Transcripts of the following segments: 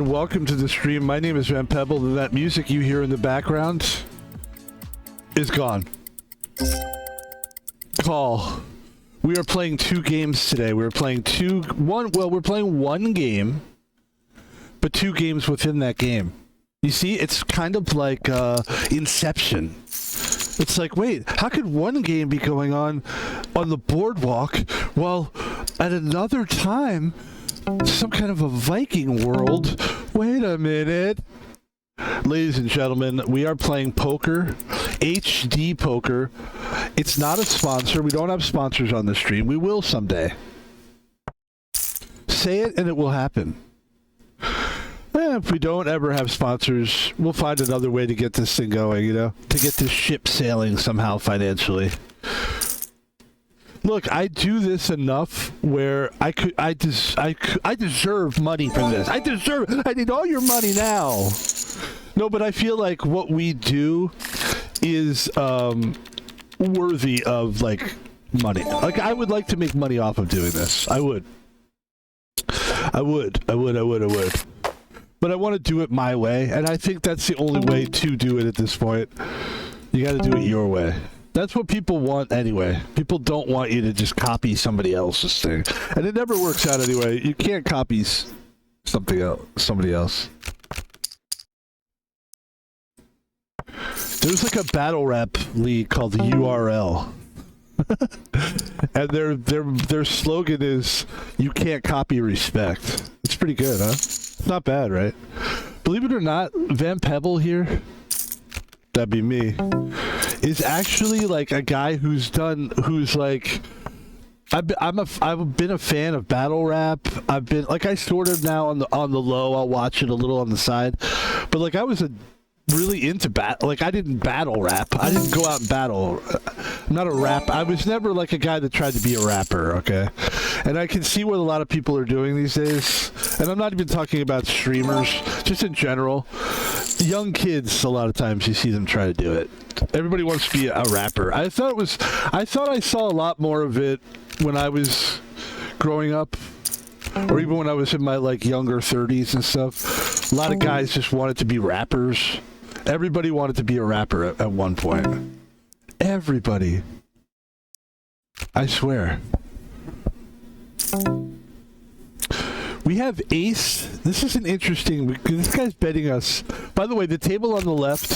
Welcome to the stream. My name is Van Pebble, and that music you hear in the background is gone. Call. We are playing 2 games today. We're playing we're playing 1 game, but 2 games within that game. You see, it's kind of like Inception. It's like, wait, how could one game be going on the boardwalk while at another time some kind of a Viking world? Wait a minute. Ladies and gentlemen, we are playing poker, HD poker. It's not a sponsor. We don't have sponsors on the stream. We will someday. Say it and it will happen. If we don't ever have sponsors, we'll find another way to get this thing going, you know? To get this ship sailing somehow financially. Look, I do this enough where I deserve money for this. I need all your money now. No, but I feel like what we do is worthy of like money. Like I would like to make money off of doing this. I would. But I want to do it my way, and I think that's the only way to do it at this point. You got to do it your way. That's what people want anyway. People don't want you to just copy somebody else's thing. And it never works out anyway. You can't copy somebody else. There's like a battle rap league called the URL. And their slogan is, you can't copy respect. It's pretty good, huh? It's not bad, right? Believe it or not, Van Pebble here, that'd be me, is actually like a guy who's like, I've been a fan of battle rap. I've been like, I sort of now on the low, I'll watch it a little on the side, but like I was really into like I didn't battle rap. I didn't go out and battle. I'm not a rap. I was never like a guy that tried to be a rapper, okay? And I can see what a lot of people are doing these days. And I'm not even talking about streamers, just in general. Young kids, a lot of times you see them try to do it. Everybody wants to be a rapper. I thought I saw a lot more of it when I was growing up, or even when I was in my like younger 30s and stuff. A lot of guys just wanted to be rappers. Everybody wanted to be a rapper at one point. Everybody. I swear. We have Ace. This is an interesting... This guy's betting us. By the way, the table on the left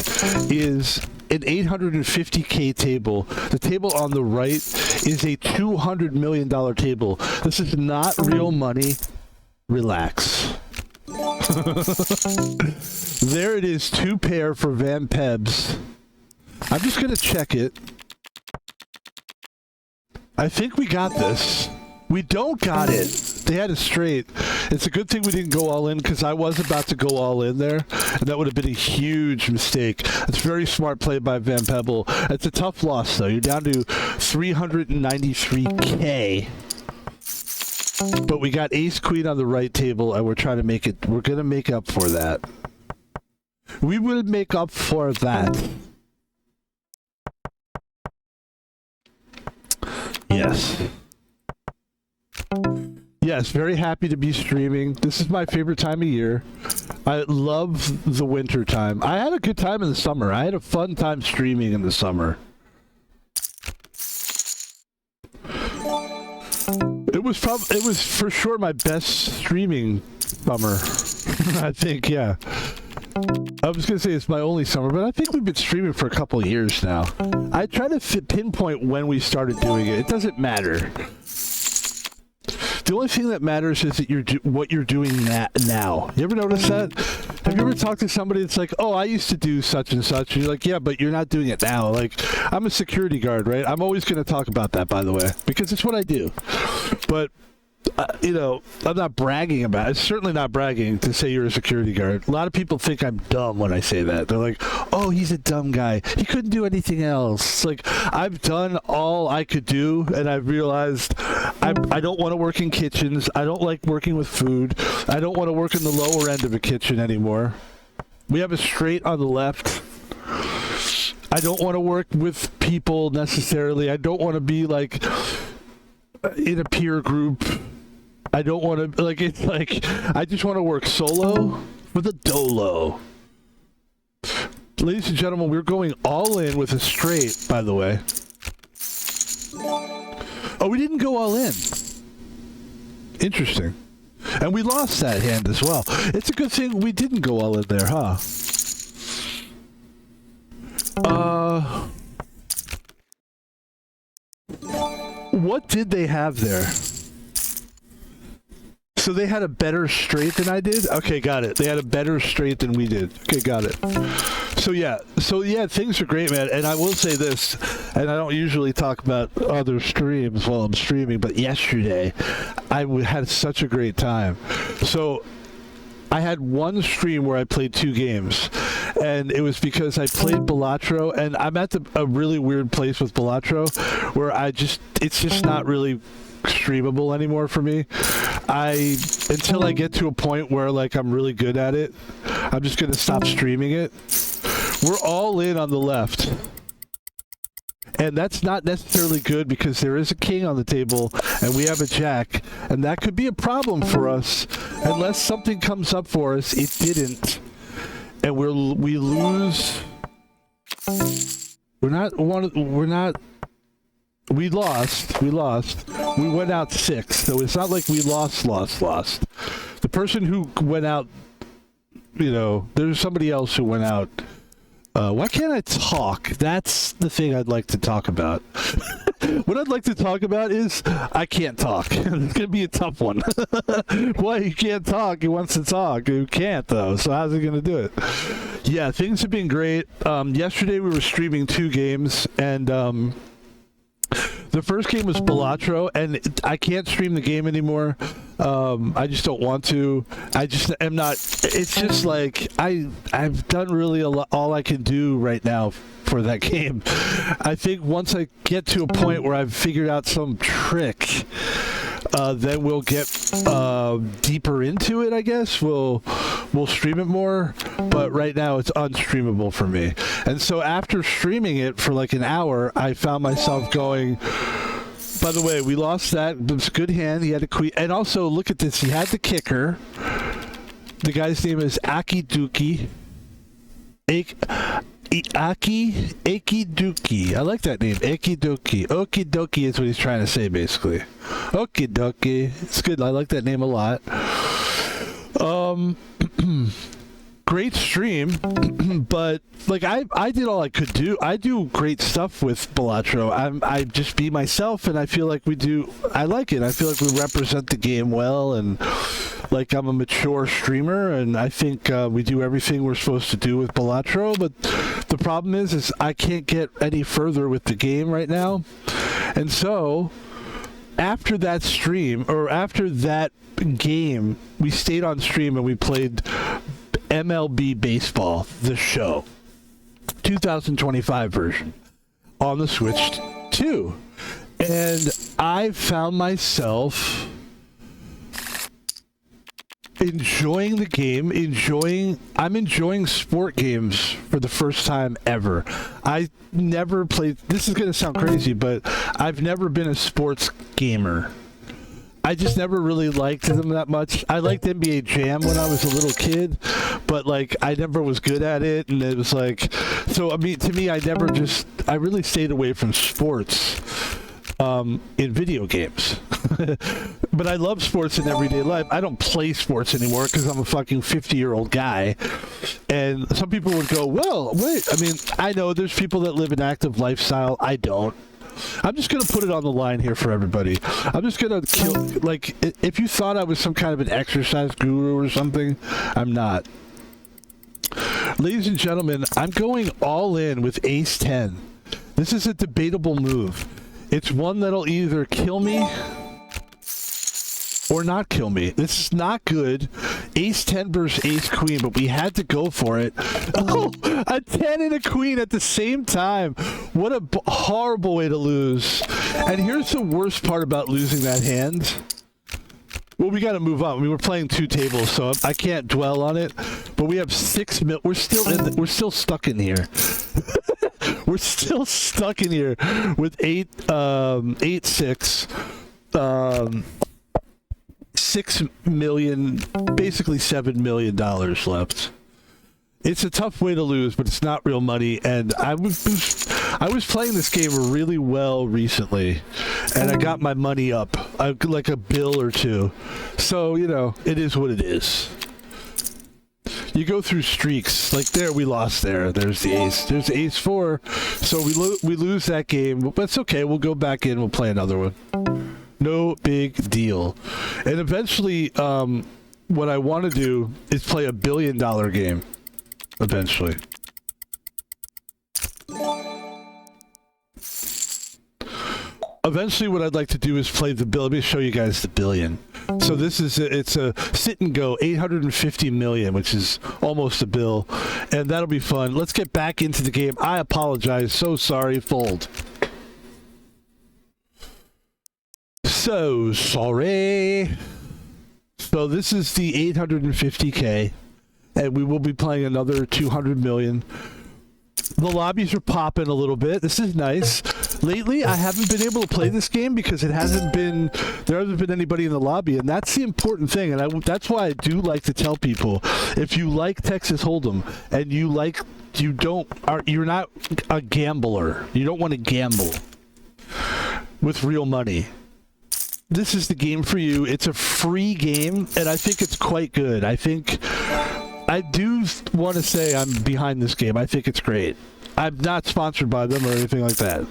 is an 850K table. The table on the right is a $200 million table. This is not real money. Relax. There it is, 2 pair for Van Pebs. I'm just going to check it. I think we got this. We don't got it. They had it straight. It's a good thing we didn't go all in, because I was about to go all in there, and that would have been a huge mistake. It's very smart play by Van Pebble. It's a tough loss, though. You're down to 393K. But we got ace queen on the right table, and we're trying to make it. We're going to make up for that. We will make up for that. Yes. Yes, very happy to be streaming. This is my favorite time of year. I love the winter time. I had a good time in the summer. I had a fun time streaming in the summer. It was for sure my best streaming summer. I think, yeah. I was going to say it's my only summer, but I think we've been streaming for a couple of years now. I try to pinpoint when we started doing it. It doesn't matter. The only thing that matters is that what you're doing now. You ever notice that? Have you ever talked to somebody that's like, oh, I used to do such and such? And you're like, yeah, but you're not doing it now. Like, I'm a security guard, right? I'm always going to talk about that, by the way, because it's what I do. But, you know, I'm not bragging about it. It's certainly not bragging to say you're a security guard. A lot of people think I'm dumb when I say that. They're like, oh, he's a dumb guy. He couldn't do anything else. It's like, I've done all I could do, and I've realized I don't want to work in kitchens. I don't like working with food. I don't want to work in the lower end of a kitchen anymore. We have a straight on the left. I don't want to work with people necessarily. I don't want to be like in a peer group. I don't want to, like, it's like, I just want to work solo with a dolo. Ladies and gentlemen, we're going all in with a straight, by the way. Oh, we didn't go all in. Interesting. And we lost that hand as well. It's a good thing we didn't go all in there, huh? What did they have there? So they had a better straight than I did? Okay, got it. They had a better straight than we did. Okay, got it. So yeah, things are great, man. And I will say this, and I don't usually talk about other streams while I'm streaming, but yesterday I had such a great time. So I had one stream where I played 2 games, and it was because I played Balatro, and I'm at a really weird place with Balatro where it's just not really streamable anymore for me. Until I get to a point where like I'm really good at it, I'm just gonna stop streaming it. We're all in on the left, and that's not necessarily good because there is a king on the table and we have a jack, and that could be a problem for us unless something comes up for us. It didn't, and we lose. We lost. We went out 6, so it's not like we lost. The person who went out, there's somebody else who went out. Why can't I talk? That's the thing I'd like to talk about. What I'd like to talk about is I can't talk. It's going to be a tough one. Why? He can't talk. He wants to talk. He can't, though. So how's he going to do it? Yeah, things have been great. Yesterday we were streaming 2 games, and the first game was Balatro, and I can't stream the game anymore. I just don't want to. I just am not. It's just like I've done really all I can do right now for that game. I think once I get to a point where I've figured out some trick, then we'll get deeper into it, I guess. We'll stream it more, but right now it's unstreamable for me. And so after streaming it for like an hour, I found myself going, by the way, we lost that. It was a good hand. He had a queen. And also, look at this. He had the kicker. The guy's name is Akiduki. Akiduki. I like that name. Akiduki. Okidoki is what he's trying to say, basically. Okidoki. It's good. I like that name a lot. Great stream, but like I did all I could do. I do great stuff with Balatro. I just be myself, and I feel like I like it. I feel like we represent the game well, and like I'm a mature streamer, and I think we do everything we're supposed to do with Balatro. But the problem is I can't get any further with the game right now, and so after that stream, or after that game, we stayed on stream and we played MLB Baseball, the show, 2025 version, on the Switch 2. And I found myself enjoying the game, I'm enjoying sport games for the first time ever. I never played, this is going to sound crazy, but I've never been a sports gamer. I just never really liked them that much. I liked NBA Jam when I was a little kid, but like I never was good at it, and it was like, so I mean, to me, I really stayed away from sports in video games. But I love sports in everyday life. I don't play sports anymore because I'm a fucking 50-year-old guy. And some people would go, well, wait, I mean, I know there's people that live an active lifestyle. I don't. I'm just going to put it on the line here for everybody. I'm just going to kill, like, if you thought I was some kind of an exercise guru or something, I'm not. Ladies and gentlemen, I'm going all in with Ace 10. This is a debatable move. It's one that'll either kill me or not kill me. This is not good. Ace 10 versus Ace Queen, but we had to go for it. Oh, a 10 and a queen at the same time. What a horrible way to lose. And here's the worst part about losing that hand. Well, we got to move on. We were playing 2 tables, so I can't dwell on it. But we have 6 mil. We're still stuck in here. We're still stuck in here with 8-6. $6 million, basically $7 million left. It's a tough way to lose, but it's not real money. And I was playing this game really well recently, and I got my money up, like a bill or two. So, you know, it is what it is. You go through streaks. Like there, we lost there. There's the ace. There's the ace 4. So we lose that game, but it's okay. We'll go back in. We'll play another one. No big deal. And eventually, what I want to do is play a $1 billion game. Eventually. Eventually, what I'd like to do is play the bill. Let me show you guys the billion. So this is it's a sit and go 850 million, which is almost a bill, and that'll be fun. Let's get back into the game. I apologize. So sorry. Fold. So sorry. So this is the 850K, and we will be playing another 200 million. The lobbies are popping a little bit. This is nice. Lately, I haven't been able to play this game because there hasn't been anybody in the lobby, and that's the important thing. And that's why I do like to tell people, if you like Texas Holdem and you're not a gambler, you don't want to gamble with real money, this is the game for you. It's a free game, and I think it's quite good. I do want to say I'm behind this game. I think it's great. I'm not sponsored by them or anything like that.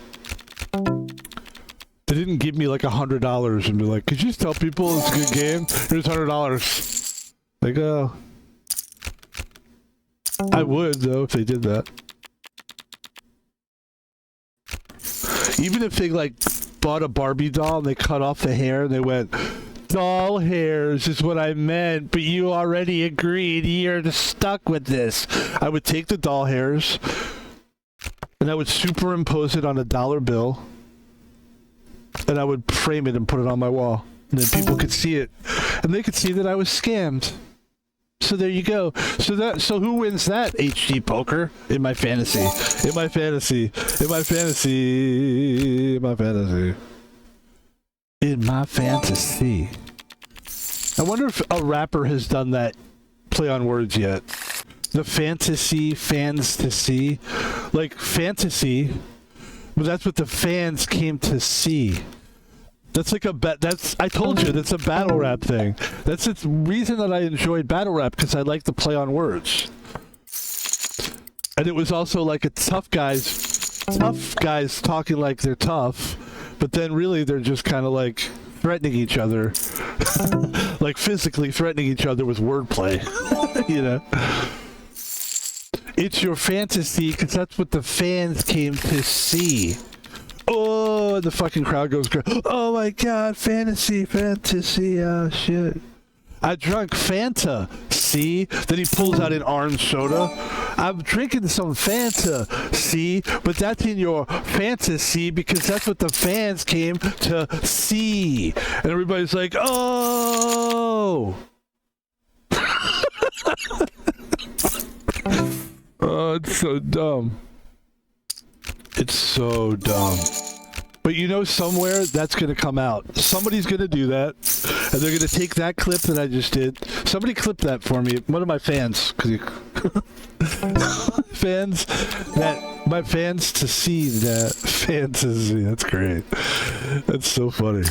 They didn't give me like $100 and be like, could you just tell people it's a good game? Here's $100. Like, oh. I would, though, if they did that. Even if they, like, bought a Barbie doll and they cut off the hair and they went, doll hairs is what I meant, but you already agreed. You're stuck with this. I would take the doll hairs and I would superimpose it on a dollar bill, and I would frame it and put it on my wall, and then people could see it, and they could see that I was scammed. So there you go. So who wins that? HD poker in my fantasy. In my fantasy. In my fantasy. In my fantasy. In my fantasy. I wonder if a rapper has done that play on words yet. The fantasy, fans to see. Like fantasy, but that's what the fans came to see. That's like I told you, that's a battle rap thing. That's the reason that I enjoyed battle rap, because I like to play on words. And it was also like a tough guys talking like they're tough, but then really they're just kind of like threatening each other. Like physically threatening each other with wordplay. You know? It's your fantasy, because that's what the fans came to see. Oh, the fucking crowd goes crazy. Oh my god, fantasy, oh shit. I drank Fanta, see? Then he pulls out an orange soda. I'm drinking some Fanta, see? But that's in your fantasy, because that's what the fans came to see. And everybody's like, oh! Oh, it's so dumb. It's so dumb. But you know, somewhere that's going to come out. Somebody's going to do that, and they're going to take that clip that I just did. Somebody clip that for me. One of my fans. My fans to see that fantasy. That's great. That's so funny.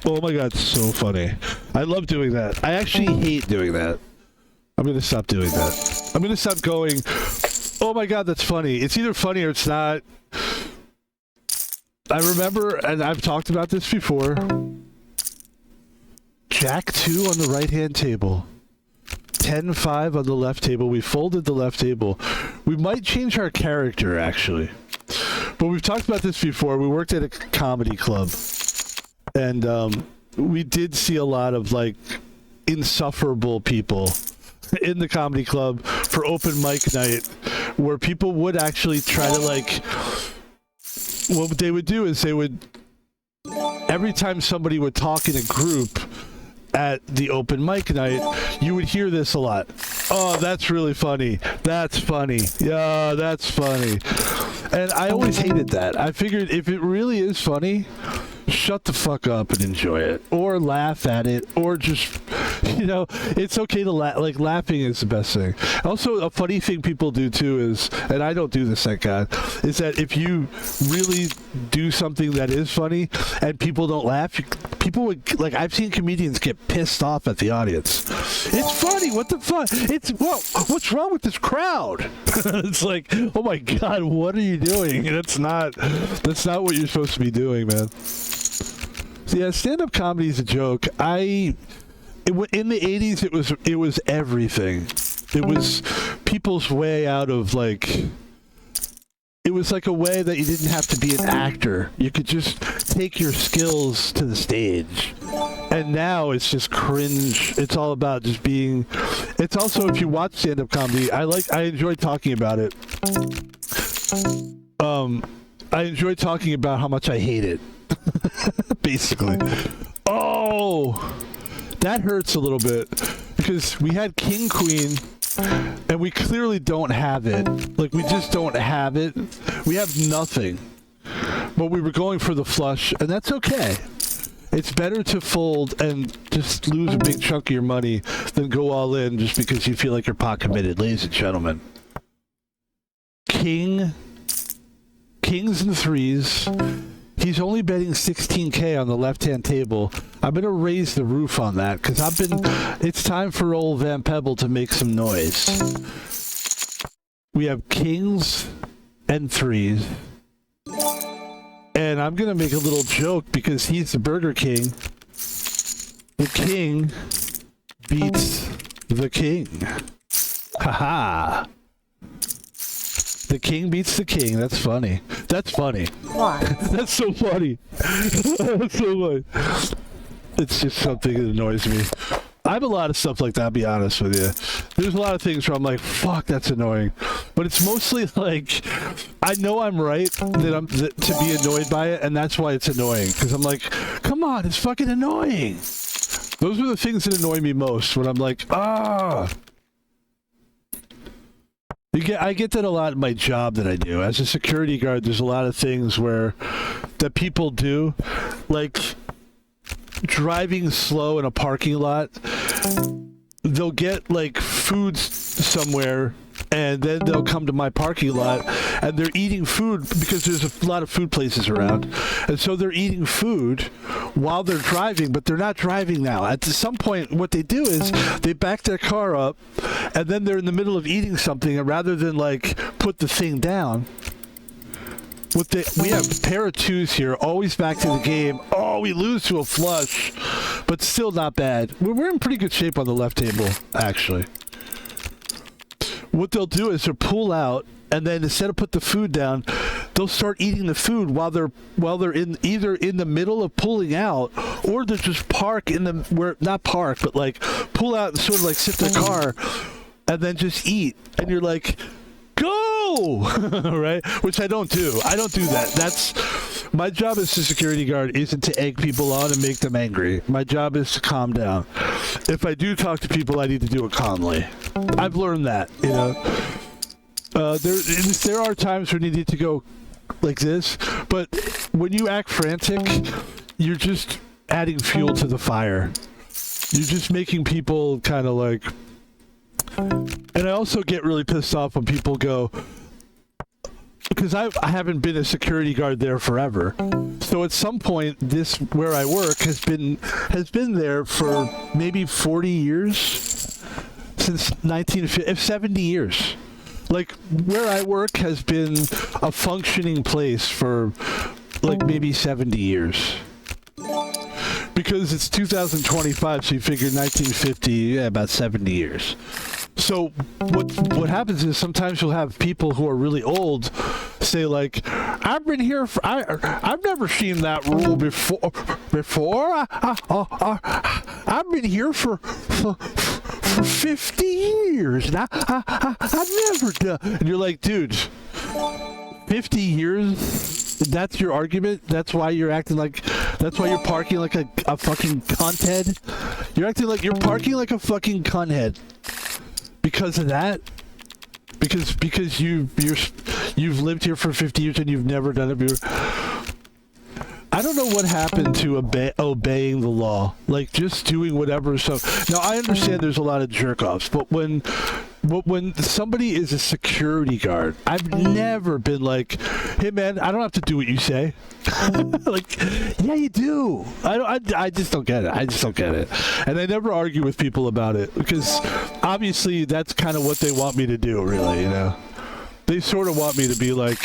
Oh my god, so funny. I love doing that. I actually hate doing that. I'm going to stop doing that. I'm going to stop going, oh my god, that's funny. It's either funny or it's not. I remember, and I've talked about this before, Jack 2 on the right-hand table. 10-5 on the left table. We folded the left table. We might change our character, actually. But we've talked about this before. We worked at a comedy club. And we did see a lot of, like, insufferable people in the comedy club for open mic night, where people would actually try to, like, what they would do is they would, every time somebody would talk in a group at the open mic night, you would hear this a lot. Oh, that's really funny. That's funny. Yeah, that's funny. And I always hated that. I figured if it really is funny, shut the fuck up and enjoy it, or laugh at it, or just, it's okay to laugh. Like, laughing is the best thing. Also, a funny thing people do too is, and I don't do this, thank God, is that if you really do something that is funny and people don't laugh, people would, like, I've seen comedians get pissed off at the audience. It's funny, what the fuck? What's wrong with this crowd? It's like, oh my God, what are you doing? That's not what you're supposed to be doing, man. So yeah, stand-up comedy is a joke. In the 80s, it was everything. It was people's way out of, like, it was like a way that you didn't have to be an actor. You could just take your skills to the stage. And now it's just cringe. It's all about just being... It's also, if you watch stand-up comedy, I enjoy talking about it. I enjoy talking about how much I hate it. Basically. Oh! That hurts a little bit. Because we had King Queen... And we clearly don't have it. Like, we just don't have it. We have nothing. But we were going for the flush, and that's okay. It's better to fold and just lose a big chunk of your money than go all in just because you feel like you're pot committed, ladies and gentlemen. Kings and threes. He's only betting 16K on the left-hand table. I'm going to raise the roof on that because it's time for old Van Pebble to make some noise. We have kings and threes. And I'm going to make a little joke because he's the Burger King. The king beats the king. Haha. The king beats the king. That's funny. That's funny. What? That's so funny. That's so funny. It's just something that annoys me. I have a lot of stuff like that, I'll be honest with you. There's a lot of things where I'm like, fuck, that's annoying. But it's mostly like, I know I'm right to be annoyed by it, and that's why it's annoying. Because I'm like, come on, it's fucking annoying. Those are the things that annoy me most, when I'm like, ah. I get that a lot in my job that I do. As a security guard, there's a lot of things that people do, like driving slow in a parking lot. They'll get like food somewhere, and then they'll come to my parking lot, and they're eating food because there's a lot of food places around, and so they're eating food while they're driving, but they're not driving now. At some point, what they do is they back their car up, and then they're in the middle of eating something, and rather than like put the thing down, we have a pair of twos here, always back to the game. Oh, we lose to a flush, but still not bad. We're in pretty good shape on the left table, actually. What they'll do is they'll pull out, and then instead of put the food down, they'll start eating the food while they're either in the middle of pulling out, or they'll just but like pull out and sort of like sit in the car, and then just eat. And you're like, go! Right? Which I don't do. I don't do that. That's my job as a security guard isn't to egg people on and make them angry. My job is to calm down. If I do talk to people, I need to do it calmly. I've learned that, you know. There are times when you need to go like this, but when you act frantic, you're just adding fuel to the fire. You're just making people kind of like... And I also get really pissed off when people go, because I haven't been a security guard there forever. So at some point, this where I work has been there for maybe 40 years, since 70 years. Like where I work has been a functioning place for like maybe 70 years. Because it's 2025, so you figure 1950, yeah, about 70 years. So what happens is sometimes you'll have people who are really old say like, I've been here for, I've never seen that rule before. I've been here for 50 years, and I've never done. And you're like, dude, 50 years? That's your argument? That's why you're acting like, that's why you're parking like a fucking cunt head? You're acting like you're parking like a fucking cunt head. Because of that? Because you've lived here for 50 years and you've never done it before? I don't know know what happened to obeying the law, like just doing whatever. So now I understand there's a lot of jerk-offs, but when somebody is a security guard, I've never been like, hey man, I don't have to do what you say. Like, yeah, you do. I just don't get it. I just don't get it. And I never argue with people about it because obviously that's kind of what they want me to do, really, you know. They sort of want me to be like,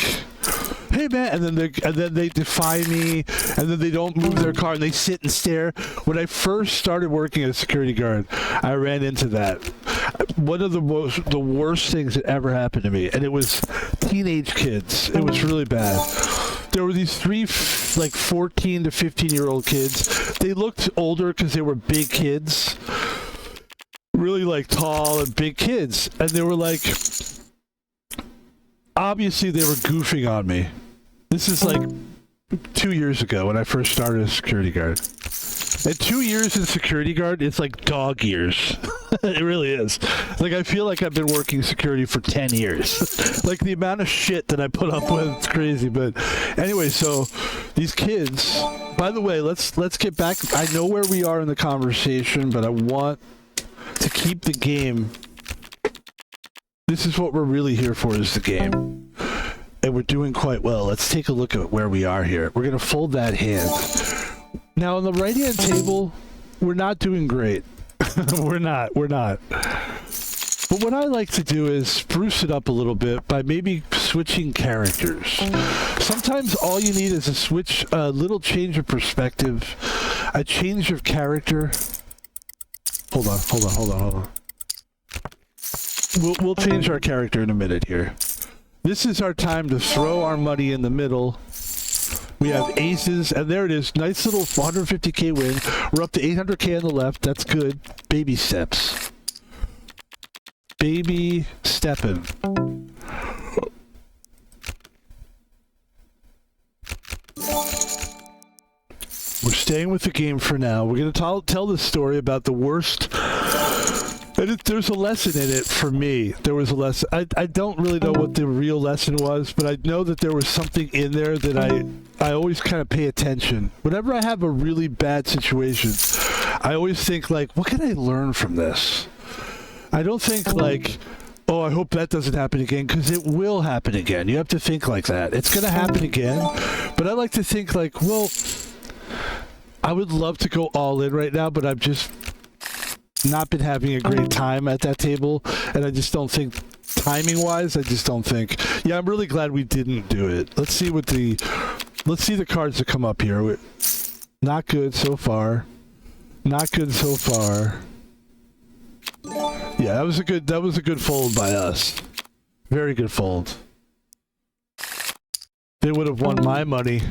hey man, and then they defy me, and then they don't move their car and they sit and stare. When I first started working as a security guard, I ran into that. One of the worst things that ever happened to me, and it was teenage kids. It was really bad. There were these three like 14 to 15-year-old kids. They looked older because they were big kids, really like tall and big kids, and they were like, obviously they were goofing on me. This is like 2 years ago when I first started as security guard. And 2 years in security guard, it's like dog years. It really is. Like, I feel like I've been working security for 10 years. Like, the amount of shit that I put up with, it's crazy. But anyway, so these kids, by the way, let's get back. I know where we are in the conversation, but I want to keep the game. This is what we're really here for, is the game. And we're doing quite well. Let's take a look at where we are here. We're going to fold that hand. Now, on the right-hand table, we're not doing great. We're not. But what I like to do is spruce it up a little bit by maybe switching characters. Sometimes all you need is a little change of perspective, a change of character. Hold on. We'll change our character in a minute here. This is our time to throw our money in the middle. We have aces, and there it is. Nice little 150k win. We're up to 800k on the left. That's good. Baby steps. Baby stepping. We're staying with the game for now. We're going to tell the story about the worst. And there's a lesson in it for me. There was a lesson. I don't really know what the real lesson was, but I know that there was something in there that I always kind of pay attention. Whenever I have a really bad situation, I always think, like, what can I learn from this? I don't think, like, oh, I hope that doesn't happen again, because it will happen again. You have to think like that. It's going to happen again. But I like to think, like, well, I would love to go all in right now, but I've just not been having a great time at that table, and I just don't think, timing wise, I just don't think. Yeah, I'm really glad we didn't do it. Let's see the cards that come up here. Not good so far. Not good so far. Yeah, that was a good fold by us. Very good fold. They would have won my money.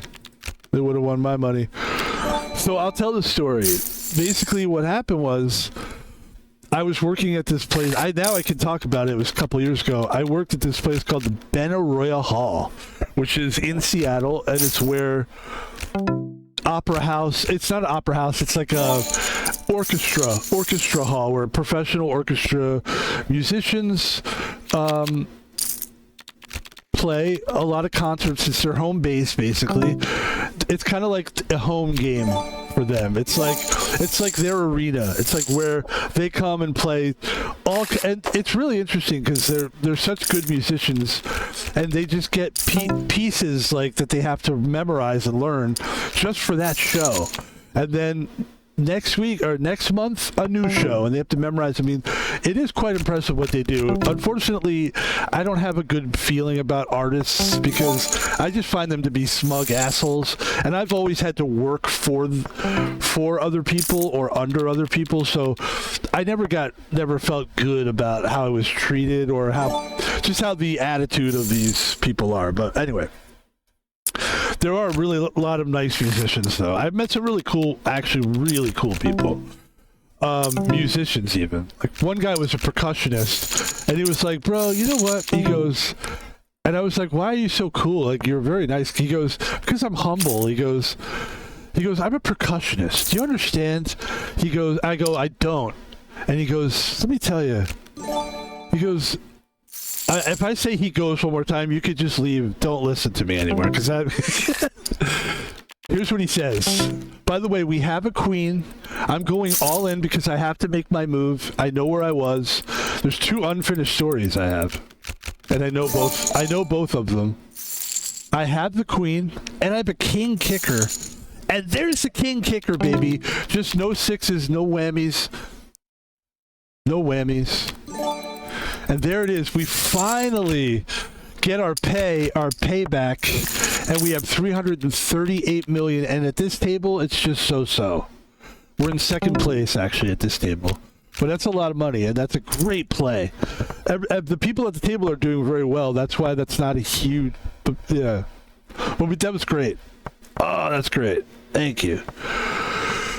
So I'll tell the story. Basically what happened was, I was working at this place. Now I can talk about it. It was a couple years ago. I worked at this place called the Benaroya Hall, which is in Seattle, and it's where opera house. It's not an opera house. It's like a orchestra hall where professional orchestra musicians play a lot of concerts. It's their home base, basically. It's kind of like a home game for them. It's like their arena. It's like where they come and play all, and it's really interesting because they're such good musicians, and they just get pieces like that they have to memorize and learn just for that show, and then next week or next month a new show, and they have to memorize. I mean, it is quite impressive what they do. Unfortunately, I don't have a good feeling about artists because I just find them to be smug assholes, and I've always had to work for other people or under other people, so I never felt good about how I was treated or how the attitude of these people are. But anyway, there are really a lot of nice musicians, though. I've met some really cool people. Musicians, even. Like, one guy was a percussionist, and he was like, bro, you know what? He goes, and I was like, why are you so cool? Like, you're very nice. He goes, because I'm humble. He goes, I'm a percussionist. Do you understand? He goes, I go, I don't. And he goes, let me tell you. He goes, if I say he goes one more time, you could just leave. Don't listen to me anymore, because Here's what he says. By the way, we have a queen. I'm going all in because I have to make my move. I know where I was. There's 2 unfinished stories I have. And I know both of them. I have the queen, and I have a king kicker. And there's the king kicker, baby. Just no 6s, no whammies. No whammies. And there it is. We finally get our payback, and we have 338 million. And at this table, it's just so-so. We're in second place, actually, at this table. But that's a lot of money, and that's a great play. The people at the table are doing very well. That's why that's not a huge... Yeah. Well, that was great. Oh, that's great. Thank you.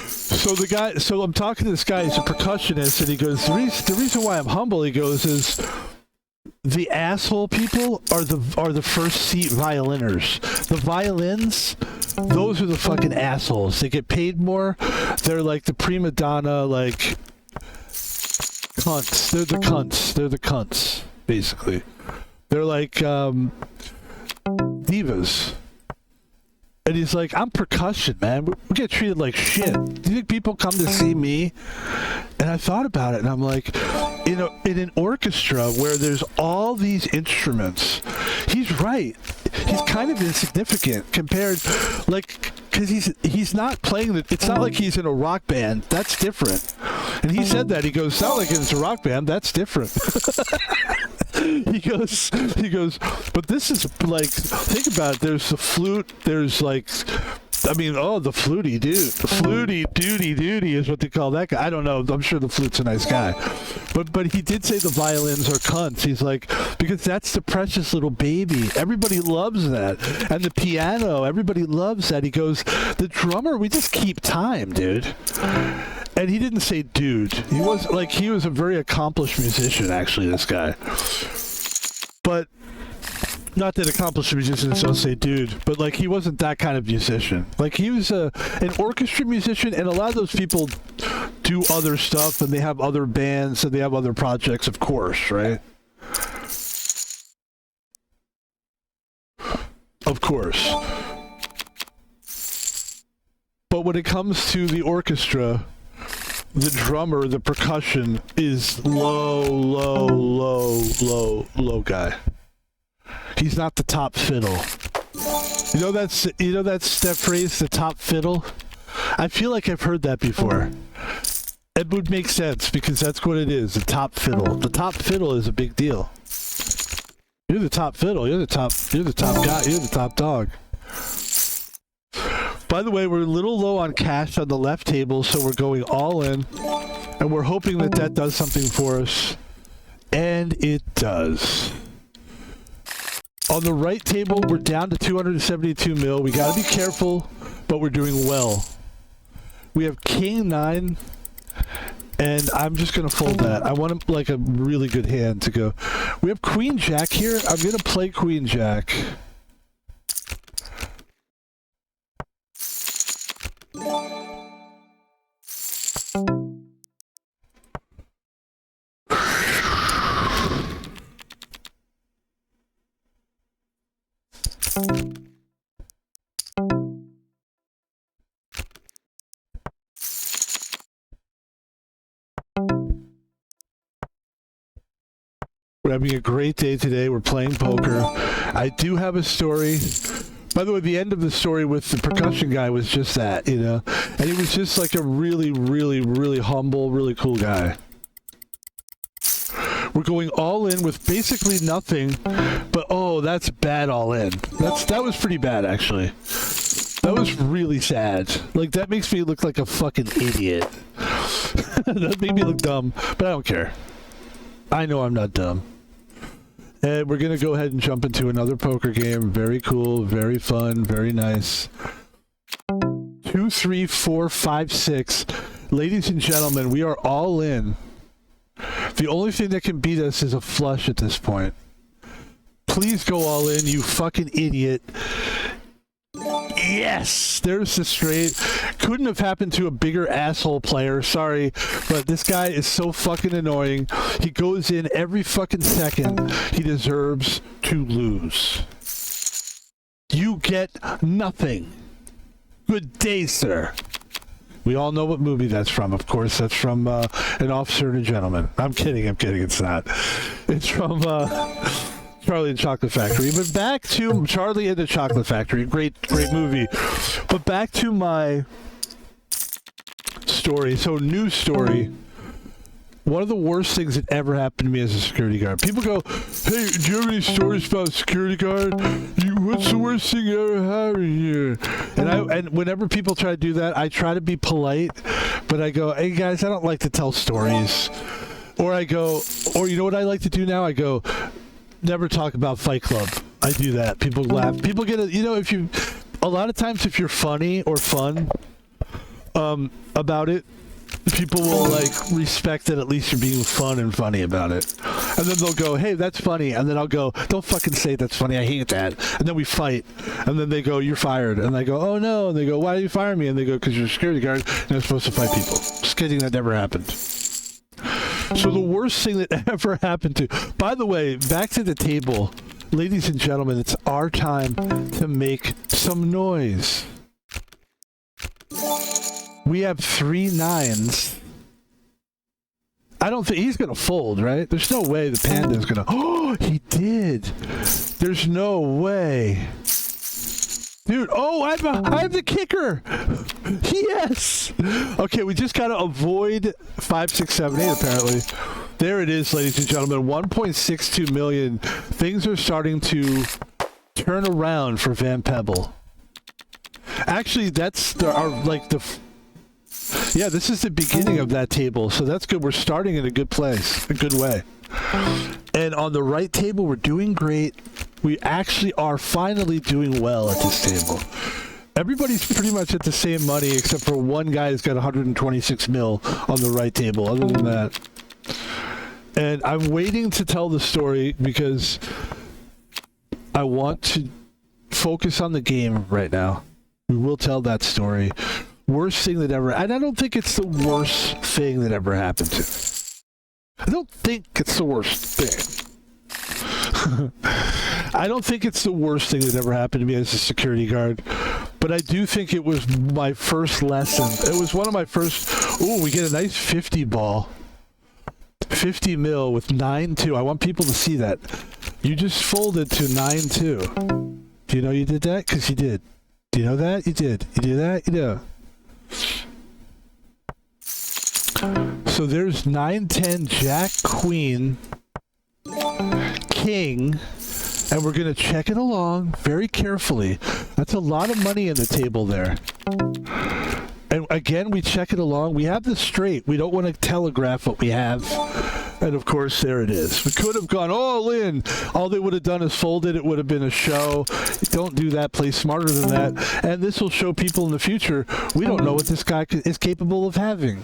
So I'm talking to this guy. He's a percussionist, and he goes, the reason why I'm humble, he goes, is... The asshole people are the first seat violiners. The violins, those are the fucking assholes. They get paid more. They're like the prima donna, like cunts. They're the cunts. They're the cunts, basically. They're like divas. And he's like, I'm percussion, man. We get treated like shit. Do you think people come to see me? And I thought about it, and I'm like, in an orchestra where there's all these instruments, he's right. He's kind of insignificant compared, like, because he's not playing it's not like he's in a rock band. That's different. And he said that. He goes, it's not like it's a rock band. That's different. He goes, but this is like, think about it. There's the flute. There's like, the flutie dude. The flutie duty is what they call that guy. I don't know. I'm sure the flute's a nice guy. But he did say the violins are cunts. He's like, because that's the precious little baby. Everybody loves that. And the piano, everybody loves that. He goes, the drummer, we just keep time, dude. And he didn't say dude. He was a very accomplished musician, actually, this guy. But not that accomplished musicians don't say dude, but like he wasn't that kind of musician. Like he was an orchestra musician, and a lot of those people do other stuff, and they have other bands, and they have other projects, of course, right? Of course. But when it comes to the orchestra, the drummer, the percussion is low guy. He's not the top fiddle. You know that phrase, the top fiddle? I feel like I've heard that before. It would make sense because that's what it is, the top fiddle. The top fiddle is a big deal. You're the top fiddle, you're the top guy, you're the top dog. By the way, we're a little low on cash on the left table, so we're going all in. And we're hoping that does something for us. And it does. On the right table, we're down to 272 mil. We gotta be careful, but we're doing well. We have King 9, and I'm just gonna fold that. I want like a really good hand to go. We have Queen Jack here. I'm gonna play Queen Jack. We're having a great day today. We're playing poker. I do have a story. By the way, the end of the story with the percussion guy was just that, you know? And he was just like a really, really, really humble, really cool guy. We're going all in with basically nothing, but oh, that's bad all in. That was pretty bad, actually. That was really sad. Like, that makes me look like a fucking idiot. That made me look dumb, but I don't care. I know I'm not dumb. And we're going to go ahead and jump into another poker game. Very cool, very fun, very nice. 2, 3, 4, 5, 6. Ladies and gentlemen, we are all in. The only thing that can beat us is a flush at this point. Please go all in, you fucking idiot. Yes! There's the straight. Couldn't have happened to a bigger asshole player. Sorry, but this guy is so fucking annoying. He goes in every fucking second. He deserves to lose. You get nothing. Good day, sir. We all know what movie that's from. Of course, that's from An Officer and a Gentleman. I'm kidding. It's not. It's from Charlie and the Chocolate Factory. But back to Charlie and the Chocolate Factory. Great movie. But back to my story. So, news story. One of the worst things that ever happened to me as a security guard. People go, hey, do you have any stories about a security guard? What's the worst thing you ever happened here? And whenever people try to do that, I try to be polite, but I go, hey guys, I don't like to tell stories. Or I go, or you know what I like to do now? I go, never talk about Fight Club. I do that. People laugh. People get it. You know, a lot of times if you're funny or fun about it, people will like respect that at least you're being fun and funny about it. And then they'll go, hey, that's funny. And then I'll go, don't fucking say that's funny. I hate that. And then we fight. And then they go, you're fired. And I go, oh no. And they go, why do you fire me? And they go, because you're a security guard and I'm supposed to fight people. Just kidding, that never happened. So the worst thing that ever happened to... By the way, back to the table. Ladies and gentlemen, it's our time to make some noise. We have 3 9s. I don't think he's going to fold, right? There's no way the panda's going to... Oh, he did. There's no way. Dude, oh, I have the kicker. Yes. Okay, we just got to avoid 5, 6, 7, 8, apparently. There it is, ladies and gentlemen. 1.62 million. Things are starting to turn around for Van Pebble. Actually, that's yeah, this is the beginning of that table, so that's good. We're starting in a good place, a good way. And on the right table, we're doing great. We actually are finally doing well at this table. Everybody's pretty much at the same money, except for one guy who's got 126 mil on the right table. Other than that, and I'm waiting to tell the story because I want to focus on the game right now. We will tell that story. Worst thing that ever... And I don't think it's the worst thing that ever happened to me. I don't think it's the worst thing. I don't think it's the worst thing that ever happened to me as a security guard. But I do think it was my first lesson. It was one of my first... Ooh, we get a nice 50 ball. 50 mil with 9-2. I want people to see that. You just folded to 9-2. Do you know you did that? Because you did. Do you know that? You did. You do that? You do. So there's 9, 10, Jack, Queen, King, and we're going to check it along very carefully. That's a lot of money in the table there. And again, we check it along. We have this straight. We don't want to telegraph what we have. And of course, there it is. We could have gone all in. All they would have done is folded. It would have been a show. Don't do that. Play smarter than that. And this will show people in the future, we don't know what this guy is capable of having.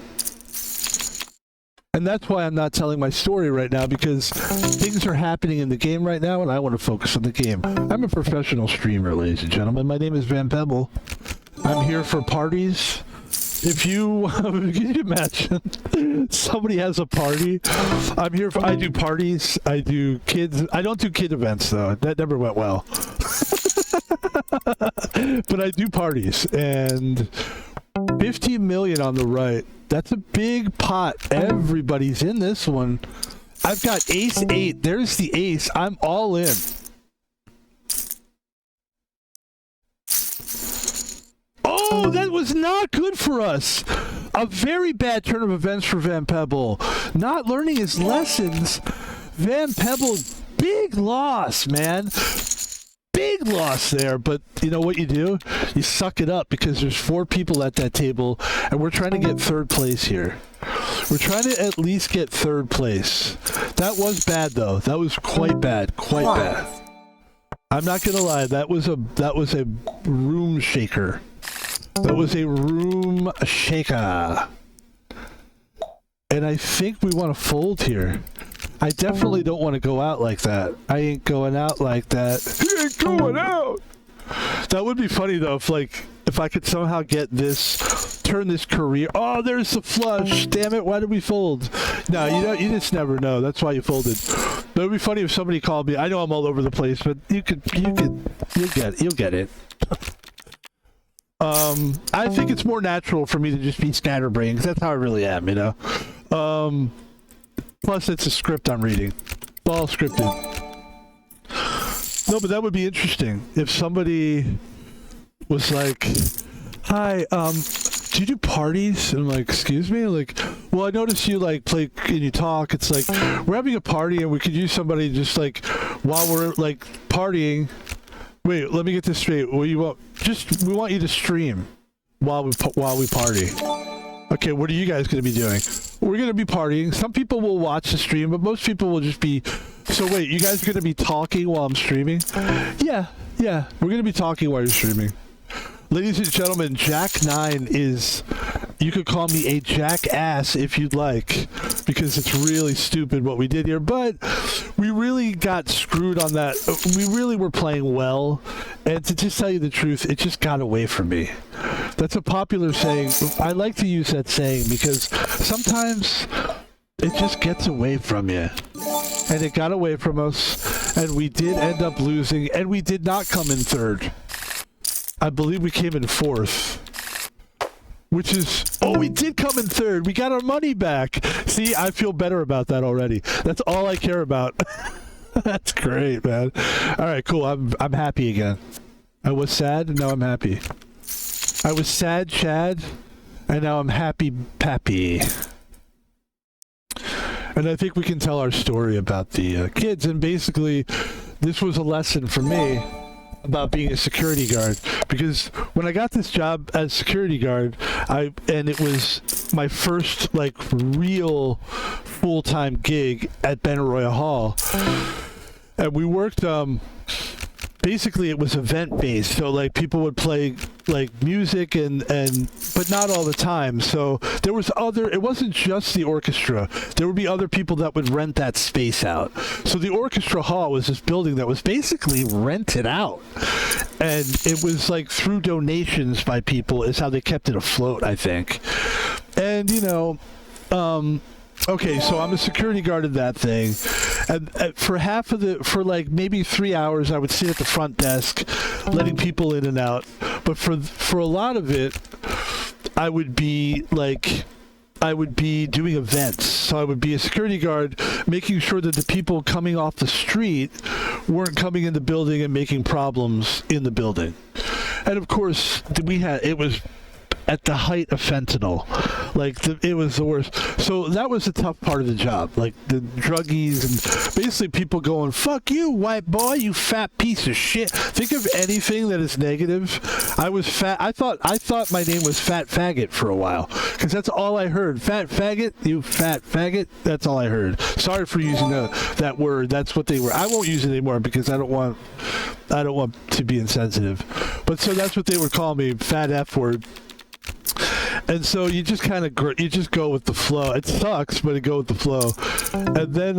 And that's why I'm not telling my story right now, because things are happening in the game right now, and I want to focus on the game. I'm a professional streamer, ladies and gentlemen. My name is Van Pebble. I'm here for parties. If you can you imagine somebody has a party? I'm here for, I do parties, I do kids. I don't do kid events though. That never went well. But I do parties, and 50 million on the right. That's a big pot. Everybody's in this one. I've got ace 8. There's the ace. I'm all in. Oh, that was not good for us. A very bad turn of events for Van Pebble. Not learning his lessons. Van Pebble, big loss, man. Big loss there, but you know what you do? You suck it up, because there's 4 people at that table, and we're trying to get 3rd place here. We're trying to at least get 3rd place. That was bad, though. That was quite bad. Quite bad. I'm not gonna lie. That was a room shaker. That was a room shaker. And I think we want to fold here. I definitely don't want to go out like that. I ain't going out like that. He ain't going out! That would be funny, though, if I could somehow get this, turn this career... Oh, there's the flush! Damn it, why did we fold? No, you just never know. That's why you folded. But it would be funny if somebody called me. I know I'm all over the place, but you'll get it. I think it's more natural for me to just be scatterbrained, because that's how I really am, you know? Plus, it's a script I'm reading. It's all scripted. No, but that would be interesting. If somebody was like, hi, do you do parties? And I'm like, excuse me? Like, well, I noticed you, like, play and you talk. It's like, we're having a party and we could use somebody just, like, while we're, like, partying. Wait, let me get this straight. What you want? We want you to stream while we party. Okay, what are you guys going to be doing? We're going to be partying. Some people will watch the stream, but most people will just be... So wait, you guys are going to be talking while I'm streaming? Yeah. We're going to be talking while you're streaming. Ladies and gentlemen, Jack9 is... You could call me a jackass if you'd like, because it's really stupid what we did here, but we really got screwed on that. We really were playing well, and to just tell you the truth, it just got away from me. That's a popular saying. I like to use that saying because sometimes it just gets away from you. And it got away from us, and we did end up losing, and we did not come in third. I believe we came in fourth. Which is, oh, we did come in third. We got our money back. See, I feel better about that already. That's all I care about. That's great, man. All right, cool. I'm happy again. I was sad, and now I'm happy. I was sad, Chad, and now I'm happy, Pappy. And I think we can tell our story about the kids. And basically, this was a lesson for me about being a security guard, because when I got this job as security guard, and it was my first like real full-time gig at Benaroya Hall, and we worked basically it was event based, so like people would play like music and but not all the time. So there was it wasn't just the orchestra. There would be other people that would rent that space out. So the orchestra hall was this building that was basically rented out, and it was like through donations by people is how they kept it afloat, I think. And you know, okay, so I'm a security guard at that thing, and for like maybe 3 hours, I would sit at the front desk, letting people in and out. But for a lot of it, I would be doing events. So I would be a security guard, making sure that the people coming off the street weren't coming in the building and making problems in the building. And of course, it was at the height of fentanyl. Like, it was the worst. So that was the tough part of the job. Like, the druggies and basically people going, fuck you, white boy, you fat piece of shit. Think of anything that is negative. I was fat. I thought my name was Fat Faggot for a while, because that's all I heard. Fat faggot, you fat faggot. That's all I heard. Sorry for using that word. That's what they were. I won't use it anymore because I don't want to be insensitive. But so that's what they would call me, fat F word. And so you just kind of go with the flow. It sucks, but you go with the flow. And then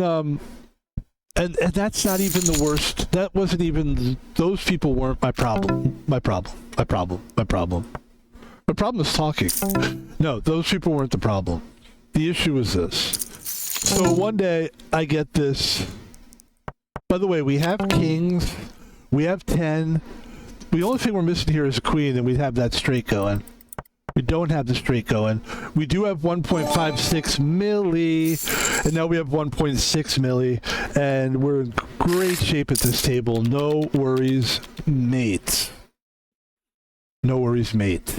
and that's not even the worst. That wasn't even, those people weren't my problem. My problem is talking. No, those people weren't the problem. The issue was this. So one day I get this. By the way, we have kings. We have 10. The only thing we're missing here is a queen, and we'd have that straight going. We don't have the straight going. We do have 1.56 milli, and now we have 1.6 milli, and we're in great shape at this table. No worries, mate. No worries, mate.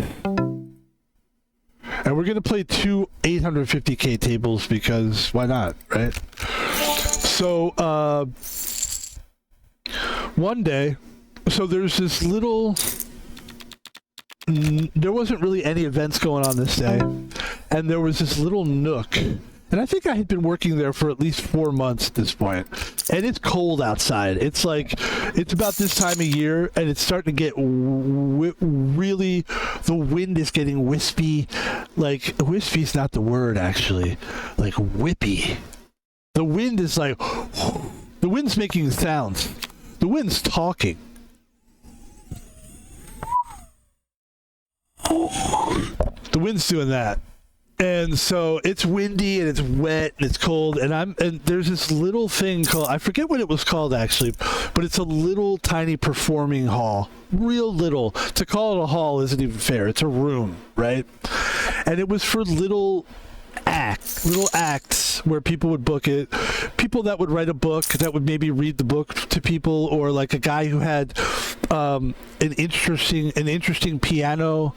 And we're going to play 2 850k tables because why not, right? So, one day, so there's this little... There wasn't really any events going on this day, and there was this little nook, and I think I had been working there for at least 4 months at this point, and it's cold outside. It's like, it's about this time of year, and it's starting to get really, the wind is getting wispy. Like, wispy's not the word, actually. Like, whippy. The wind is like, the wind's making sounds. The wind's talking. The wind's doing that. And so it's windy and it's wet and it's cold, and there's this little thing called, I forget what it was called actually, but it's a little tiny performing hall. Real little. To call it a hall isn't even fair. It's a room, right? And it was for little acts where people would book it. People that would write a book that would maybe read the book to people, or like a guy who had an interesting piano,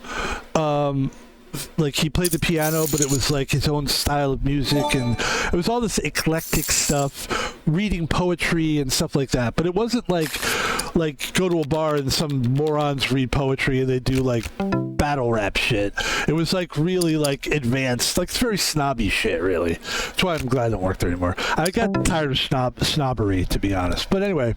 like he played the piano, but it was like his own style of music, and it was all this eclectic stuff, reading poetry and stuff like that. But it wasn't like go to a bar and some morons read poetry and they do like battle rap shit. It was like really like advanced, like it's very snobby shit, really. That's why I'm glad I don't work there anymore. I got tired of snobbery, to be honest. But anyway,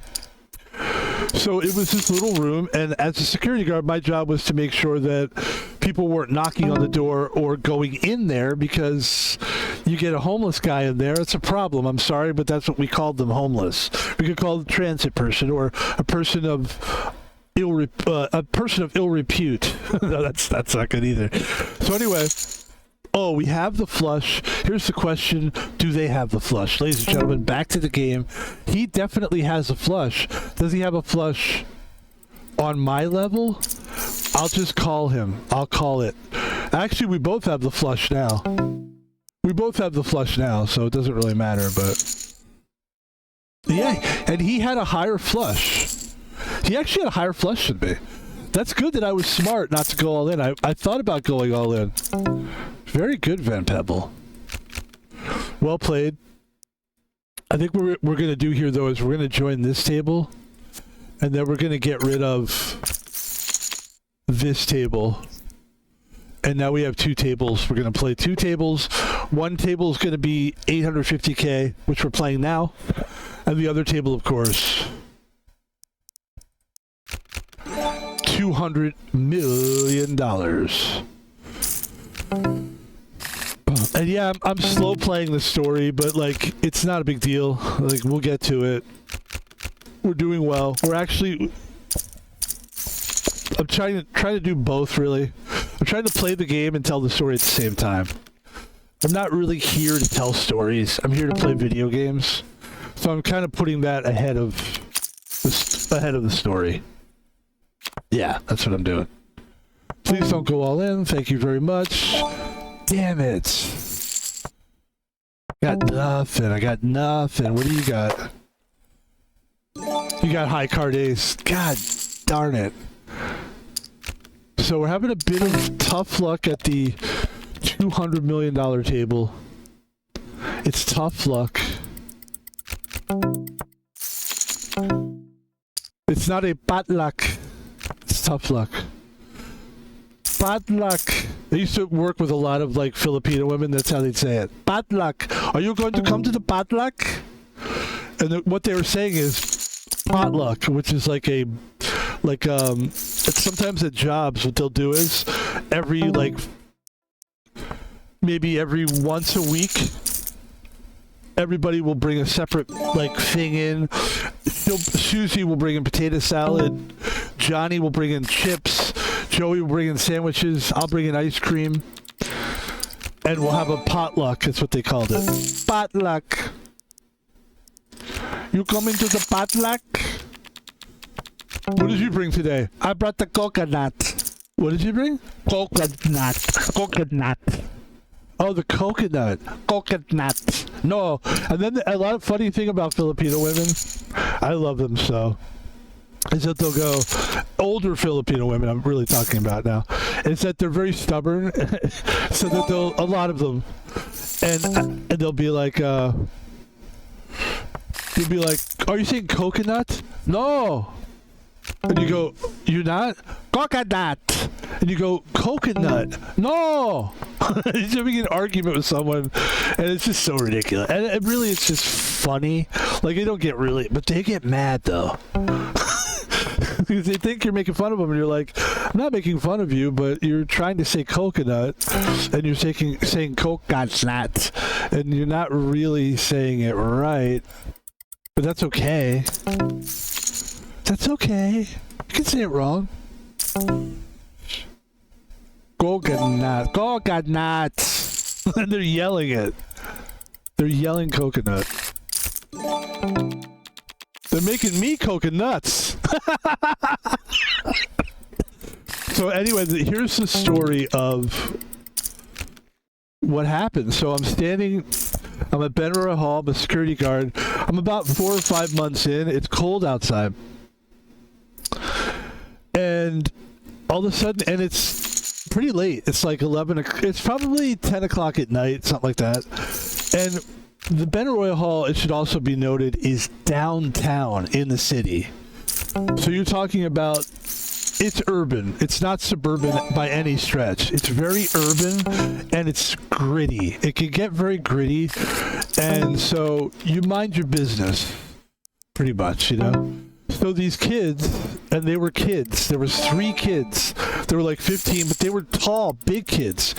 so it was this little room, and as a security guard, my job was to make sure that people weren't knocking on the door or going in there, because you get a homeless guy in there, it's a problem. I'm sorry, but that's what we called them, homeless. We could call them a transit person, or a person of ill repute. No, that's not good either. So anyway, oh, we have the flush. Here's the question: do they have the flush? Ladies and gentlemen, back to the game. He definitely has a flush. Does he have a flush on my level? I'll just call him. I'll call it. Actually, we both have the flush now. We both have the flush now, so it doesn't really matter, but... yeah, and he had a higher flush. He actually had a higher flush than me. That's good that I was smart not to go all in. I thought about going all in. Very good, Van Pebble. Well played. I think what we're going to do here, though, is we're going to join this table, and then we're going to get rid of this table. And now we have two tables. We're going to play two tables. One table is going to be 850K, which we're playing now. And the other table, of course, $200 million. And yeah, I'm slow playing the story, but like, it's not a big deal. Like, we'll get to it. We're doing well. We're actually... I'm trying to do both, really. I'm trying to play the game and tell the story at the same time. I'm not really here to tell stories. I'm here to play video games. So I'm kind of putting that ahead of the story. Yeah, that's what I'm doing. Please don't go all in. Thank you very much. Damn it. Got nothing. I got nothing. What do you got? You got high card ace. God darn it. So we're having a bit of tough luck at the $200 million table. It's tough luck. It's not a bad luck. It's tough luck. Bad luck. I used to work with a lot of like Filipino women. That's how they'd say it. Bad luck. Are you going to come to the bad luck? And what they were saying is potluck, which is like a it's sometimes at jobs what they'll do is maybe every once a week everybody will bring a separate like thing in. Susie will bring in potato salad, Johnny will bring in chips, Joey will bring in sandwiches, I'll bring in ice cream, and we'll have a potluck. That's what they called it. Potluck. You coming to the potluck? What did you bring today? I brought the coconut. What did you bring? Coconut. Coconut. Oh, the coconut. Coconut. No. And then a lot of funny thing about Filipino women, I love them so, is that they'll go, older Filipino women I'm really talking about now, is that they're very stubborn, so that a lot of them, and they'll be like, are you saying coconut? No. And you go, you're not? Coconut. And you go, coconut. No. He's having an argument with someone, and it's just so ridiculous. And it's just funny. Like, they don't get really, but they get mad, though. Because they think you're making fun of them, and you're like, I'm not making fun of you, but you're trying to say coconut, and you're saying coconut, and you're not really saying it right. But that's okay. That's okay. You can say it wrong. Coconut. Coconut. And they're yelling it. They're yelling coconut. They're making me coconuts. So anyway, here's the story of what happened. So I'm at Benroy Hall, I'm a security guard. I'm about 4 or 5 months in. It's cold outside. And all of a sudden, and it's pretty late. It's like 11, it's probably 10 o'clock at night, something like that. And the Benroy Hall, it should also be noted, is downtown in the city. So you're talking about, it's urban. It's not suburban by any stretch. It's very urban, and it's gritty. It can get very gritty, and so you mind your business, pretty much, you know? So these kids, and they were kids. There was 3 kids. They were like 15, but they were tall, big kids.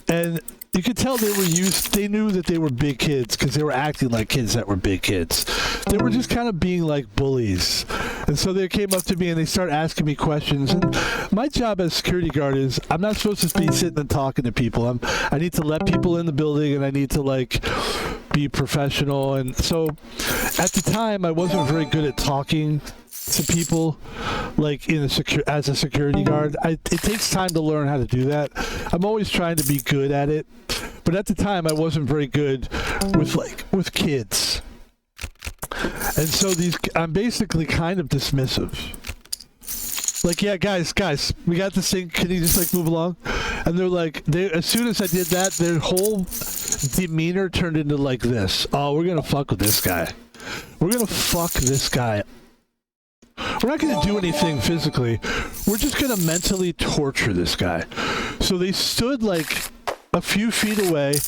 And you could tell they knew that they were big kids because they were acting like kids that were big kids. They were just kind of being like bullies. And so they came up to me and they started asking me questions. And my job as security guard is I'm not supposed to be sitting and talking to people. I need to let people in the building, and I need to like be professional. And so at the time I wasn't very good at talking to people like as a security guard. It takes time to learn how to do that. I'm always trying to be good at it, but at the time I wasn't very good with kids. And so I'm basically kind of dismissive. Like, yeah, guys, we got this thing. Can you just like move along? And they're like, as soon as I did that, their whole demeanor turned into like this. Oh, we're gonna fuck with this guy. We're gonna fuck this guy. We're not going to do anything physically. We're just going to mentally torture this guy. So they stood like a few feet away,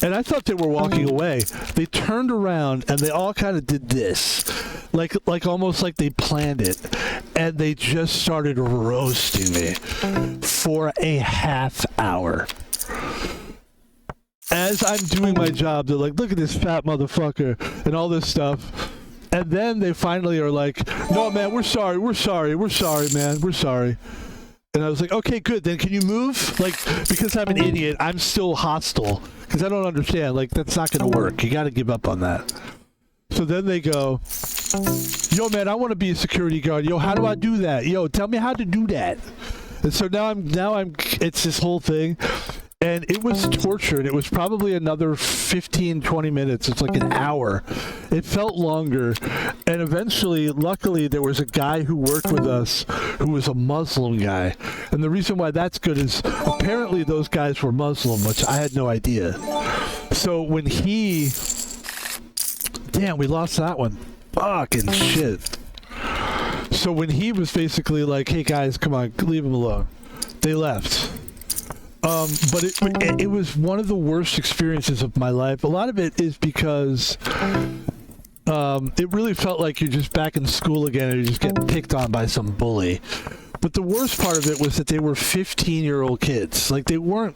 and I thought they were walking away. They turned around, and they all kind of did this, like almost like they planned it, and they just started roasting me for a half hour. As I'm doing my job, they're like, look at this fat motherfucker, and all this stuff. And then they finally are like, no, man, we're sorry, man, we're sorry. And I was like, okay, good, then can you move? Like, because I'm an idiot, I'm still hostile, because I don't understand, like, that's not going to work. You got to give up on that. So then they go, yo, man, I want to be a security guard. Yo, how do I do that? Yo, tell me how to do that. And so now I'm, it's this whole thing. And it was torture, and it was probably another 15, 20 minutes. It's like an hour. It felt longer. And eventually, luckily, there was a guy who worked with us who was a Muslim guy. And the reason why that's good is apparently those guys were Muslim, which I had no idea. So when damn, we lost that one. Fucking shit. So when he was basically like, hey guys, come on, leave him alone. They left. But it was one of the worst experiences of my life. A lot of it is because it really felt like you're just back in school again and you're just getting picked on by some bully. But the worst part of it was that they were 15-year-old kids. Like, they weren't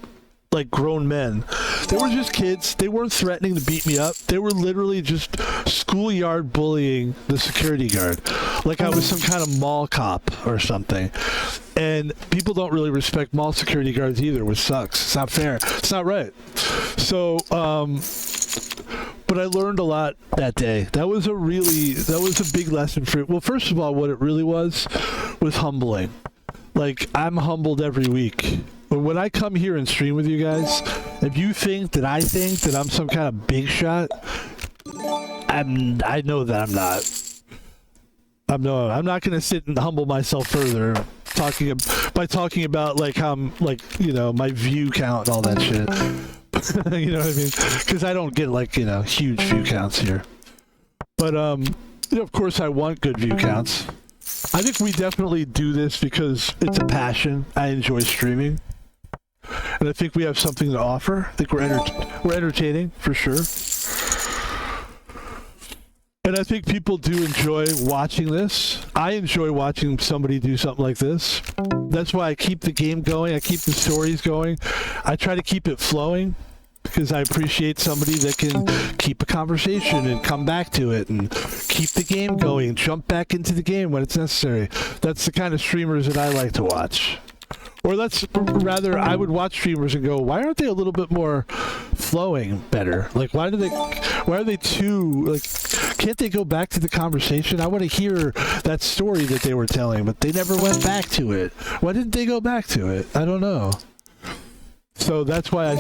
like grown men. They were just kids. They weren't threatening to beat me up. They were literally just schoolyard bullying the security guard. Like I was some kind of mall cop or something. And people don't really respect mall security guards either, which sucks. It's not fair. It's not right. So, but I learned a lot that day. That was a big lesson for, well, first of all, what it really was humbling. Like, I'm humbled every week. But when I come here and stream with you guys, if you think that I think that I'm some kind of big shot, I know that I'm not. I'm not going to sit and humble myself further by talking about like how I'm like, you know, my view count and all that shit. You know what I mean? Because I don't get like, you know, huge view counts here. But you know, of course I want good view counts. I think we definitely do this because it's a passion. I enjoy streaming. And I think we have something to offer. I think we're entertaining for sure. And I think people do enjoy watching this. I enjoy watching somebody do something like this. That's why I keep the game going. I keep the stories going. I try to keep it flowing because I appreciate somebody that can keep a conversation and come back to it and keep the game going and jump back into the game when it's necessary. That's the kind of streamers that I like to watch. Or let's rather, I would watch streamers and go, why aren't they a little bit more flowing better? Like, why are they too, like, can't they go back to the conversation? I want to hear that story that they were telling, but they never went back to it. Why didn't they go back to it? I don't know. So that's why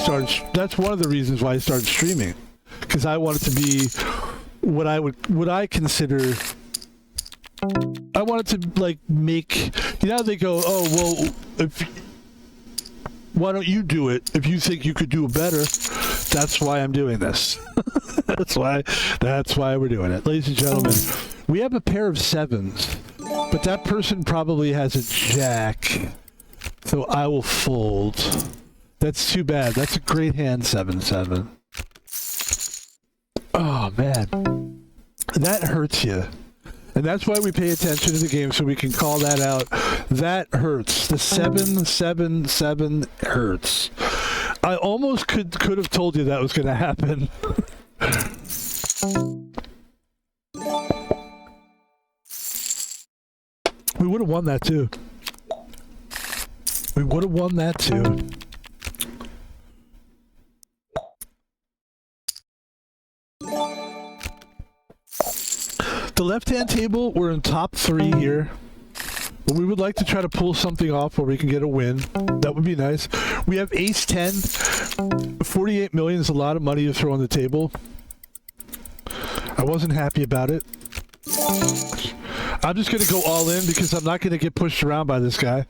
that's one of the reasons why I started streaming. Because I wanted to be what I consider, I wanted to, like, make, you know, they go, oh, well, why don't you do it if you think you could do it better? That's why I'm doing this. That's why we're doing it. Ladies and gentlemen, we have a pair of sevens, but that person probably has a jack, so I will fold. That's too bad. That's a great hand, 7-7. Oh, man. That hurts you. And that's why we pay attention to the game, so we can call that out. That hurts. The 7-7-7 hurts. I almost could have told you that was going to happen. We would have won that too. We would have won that too. The left-hand table, we're in top 3 here. But we would like to try to pull something off where we can get a win. That would be nice. We have ace-10. 48 million is a lot of money to throw on the table. I wasn't happy about it. I'm just going to go all in because I'm not going to get pushed around by this guy.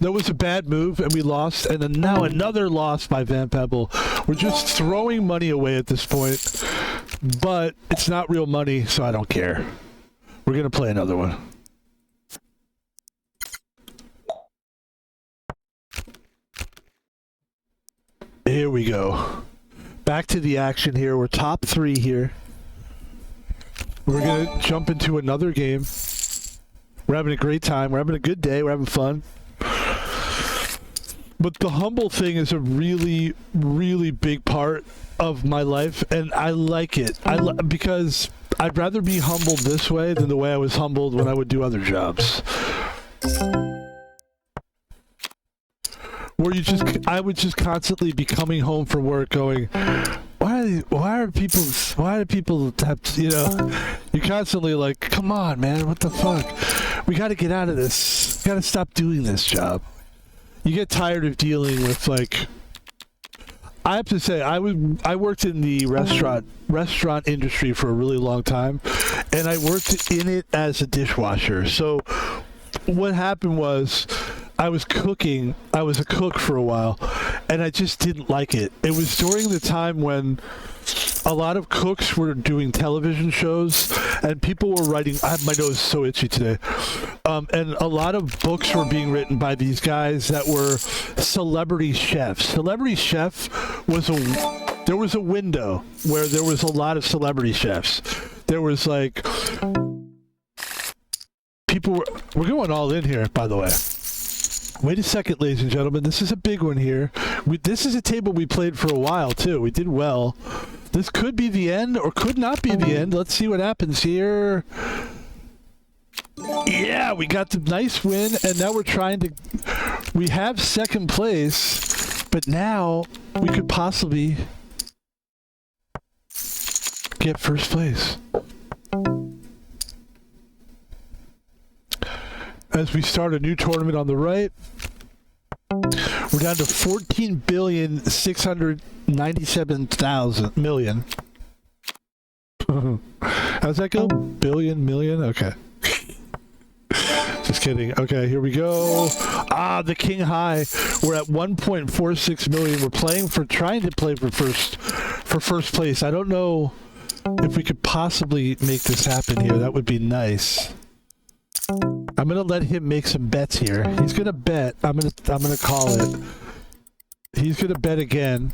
That was a bad move, and we lost. And then now another loss by Van Pebble. We're just throwing money away at this point. But it's not real money, so I don't care. We're going to play another one. Here we go. Back to the action here. We're top 3 here. We're going to jump into another game. We're having a great time. We're having a good day. We're having fun. But the humble thing is a really, really big part of my life, and I like it. Because I'd rather be humbled this way than the way I was humbled when I would do other jobs. Where I would just constantly be coming home from work going, why do people have, you know, you're constantly like, come on, man, what the fuck? We got to get out of this. We got to stop doing this job. You get tired of dealing with, like, I have to say, I worked in the restaurant industry for a really long time, and I worked in it as a dishwasher. So what happened was, I was cooking. I was a cook for a while, and I just didn't like it. It was during the time when a lot of cooks were doing television shows, and people were writing. My nose is so itchy today. And a lot of books were being written by these guys that were celebrity chefs. Celebrity chef was there was a window where there was a lot of celebrity chefs. There was like people we're going all in here, by the way. Wait a second, ladies and gentlemen. This is a big one here. This is a table we played for a while, too. We did well. This could be the end or could not be the end. Let's see what happens here. Yeah, we got the nice win, and now we're trying to... We have second place, but now we could possibly get first place. As we start a new tournament on the right, we're down to 14,697,000 million. How's that go? Billion, million? Okay. Just kidding. Okay, here we go. The King High. We're at 1.46 million. We're trying to play for first place. I don't know if we could possibly make this happen here. That would be nice. I'm gonna let him make some bets here. He's gonna bet. I'm gonna call it. He's gonna bet again.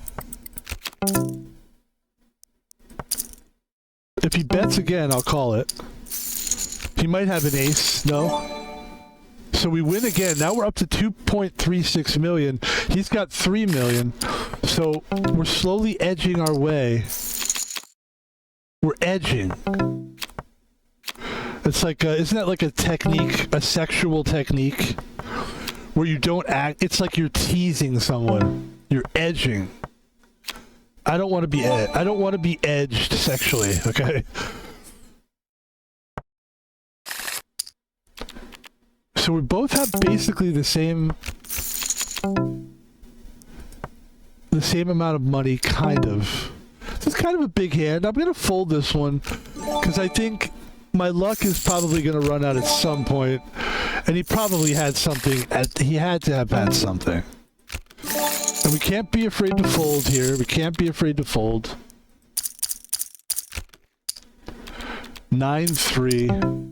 If he bets again, I'll call it. He might have an ace. No. So we win again. Now we're up to 2.36 million. He's got 3 million. So we're slowly edging our way. We're edging. It's like, isn't that like a technique, a sexual technique? where you don't act. It's like you're teasing someone. You're edging. I don't want to be I don't want to be edged sexually, okay? So we both have basically the same amount of money, kind of. It's kind of a big hand. I'm going to fold this one because I think my luck is probably going to run out at some point, and he probably had something. He had to have had something. And we can't be afraid to fold here. We can't be afraid to fold. 9-3.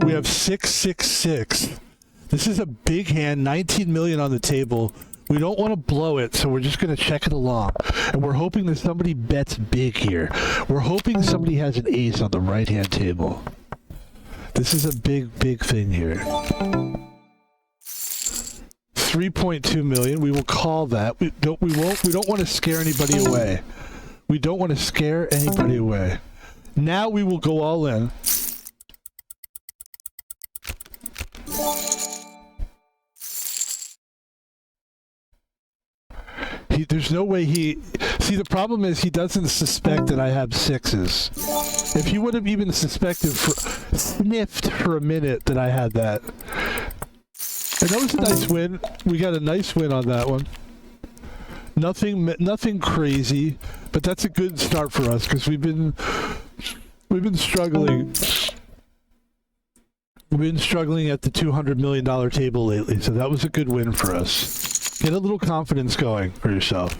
We have 6-6-6. This is a big hand, 19 million on the table. We don't want to blow it, so we're just going to check it along. And we're hoping that somebody bets big here. We're hoping somebody has an ace on the right-hand table. This is a big, big thing here. 3.2 million. We will call that. We don't want to scare anybody away. We don't want to scare anybody away. Now we will go all in. There's no way he... See, the problem is he doesn't suspect that I have sixes. If he would have even sniffed for a minute that I had that. And that was a nice win. We got a nice win on that one. Nothing crazy, but that's a good start for us because we've been struggling. We've been struggling at the $200 million table lately, so that was a good win for us. Get a little confidence going for yourself.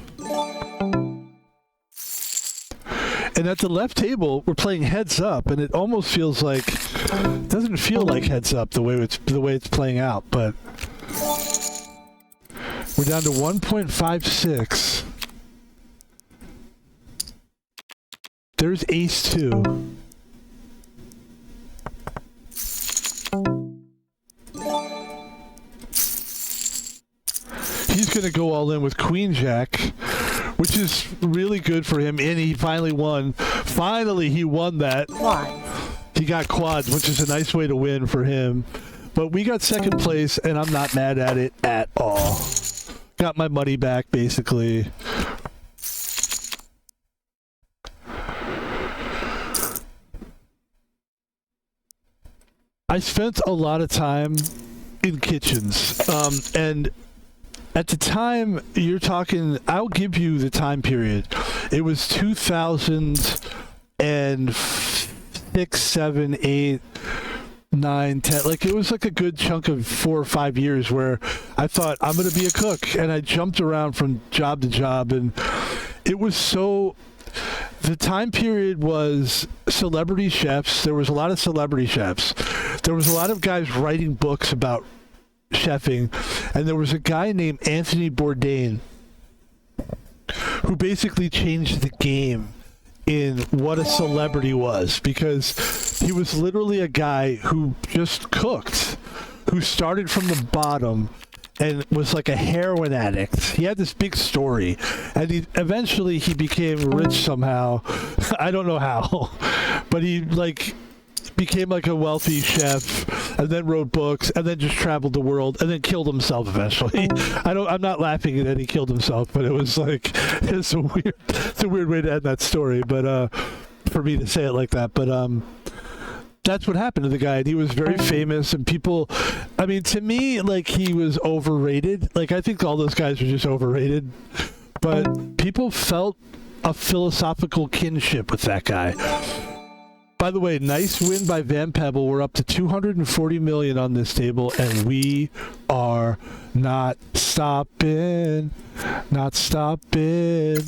And at the left table, we're playing heads up, and it almost feels like it doesn't feel like heads up the way it's playing out, but we're down to 1.56. There's ace 2. He's going to go all in with Queen Jack, which is really good for him, and he finally won. Finally, he won that. He got quads, which is a nice way to win for him. But we got second place, and I'm not mad at it at all. Got my money back, basically. I spent a lot of time in kitchens, and at the time, you're talking, I'll give you the time period. It was 2006, 7, 8, 9, 10. Like, it was like a good chunk of 4 or 5 years where I thought, I'm going to be a cook. And I jumped around from job to job. And it was so... The time period was celebrity chefs. There was a lot of celebrity chefs. There was a lot of guys writing books about chefing, and there was a guy named Anthony Bourdain who basically changed the game in what a celebrity was, because he was literally a guy who just cooked, who started from the bottom and was like a heroin addict. He had this big story, and eventually he became rich somehow. I don't know how, but he became like a wealthy chef, and then wrote books, and then just traveled the world, and then killed himself eventually. I'm not laughing that he killed himself, but it was like, it's a weird way to end that story, but for me to say it like that, but that's what happened to the guy. And he was very famous, and people, I mean, to me, like, he was overrated. Like, I think all those guys were just overrated, but people felt a philosophical kinship with that guy. By the way, nice win by Van Pebble. We're up to 240 million on this table, and we are not stopping. Not stopping.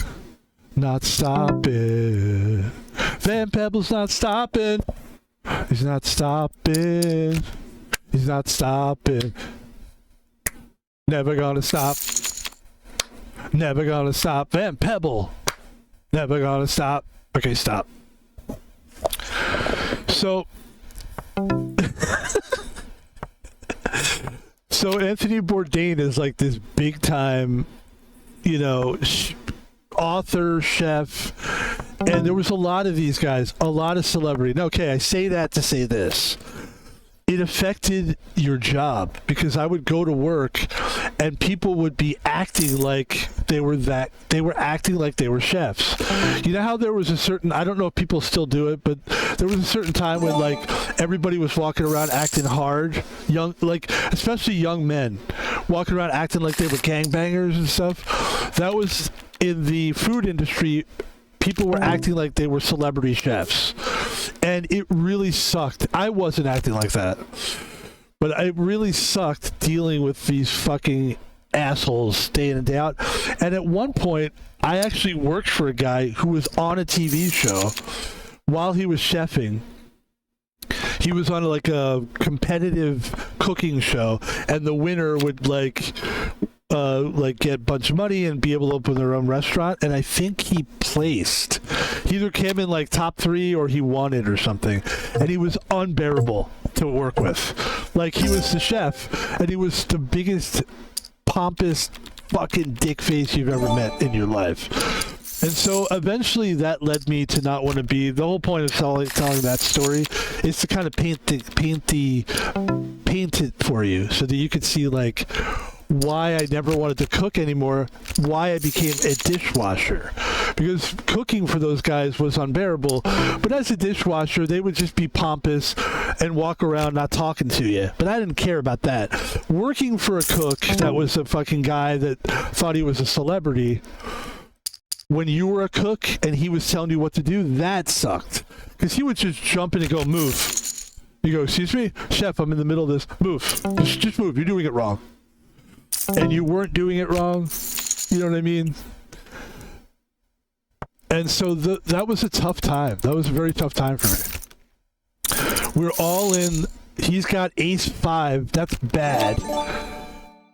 Not stopping. Van Pebble's not stopping. He's not stopping. He's not stopping. Never gonna stop. Never gonna stop. Van Pebble. Never gonna stop. Okay, stop. So, Anthony Bourdain is like this big time, author, chef, And there was a lot of these guys, a lot of celebrity. Now, okay, I say that to say this. It affected your job because I would go to work and people would be acting like they were acting like they were chefs. You know how there was a certain, I don't know if people still do it, but there was a certain time when like everybody was walking around acting hard, young, like especially young men walking around acting like they were gangbangers and stuff. That was in the food industry. People were acting like they were celebrity chefs. And it really sucked. I wasn't acting like that. But it really sucked dealing with these fucking assholes day in and day out. And at one point, I actually worked for a guy who was on a TV show while he was chefing. He was on like a competitive cooking show, and the winner would like get a bunch of money and be able to open their own restaurant. And I think he placed. He either came in like top 3 or he won it or something. And he was unbearable to work with. Like, he was the chef, and he was the biggest, pompous fucking dick face you've ever met in your life. And so eventually that led me to not want to be. The whole point of telling that story is to kind of paint it for you so that you could see like why I never wanted to cook anymore, why I became a dishwasher. Because cooking for those guys was unbearable, but as a dishwasher, they would just be pompous and walk around not talking to you. But I didn't care about that. Working for a cook that was a fucking guy that thought he was a celebrity, when you were a cook and he was telling you what to do, that sucked. Because he would just jump in and go, move. You go, excuse me? Chef, I'm in the middle of this. Move. Just move. You're doing it wrong. And you weren't doing it wrong. You know what I mean? And so that was a tough time. That was a very tough time for me. We're all in. He's got ace 5. That's bad.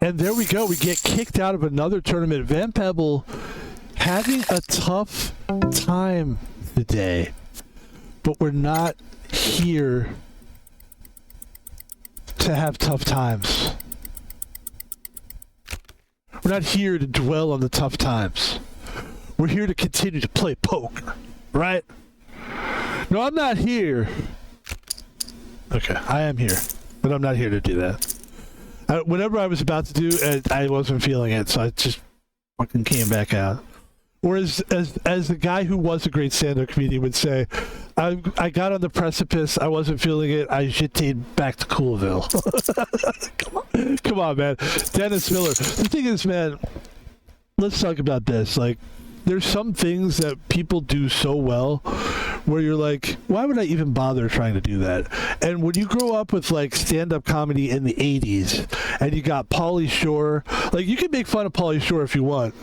And there we go. We get kicked out of another tournament. Van Pebble having a tough time today. But we're not here to have tough times. We're not here to dwell on the tough times. We're here to continue to play poker, right? No, I'm not here. Okay, I am here, but I'm not here to do that. Whatever I was about to do, I wasn't feeling it, so I just fucking came back out. Or as the guy who was a great stand-up comedian would say, I got on the precipice, I wasn't feeling it, I jitted back to Coolville. Come on, man. Dennis Miller. The thing is, man, let's talk about this. Like, there's some things that people do so well where you're like, why would I even bother trying to do that? And when you grow up with like stand-up comedy in the 80s and you got Pauly Shore, like you can make fun of Pauly Shore if you want.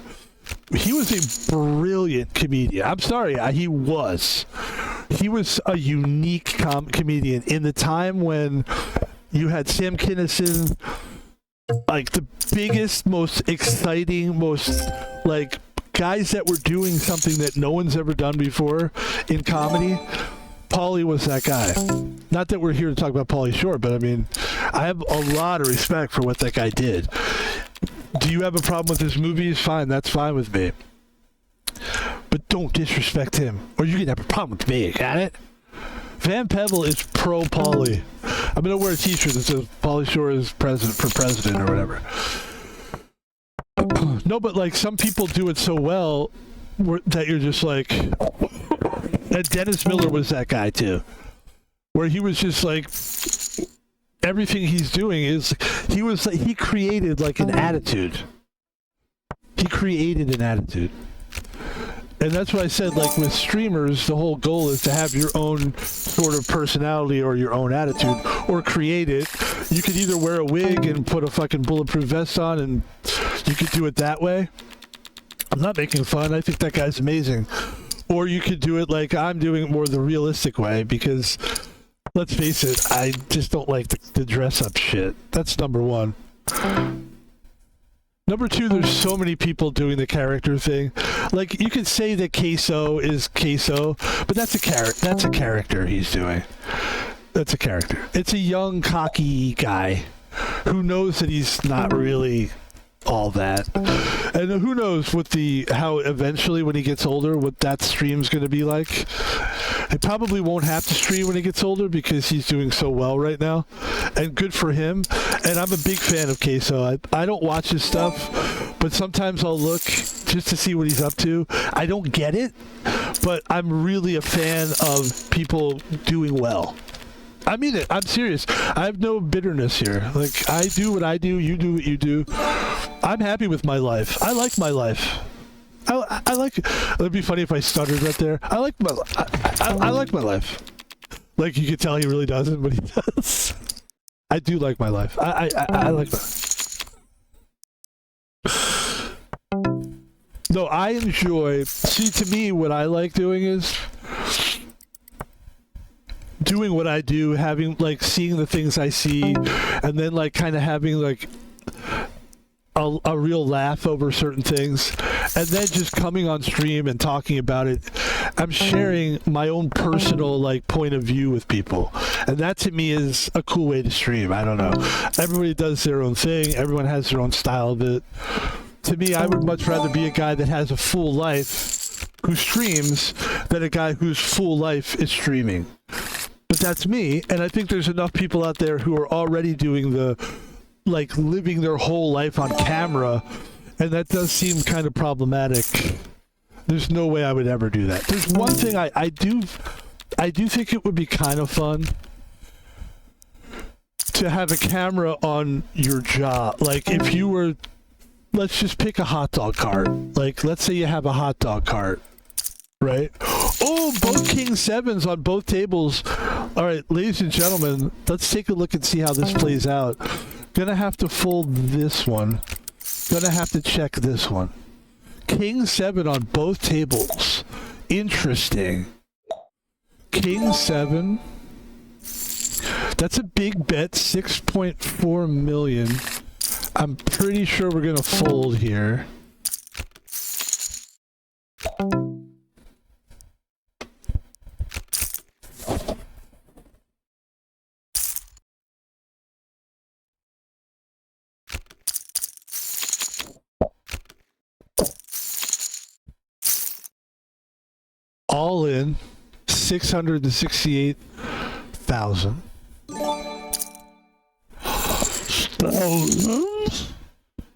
He was a brilliant comedian. I'm sorry, he was. He was a unique comedian in the time when you had Sam Kinison, like the biggest, most exciting, most like guys that were doing something that no one's ever done before in comedy. Pauly was that guy. Not that we're here to talk about Pauly Shore, but I mean, I have a lot of respect for what that guy did. Do you have a problem with his movies? Fine, that's fine with me. But don't disrespect him, or you can have a problem with me, got it? Van Pebble is pro Pauly. I'm going to wear a t-shirt that says Pauly Shore is president or whatever. No, but like some people do it so well that you're just like... And Dennis Miller was that guy too. Where he was just like... Everything he's doing is... He created like an attitude. He created an attitude. And that's what I said, like with streamers, the whole goal is to have your own sort of personality or your own attitude, or create it. You could either wear a wig and put a fucking bulletproof vest on, and you could do it that way. I'm not making fun. I think that guy's amazing. Or you could do it like I'm doing it more the realistic way, because let's face it, I just don't like the dress-up shit. That's number one. Number two, there's so many people doing the character thing. Like, you could say that Queso is Queso, but that's a character. That's a character he's doing. That's a character. It's a young, cocky guy who knows that he's not really all that. And who knows what how eventually when he gets older, what that stream's going to be like. He probably won't have to stream when he gets older because he's doing so well right now. And good for him. And I'm a big fan of Queso. I don't watch his stuff, but sometimes I'll look just to see what he's up to. I don't get it, but I'm really a fan of people doing well. I mean it. I'm serious. I have no bitterness here. Like, I do what I do. You do what you do. I'm happy with my life. I like my life. I like it. It'd be funny if I stuttered right there. I like my I like my life. Like, you can tell he really doesn't, but he does. I do like my life. I like my... No, I enjoy... See, to me, what I like doing is... doing what I do, having, like, seeing the things I see, and then, like, kind of having, like, a real laugh over certain things, and then just coming on stream and talking about it. I'm sharing my own personal, like, point of view with people, and that to me is a cool way to stream. I don't know. Everybody does their own thing. Everyone has their own style of it. To me, I would much rather be a guy that has a full life who streams than a guy whose full life is streaming. But that's me, and I think there's enough people out there who are already doing like, living their whole life on camera, and that does seem kind of problematic. There's no way I would ever do that. There's one thing I do think it would be kind of fun to have a camera on your jaw. Like, if you were, let's just pick a hot dog cart. Like, let's say you have a hot dog cart, right? Oh, both King 7s on both tables. All right, ladies and gentlemen, let's take a look and see how this plays out. Gonna have to fold this one. Gonna have to check this one. King 7 on both tables. Interesting. King 7. That's a big bet, 6.4 million. I'm pretty sure we're gonna fold here. All in, 668,000.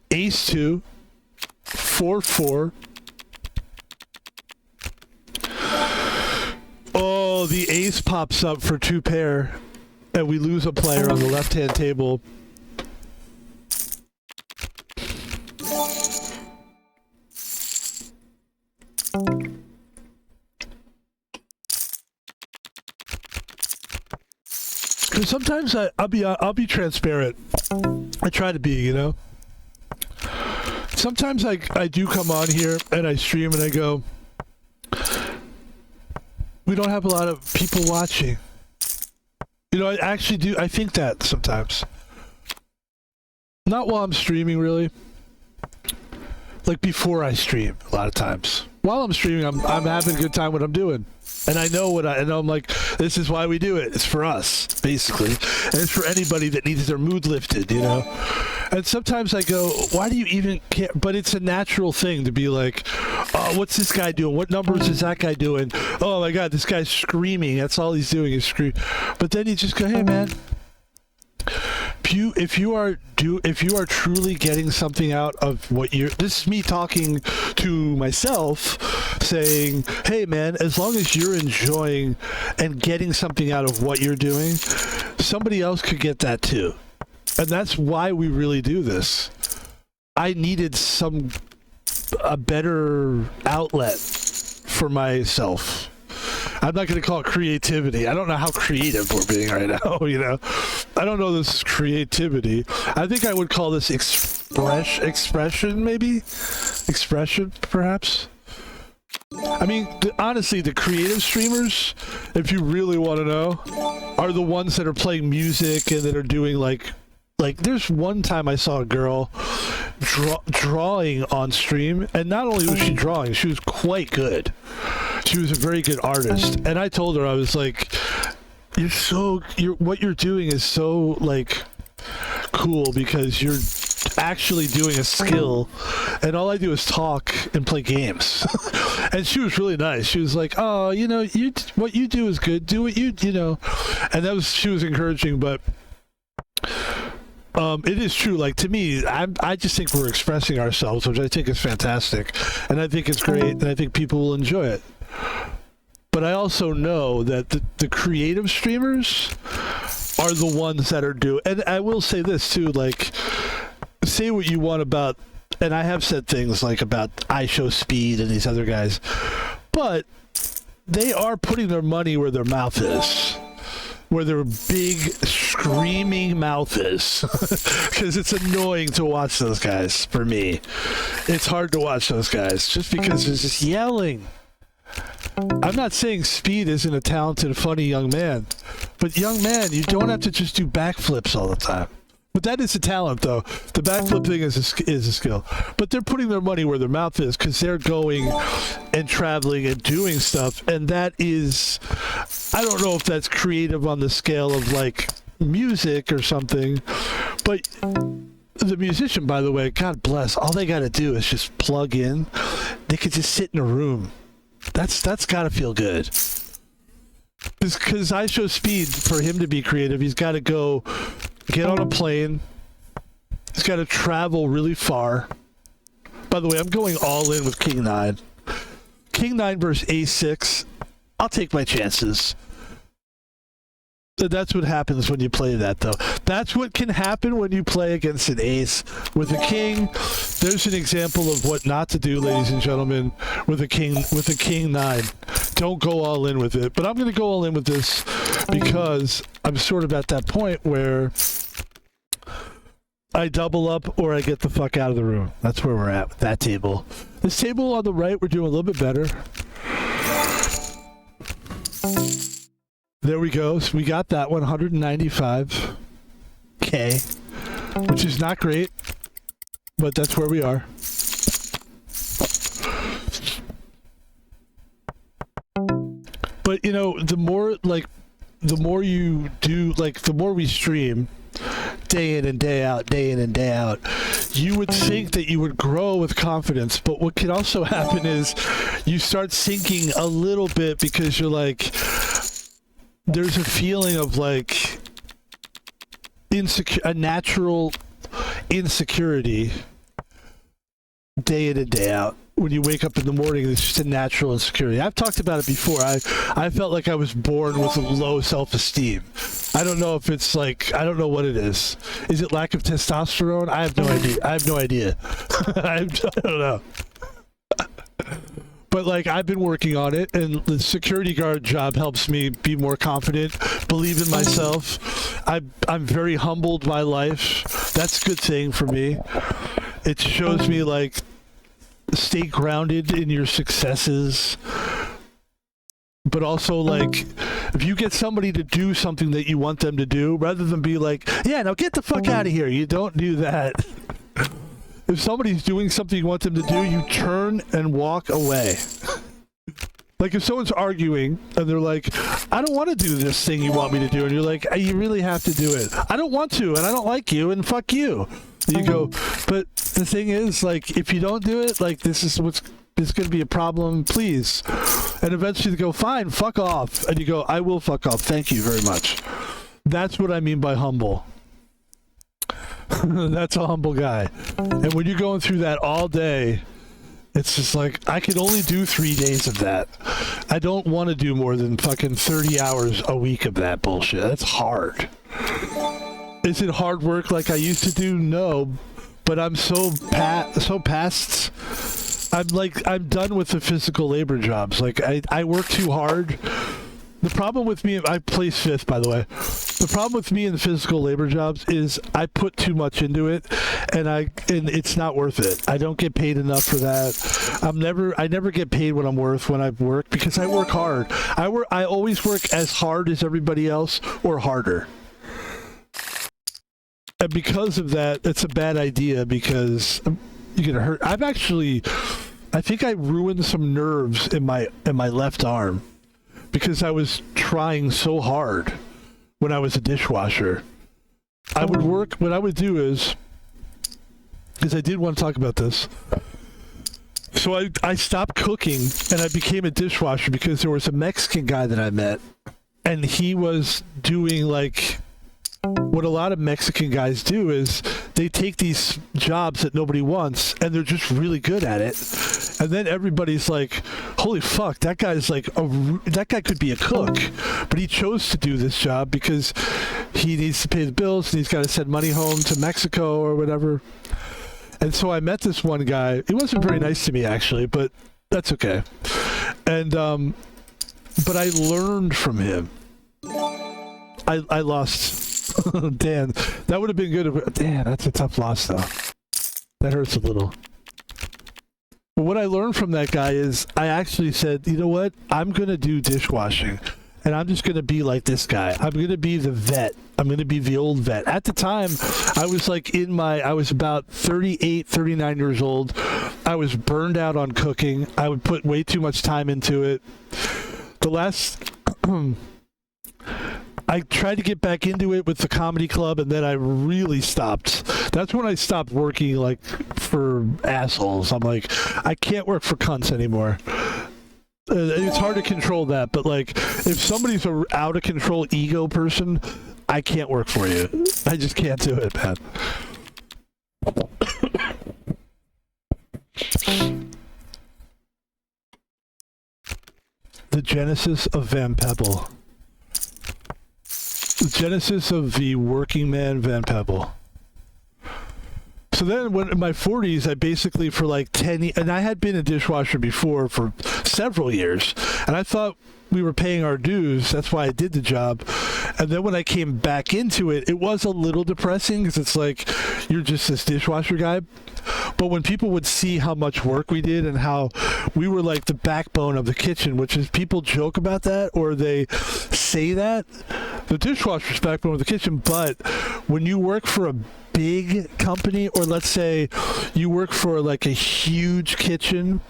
Ace 2, 4-4. Oh, the ace pops up for 2 pair, and we lose a player on the left-hand table. Sometimes I'll be transparent. I try to be, you know. Sometimes I do come on here and I stream and I go, we don't have a lot of people watching. You know, I actually do. I think that sometimes. Not while I'm streaming, really. Like, before I stream, a lot of times. While I'm streaming, I'm having a good time what I'm doing. And I know I'm like, this is why we do it. It's for us, basically. And it's for anybody that needs their mood lifted, you know? And sometimes I go, why do you even care? But it's a natural thing to be like, oh, what's this guy doing? What numbers is that guy doing? Oh my God, this guy's screaming. That's all he's doing is scream. But then you just go, hey man, if you are truly getting something out of what you're, this is me talking to myself, saying, hey man, as long as you're enjoying and getting something out of what you're doing, somebody else could get that too. And that's why we really do this. I needed a better outlet for myself. I'm not going to call it creativity. I don't know how creative we're being right now, you know. I don't know this is creativity. I think I would call this expression, maybe? Expression, perhaps? I mean, honestly, the creative streamers, if you really want to know, are the ones that are playing music and that are doing, like there's one time I saw a girl drawing on stream, and not only was she drawing, she was quite good. She was a very good artist, and I told her, I was like, what you're doing is so, like, cool, because you're actually doing a skill, and all I do is talk and play games. And she was really nice. She was like, "Oh, you know, what you do is good. Do what you know," and she was encouraging. But it is true. Like, to me, I just think we're expressing ourselves, which I think is fantastic, and I think it's great, and I think people will enjoy it. But I also know that the creative streamers are the ones that are doing. And I will say this too, like, say what you want about, and I have said things like about iShowSpeed and these other guys, but they are putting their money where their mouth is, where their big screaming mouth is, because it's annoying to watch those guys. For me, it's hard to watch those guys just because they're just yelling. I'm not saying Speed isn't a talented, funny young man, but young man, you don't have to just do backflips all the time. But that is a talent, though. The backflip thing is a skill. But they're putting their money where their mouth is, because they're going and traveling and doing stuff, and that is, I don't know if that's creative on the scale of like music or something, but the musician, by the way, God bless, all they got to do is just plug in. They could just sit in a room. That's got to feel good. Because iShowSpeed, for him to be creative, he's got to go get on a plane. He's got to travel really far. By the way, I'm going all in with King 9. King 9 versus A6. I'll take my chances. That's what happens when you play that, though. That's what can happen when you play against an ace. With a king, there's an example of what not to do, ladies and gentlemen, with a king 9. Don't go all in with it. But I'm going to go all in with this because I'm sort of at that point where I double up or I get the fuck out of the room. That's where we're at with that table. This table on the right, we're doing a little bit better. There we go. So we got that 195K, which is not great, but that's where we are. But, you know, the more you do, like, the more we stream day in and day out, you would think that you would grow with confidence. But what can also happen is you start sinking a little bit because you're like, there's a feeling of like a natural insecurity day in and day out. When you wake up in the morning, it's just a natural insecurity. I've talked about it before. I felt like I was born with a low self-esteem. I don't know if it's like, I don't know what it is. Is it lack of testosterone? I have no idea. I don't know. But like, I've been working on it, and the security guard job helps me be more confident, believe in myself. I'm very humbled by life. That's a good thing for me. It shows me like, stay grounded in your successes, but also like, if you get somebody to do something that you want them to do, rather than be like, yeah, now get the fuck out of here, you don't do that. If somebody's doing something you want them to do, you turn and walk away. Like, if someone's arguing and they're like, I don't want to do this thing you want me to do, and you're like, you really have to do it. I don't want to, and I don't like you, and fuck you. And you go, but the thing is, like, if you don't do it, like, this is going to be a problem, please. And eventually they go, fine, fuck off. And you go, I will fuck off. Thank you very much. That's what I mean by humble. That's a humble guy. And when you're going through that all day, it's just like, I can only do 3 days of that. I don't want to do more than fucking 30 hours a week of that bullshit. That's hard. Is it hard work like I used to do? No. But I'm so past. I'm done with the physical labor jobs. Like, I work too hard. The problem with me, I place 5th, by the way. The problem with me in the physical labor jobs is I put too much into it, and it's not worth it. I don't get paid enough for that. I never get paid what I'm worth when I work, because I work hard. I always work as hard as everybody else, or harder. And because of that, it's a bad idea, because you're gonna hurt. I think I ruined some nerves in my left arm, because I was trying so hard when I was a dishwasher. I would work, what I would do is, because I did want to talk about this. So I stopped cooking and I became a dishwasher because there was a Mexican guy that I met, and he was doing like what a lot of Mexican guys do is they take these jobs that nobody wants and they're just really good at it. And then everybody's like, holy fuck, that guy's like, that guy could be a cook. But he chose to do this job because he needs to pay the bills and he's got to send money home to Mexico or whatever. And so I met this one guy. He wasn't very nice to me, actually, but that's okay. And, but I learned from him. I lost. Dan, that would have been good. Dan, that's a tough loss, though. That hurts a little. But what I learned from that guy is I actually said, you know what? I'm going to do dishwashing. And I'm just going to be like this guy. I'm going to be the vet. I'm going to be the old vet. At the time, I was like I was about 38, 39 years old. I was burned out on cooking. I would put way too much time into it. The last... I tried to get back into it with the comedy club, and then I really stopped. That's when I stopped working, like, for assholes. I'm like, I can't work for cunts anymore. It's hard to control that, but, like, if somebody's a out-of-control ego person, I can't work for you. I just can't do it, man. The genesis of Van Pebble. The genesis of the working man Van Pebble. So then when in my 40s, I basically for like 10 years, and I had been a dishwasher before for several years, and I thought we were paying our dues. That's why I did the job. And then when I came back into it, it was a little depressing because it's like, you're just this dishwasher guy. But when people would see how much work we did and how we were like the backbone of the kitchen, which is people joke about that or they say that, the dishwasher's backbone of the kitchen. But when you work for a big company, or let's say you work for like a huge kitchen,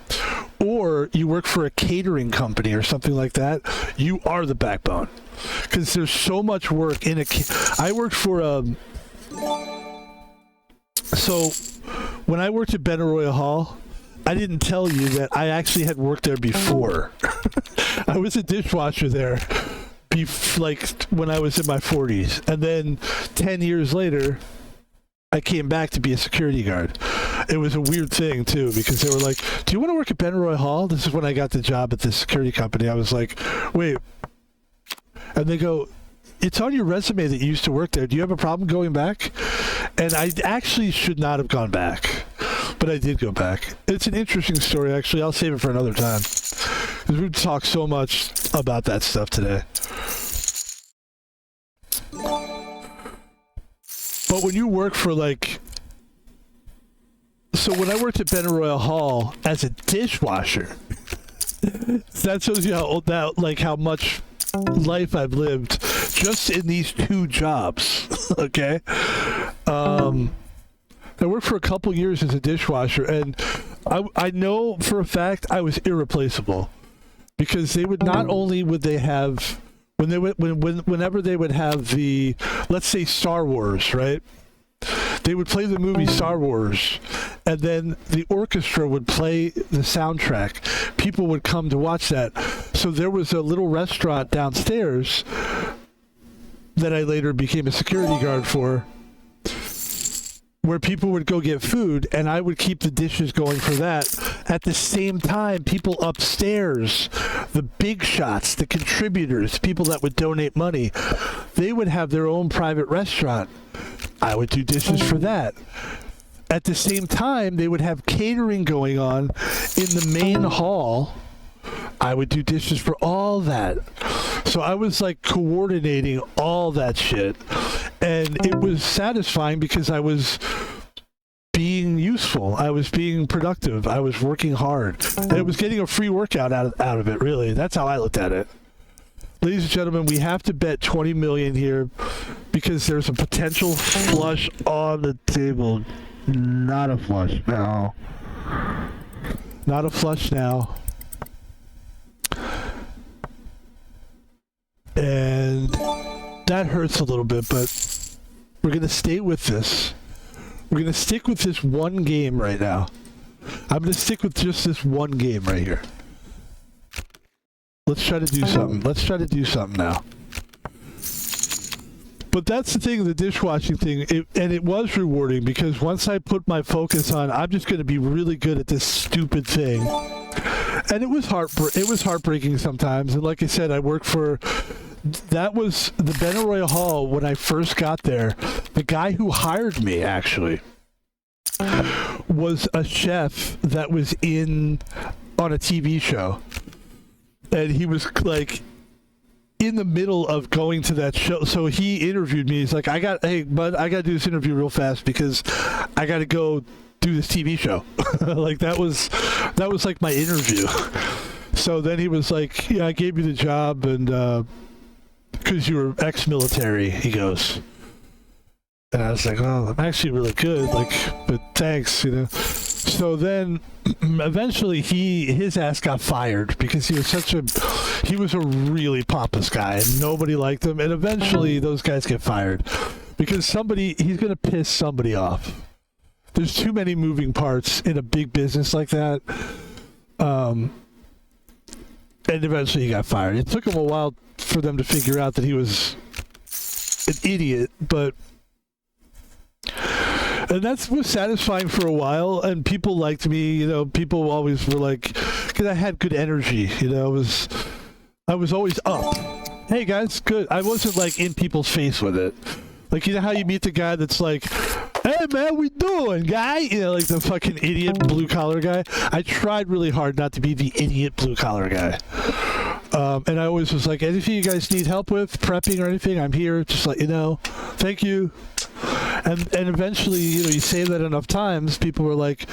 or you work for a catering company or something like that, you are the backbone. Because there's so much work in I worked for a... So, when I worked at Benaroya Hall, I didn't tell you that I actually had worked there before. I was a dishwasher there, like when I was in my 40s. And then 10 years later, I came back to be a security guard. It was a weird thing, too, because they were like, do you want to work at Benaroya Hall? This is when I got the job at this security company. I was like, wait. And they go, it's on your resume that you used to work there. Do you have a problem going back? And I actually should not have gone back, but I did go back. It's an interesting story, actually. I'll save it for another time, because we've talked so much about that stuff today. But when you work for so when I worked at Benaroya Hall as a dishwasher, that shows you how much life I've lived just in these two jobs. Okay. I worked for a couple years as a dishwasher, and I know for a fact I was irreplaceable, because they would not only would they have whenever they would have the, let's say, Star Wars, right? They would play the movie Star Wars, and then the orchestra would play the soundtrack. People would come to watch that. So there was a little restaurant downstairs that I later became a security guard for, where people would go get food, and I would keep the dishes going for that. At the same time, people upstairs, the big shots, the contributors, people that would donate money, they would have their own private restaurant. I would do dishes for that. At the same time, they would have catering going on in the main hall. I would do dishes for all that. So I was like coordinating all that shit. And it was satisfying because I was being useful. I was being productive. I was working hard. And it was getting a free workout out of it, really. That's how I looked at it. Ladies and gentlemen, we have to bet 20 million here because there's a potential flush on the table. Not a flush now. Not a flush now. And that hurts a little bit, but we're going to stay with this. We're going to stick with this one game right now. I'm going to stick with just this one game right here. Let's try to do something. Let's try to do something now. But that's the thing, the dishwashing thing, and it was rewarding because once I put my focus on, I'm just going to be really good at this stupid thing. And it was heartbreaking sometimes. And like I said, I worked for, that was the Benaroya Hall when I first got there. The guy who hired me, actually, was a chef that was on a TV show. And he was like in the middle of going to that show. So he interviewed me. He's like, hey, bud, I got to do this interview real fast because I got to go do this TV show. Like that was like my interview. So then he was like, yeah, I gave you the job and because you were ex-military, he goes. And I was like, oh, I'm actually really good, like, but thanks, you know. So then eventually his ass got fired because he was a really pompous guy and nobody liked him. And eventually those guys get fired because he's going to piss somebody off. There's too many moving parts in a big business like that. And eventually he got fired. It took him a while for them to figure out that he was an idiot, but and that was satisfying for a while, and people liked me, you know, people always were like, because I had good energy, you know, I was always up. Hey guys, good. I wasn't like in people's face with it. Like, you know how you meet the guy that's like, hey man, we doing, guy? You know, like the fucking idiot blue collar guy. I tried really hard not to be the idiot blue collar guy. And I always was like, anything you guys need help with, prepping or anything, I'm here, just let you know. Thank you. And eventually, you know, you say that enough times, people were like,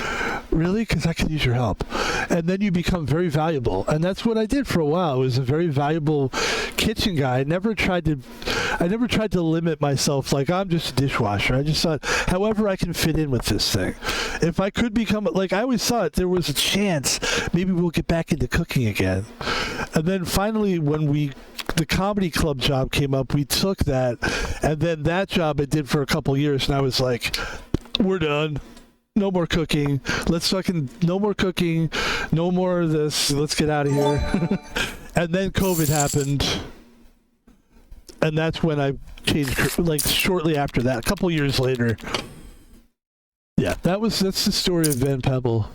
really? Because I could use your help. And then you become very valuable. And that's what I did for a while. I was a very valuable kitchen guy. I never tried to limit myself like, I'm just a dishwasher. I just thought, however I can fit in with this thing. If I could become, like, I always thought there was a chance maybe we'll get back into cooking again. And then finally, when the comedy club job came up, we took that, and then that job I did for a couple years, and I was like, we're done. No more cooking. No more cooking. No more of this. Let's get out of here. And then COVID happened. And that's when I changed, like shortly after that, a couple years later. Yeah, that's the story of Van Pebble.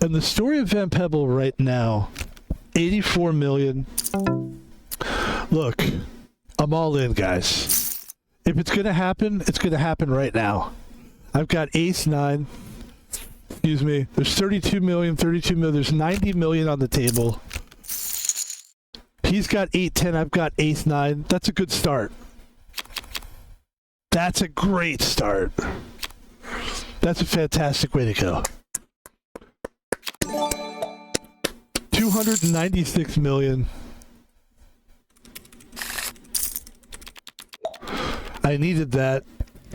And the story of Van Pebble right now, 84 million. Look, I'm all in, guys. If it's going to happen, it's going to happen right now. I've got ace 9. Excuse me. There's 32 million. There's 90 million on the table. He's got 8-10. I've got ace 9. That's a good start. That's a great start. That's a fantastic way to go. 296 million. I needed that,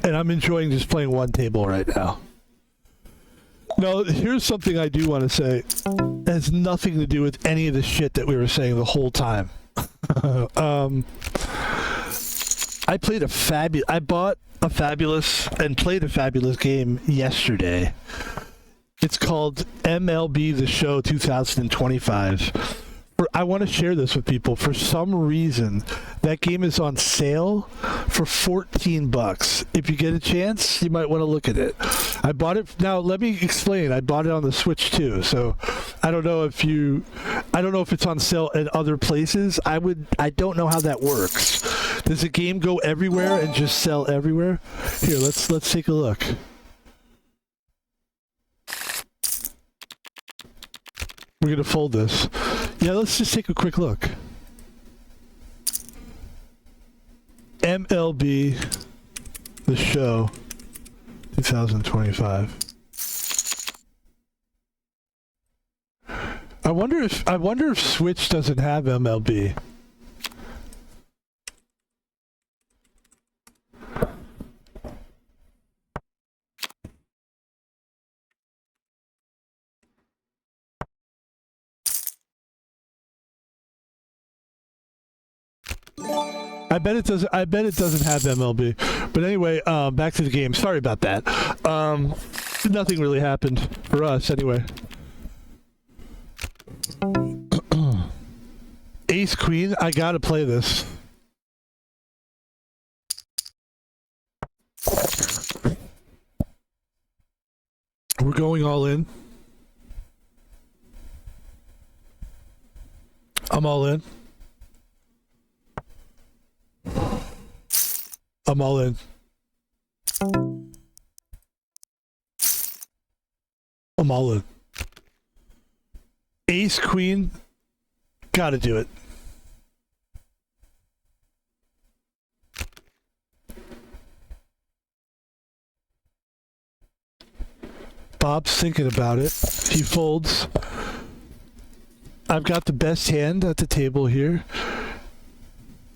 and I'm enjoying just playing one table right now. No, here's something I do want to say. It has nothing to do with any of the shit that we were saying the whole time. I bought a fabulous and played a fabulous game yesterday. It's called MLB The Show 2025. I want to share this with people. For some reason, that game is on sale for $14. If you get a chance, you might want to look at it. I bought it. Now, let me explain. I bought it on the Switch too. So I don't know if it's on sale at other places. I don't know how that works. Does the game go everywhere and just sell everywhere? Here, let's take a look. We're going to fold this. Yeah, let's just take a quick look. MLB The Show 2025. I wonder if Switch doesn't have MLB. I bet it doesn't. I bet it doesn't have MLB. But anyway, back to the game. Sorry about that. Nothing really happened for us anyway. Ace Queen. I gotta play this. We're going all in. I'm all in. I'm all in. I'm all in. Ace Queen. Gotta do it. Bob's thinking about it. He folds. I've got the best hand at the table here.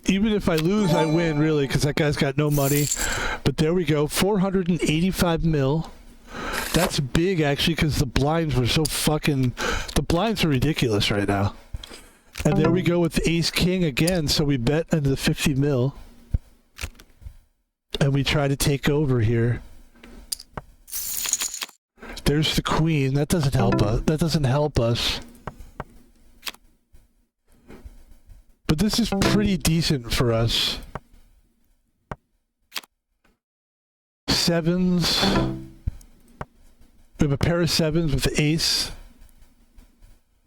Even if I lose, I win, really, because that guy's got no money. But there we go. 485 mil. That's big, actually, because the blinds were so fucking... The blinds are ridiculous right now. And there we go with Ace King again. So we bet into the 50 mil. And we try to take over here. There's the queen. That doesn't help us. That doesn't help us. But this is pretty decent for us. Sevens. We have a pair of sevens with the ace.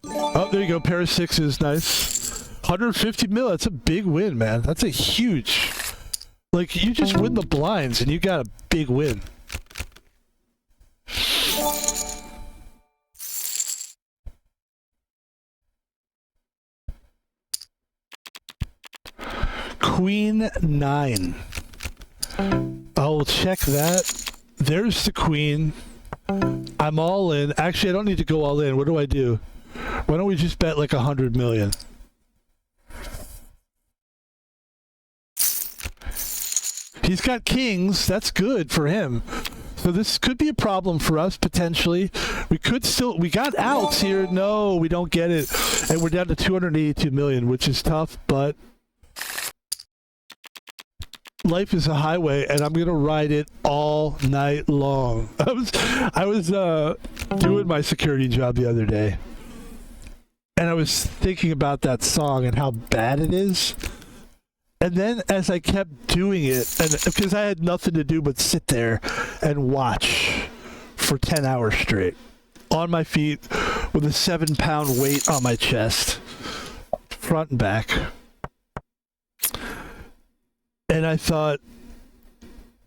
Oh, there you go. Pair of sixes. Nice. 150 mil. That's a big win, man. That's a huge... Like, you just win the blinds and you got a big win. Queen 9. I'll check that. There's the queen. I'm all in. Actually, I don't need to go all in. What do I do? Why don't we just bet like 100 million? He's got kings. That's good for him. So this could be a problem for us, potentially. We could still... We got outs here. No, we don't get it. And we're down to 282 million, which is tough, but... Life is a highway, and I'm gonna ride it all night long. I was doing my security job the other day, and I was thinking about that song and how bad it is. And then, as I kept doing it, and because I had nothing to do but sit there and watch for 10 hours straight, on my feet with a 7-pound weight on my chest, front and back. And I thought,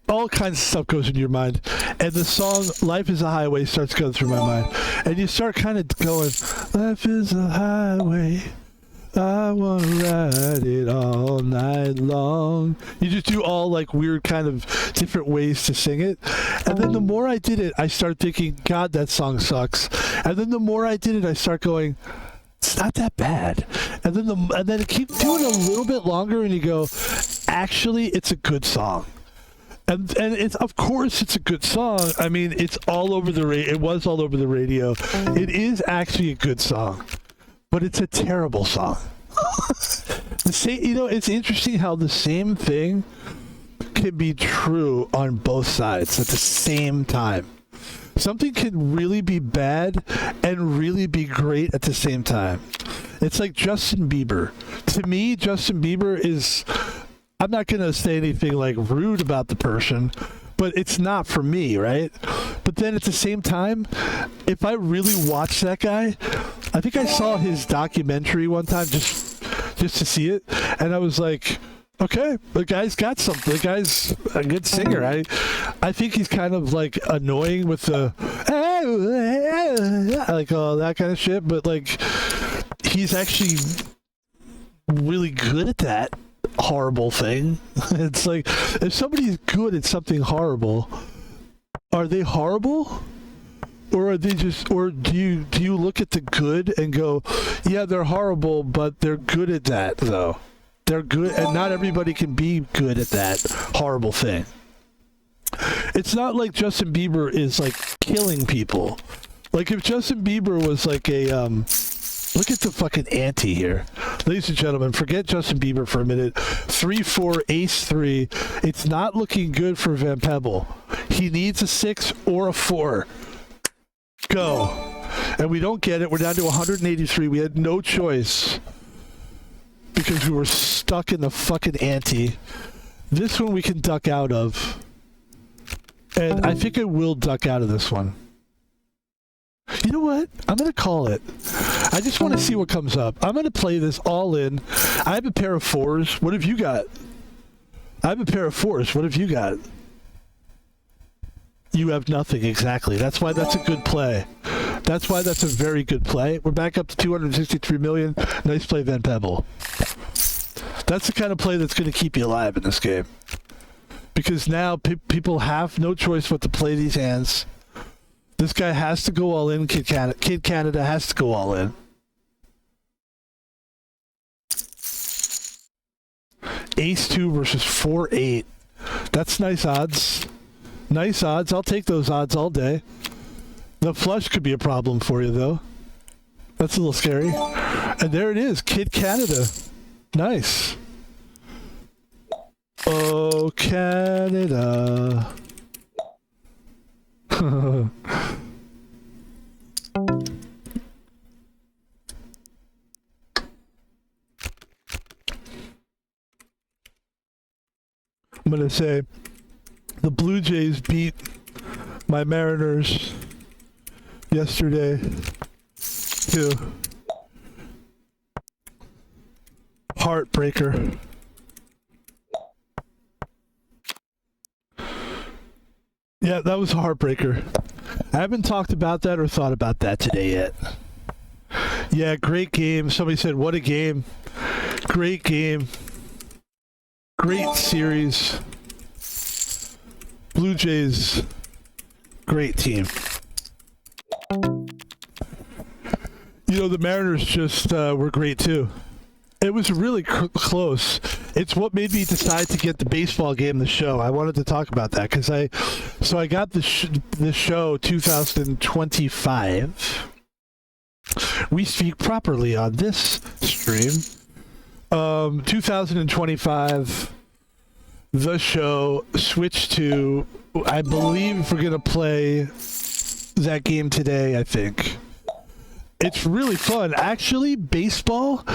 all kinds of stuff goes into your mind. And the song, Life is a Highway, starts going through my mind. And you start kind of going, life is a highway, I want to ride it all night long. You just do all like weird kind of different ways to sing it. And then the more I did it, I started thinking, God, that song sucks. And then the more I did it, I start going, it's not that bad. And then it keeps doing a little bit longer, and you go, actually, it's a good song. And it's, of course, it's a good song. I mean, it's all over the radio. It was all over the radio. It is actually a good song, but it's a terrible song. It's interesting how the same thing can be true on both sides at the same time. Something can really be bad and really be great at the same time. It's like Justin Bieber. To me, Justin Bieber is... I'm not going to say anything like rude about the person, but it's not for me, right? But then at the same time, if I really watch that guy, I think I saw his documentary one time just to see it, and I was like, okay, the guy's got something. The guy's a good singer. I think he's kind of like annoying with the like all that kind of shit, but like he's actually really good at that horrible thing. It's like if somebody's good at something horrible, are they horrible? Or are they just, or do you look at the good and go, yeah, they're horrible, but they're good at that though. They're good, and not everybody can be good at that horrible thing. It's not like Justin Bieber is like killing people. Like if Justin Bieber was like a look at the fucking ante here. Ladies and gentlemen, forget Justin Bieber for a minute. 3-4, ace-3. It's not looking good for Van Pebble. He needs a 6 or a 4. Go. And we don't get it. We're down to 183. We had no choice because we were stuck in the fucking ante. This one we can duck out of. And I think I will duck out of this one. You know what? I'm going to call it. I just want to see what comes up. I'm going to play this all in. I have a pair of 4s. What have you got? I have a pair of 4s. What have you got? You have nothing, exactly. That's why that's a good play. That's why that's a very good play. We're back up to 263 million. Nice play, Van Pebble. That's the kind of play that's going to keep you alive in this game. Because now people have no choice but to play these hands. This guy has to go all in. Kid Canada has to go all in. Ace-2 versus 4-8. That's nice odds. Nice odds. I'll take those odds all day. The flush could be a problem for you, though. That's a little scary. And there it is. Kid Canada. Nice. Oh, Canada. I'm going to say the Blue Jays beat my Mariners yesterday too. Heartbreaker. Yeah, that was a heartbreaker. I haven't talked about that or thought about that today yet. Yeah, great game. Somebody said, what a game. Great game. Great series. Blue Jays, great team. You know, the Mariners just were great too. It was really close. It's what made me decide to get the baseball game the show. I wanted to talk about that because I got the show 2025. We speak properly on this stream. 2025. The show switched to, I believe we're going to play that game today, I think. It's really fun. Actually, baseball,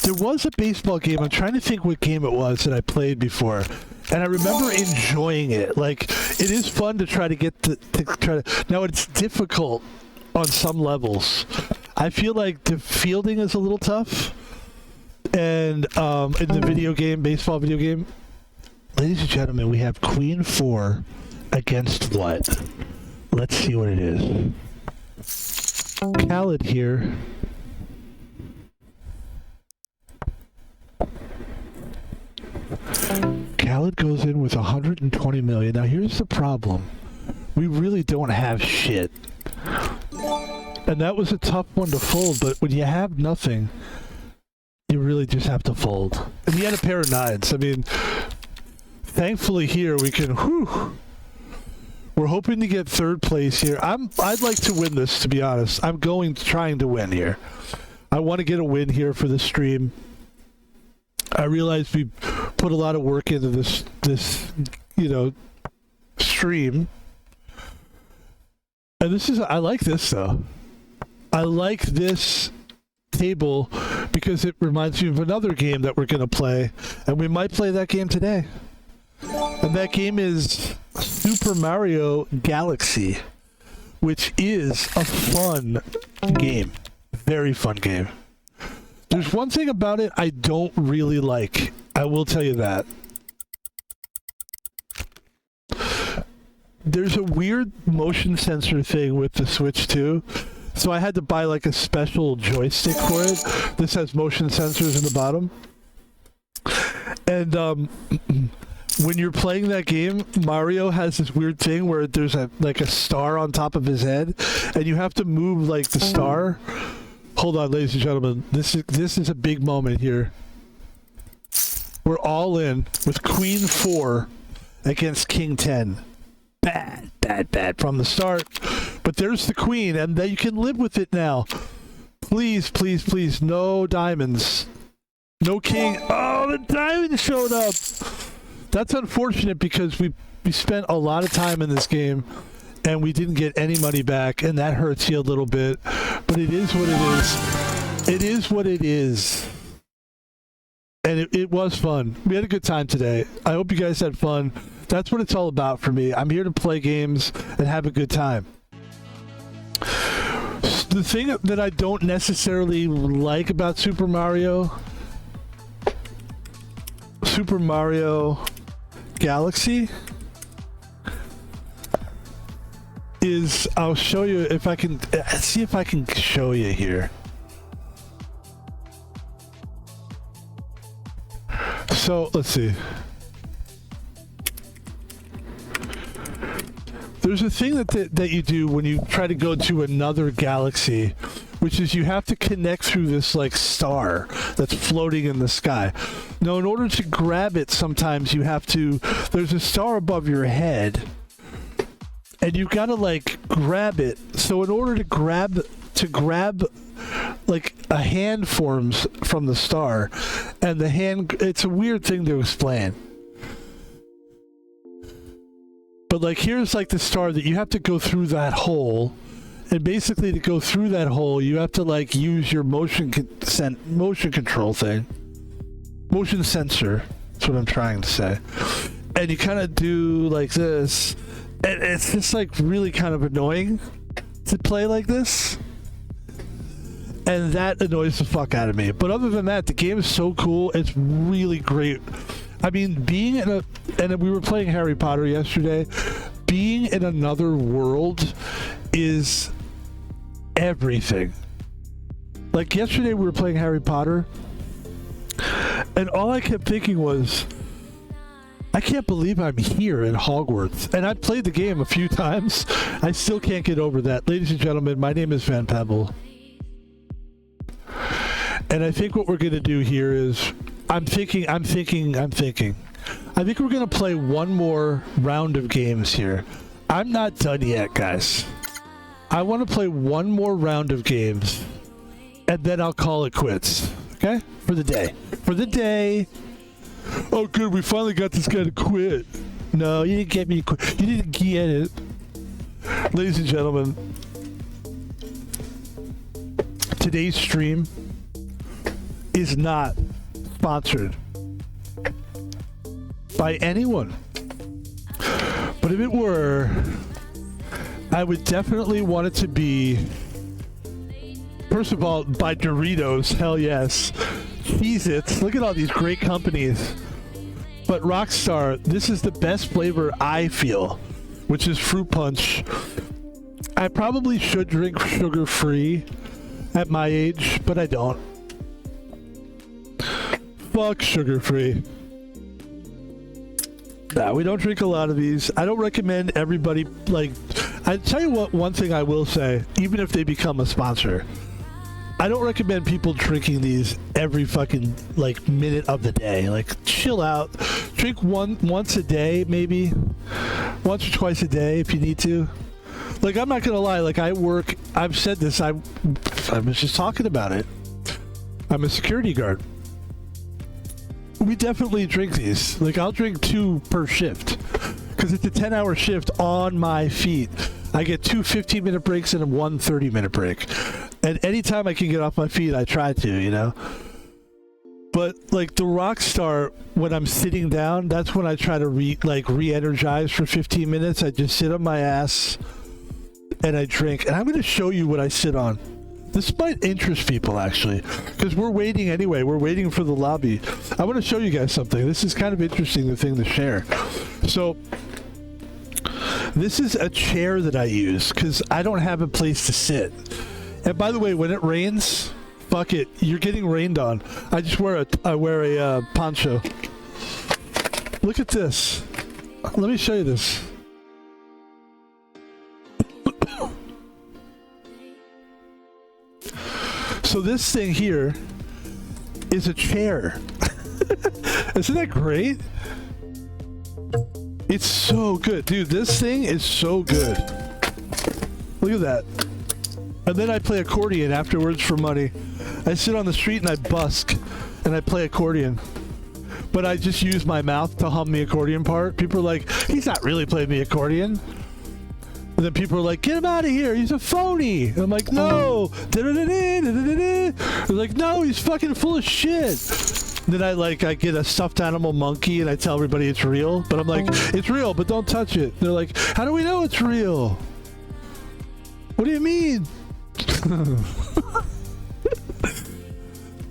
there was a baseball game. I'm trying to think what game it was that I played before. And I remember enjoying it. Like, it is fun to try to get to try to. Now, it's difficult on some levels. I feel like the fielding is a little tough. And in the video game, baseball video game, ladies and gentlemen, we have Queen 4 against what? Let's see what it is. Khaled here. Khaled goes in with 120 million. Now here's the problem. We really don't have shit. And that was a tough one to fold, but when you have nothing, you really just have to fold. And he had a pair of 9s. I mean, thankfully here we can, we're hoping to get third place here. I'd like to win this, to be honest. I'm trying to win here. I want to get a win here for the stream. I realize we put a lot of work into this stream. And I like this though. I like this table because it reminds me of another game that we're going to play, and we might play that game today. And that game is Super Mario Galaxy, which is a fun game. Very fun game. There's one thing about it I don't really like. I will tell you that. There's a weird motion sensor thing with the Switch 2. So I had to buy like a special joystick for it. This has motion sensors in the bottom. And when you're playing that game, Mario has this weird thing where there's a star on top of his head, and you have to move like the star. Hold on, ladies and gentlemen. This is a big moment here. We're all in with Queen 4 against King 10. Bad from the start. But there's the queen, and you can live with it now. Please, please, please, no diamonds. No king. Oh, the diamond showed up. That's unfortunate because we spent a lot of time in this game and we didn't get any money back, and that hurts you a little bit. But it is what it is. It is what it is. And it was fun. We had a good time today. I hope you guys had fun. That's what it's all about for me. I'm here to play games and have a good time. The thing that I don't necessarily like about Super Mario Galaxy is, I'll show you if I can, see if I can show you here. So let's see. There's a thing that you do when you try to go to another galaxy, which is you have to connect through this like star that's floating in the sky. Now, in order to grab it, sometimes you have to, there's a star above your head and you've got to like grab it. So in order to grab like a hand forms from the star, and the hand, it's a weird thing to explain. But like here's like the star that you have to go through that hole, and basically to go through that hole you have to like use your motion control thing. Motion sensor, that's what I'm trying to say. And you kind of do like this, and it's just like really kind of annoying to play like this. And that annoys the fuck out of me. But other than that, the game is so cool. It's really great. I mean, being in a, and we were playing Harry Potter yesterday, being in another world is everything. Like yesterday we were playing Harry Potter, and all I kept thinking was, I can't believe I'm here in Hogwarts. And I played the game a few times. I still can't get over that. Ladies and gentlemen, my name is Van Pebble. And I think what we're going to do here is, I think we're going to play one more round of games here. I'm not done yet, guys. I want to play one more round of games, and then I'll call it quits. Okay? For the day. For the day. Oh, good. We finally got this guy to quit. No, you didn't get me to quit. You didn't get it. Ladies and gentlemen, today's stream is not sponsored by anyone. But if it were, I would definitely want it to be, first of all, by Doritos. Hell yes. Cheez-Its. Look at all these great companies. But Rockstar, this is the best flavor I feel, which is fruit punch. I probably should drink sugar-free at my age, but I don't. Fuck sugar-free. Nah, we don't drink a lot of these. I don't recommend everybody, like, I tell you what, one thing I will say, even if they become a sponsor, I don't recommend people drinking these every fucking, like, minute of the day. Like, chill out. Drink once a day, maybe. Once or twice a day if you need to. Like, I'm not gonna lie, like, I've said this, I was just talking about it. I'm a security guard. We definitely drink these. Like, I'll drink 2 per shift. Because it's a 10-hour shift on my feet. I get 2 15-minute breaks and 1 30-minute break. And anytime I can get off my feet, I try to, you know? But, like, the Rockstar, when I'm sitting down, that's when I try to re-energize for 15 minutes. I just sit on my ass and I drink. And I'm going to show you what I sit on. This might interest people, actually, because we're waiting anyway. We're waiting for the lobby. I want to show you guys something. This is kind of interesting, the thing to share. So, this is a chair that I use because I don't have a place to sit. And by the way, when it rains, fuck it, you're getting rained on. I just wear a poncho. Look at this. Let me show you this. So this thing here is a chair. Isn't that great? It's so good. Dude, this thing is so good. Look at that. And then I play accordion afterwards for money. I sit on the street and I busk. and I play accordion. But I just use my mouth to hum the accordion part. People are like, he's not really playing the accordion. And then people are like, get him out of here, he's a phony. And I'm like, no. They're like, no, he's fucking full of shit. Then I get a stuffed animal monkey and I tell everybody it's real. But I'm like, it's real, but don't touch it. They're like, how do we know it's real? What do you mean?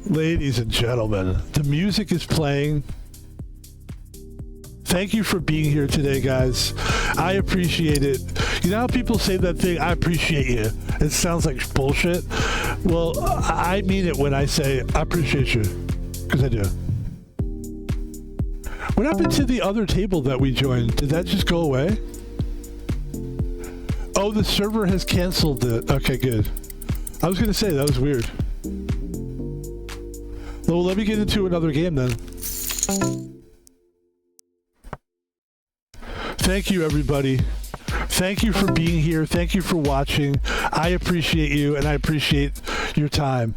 Ladies and gentlemen, the music is playing. Thank you for being here today, guys. I appreciate it. You know how people say that thing, I appreciate you. It sounds like bullshit. Well, I mean it when I say I appreciate you. Because I do. What happened to the other table that we joined? Did that just go away? Oh, the server has canceled it. Okay, good. I was going to say, that was weird. Well, let me get into another game then. Thank you, everybody. Thank you for being here. Thank you for watching. I appreciate you, and I appreciate your time.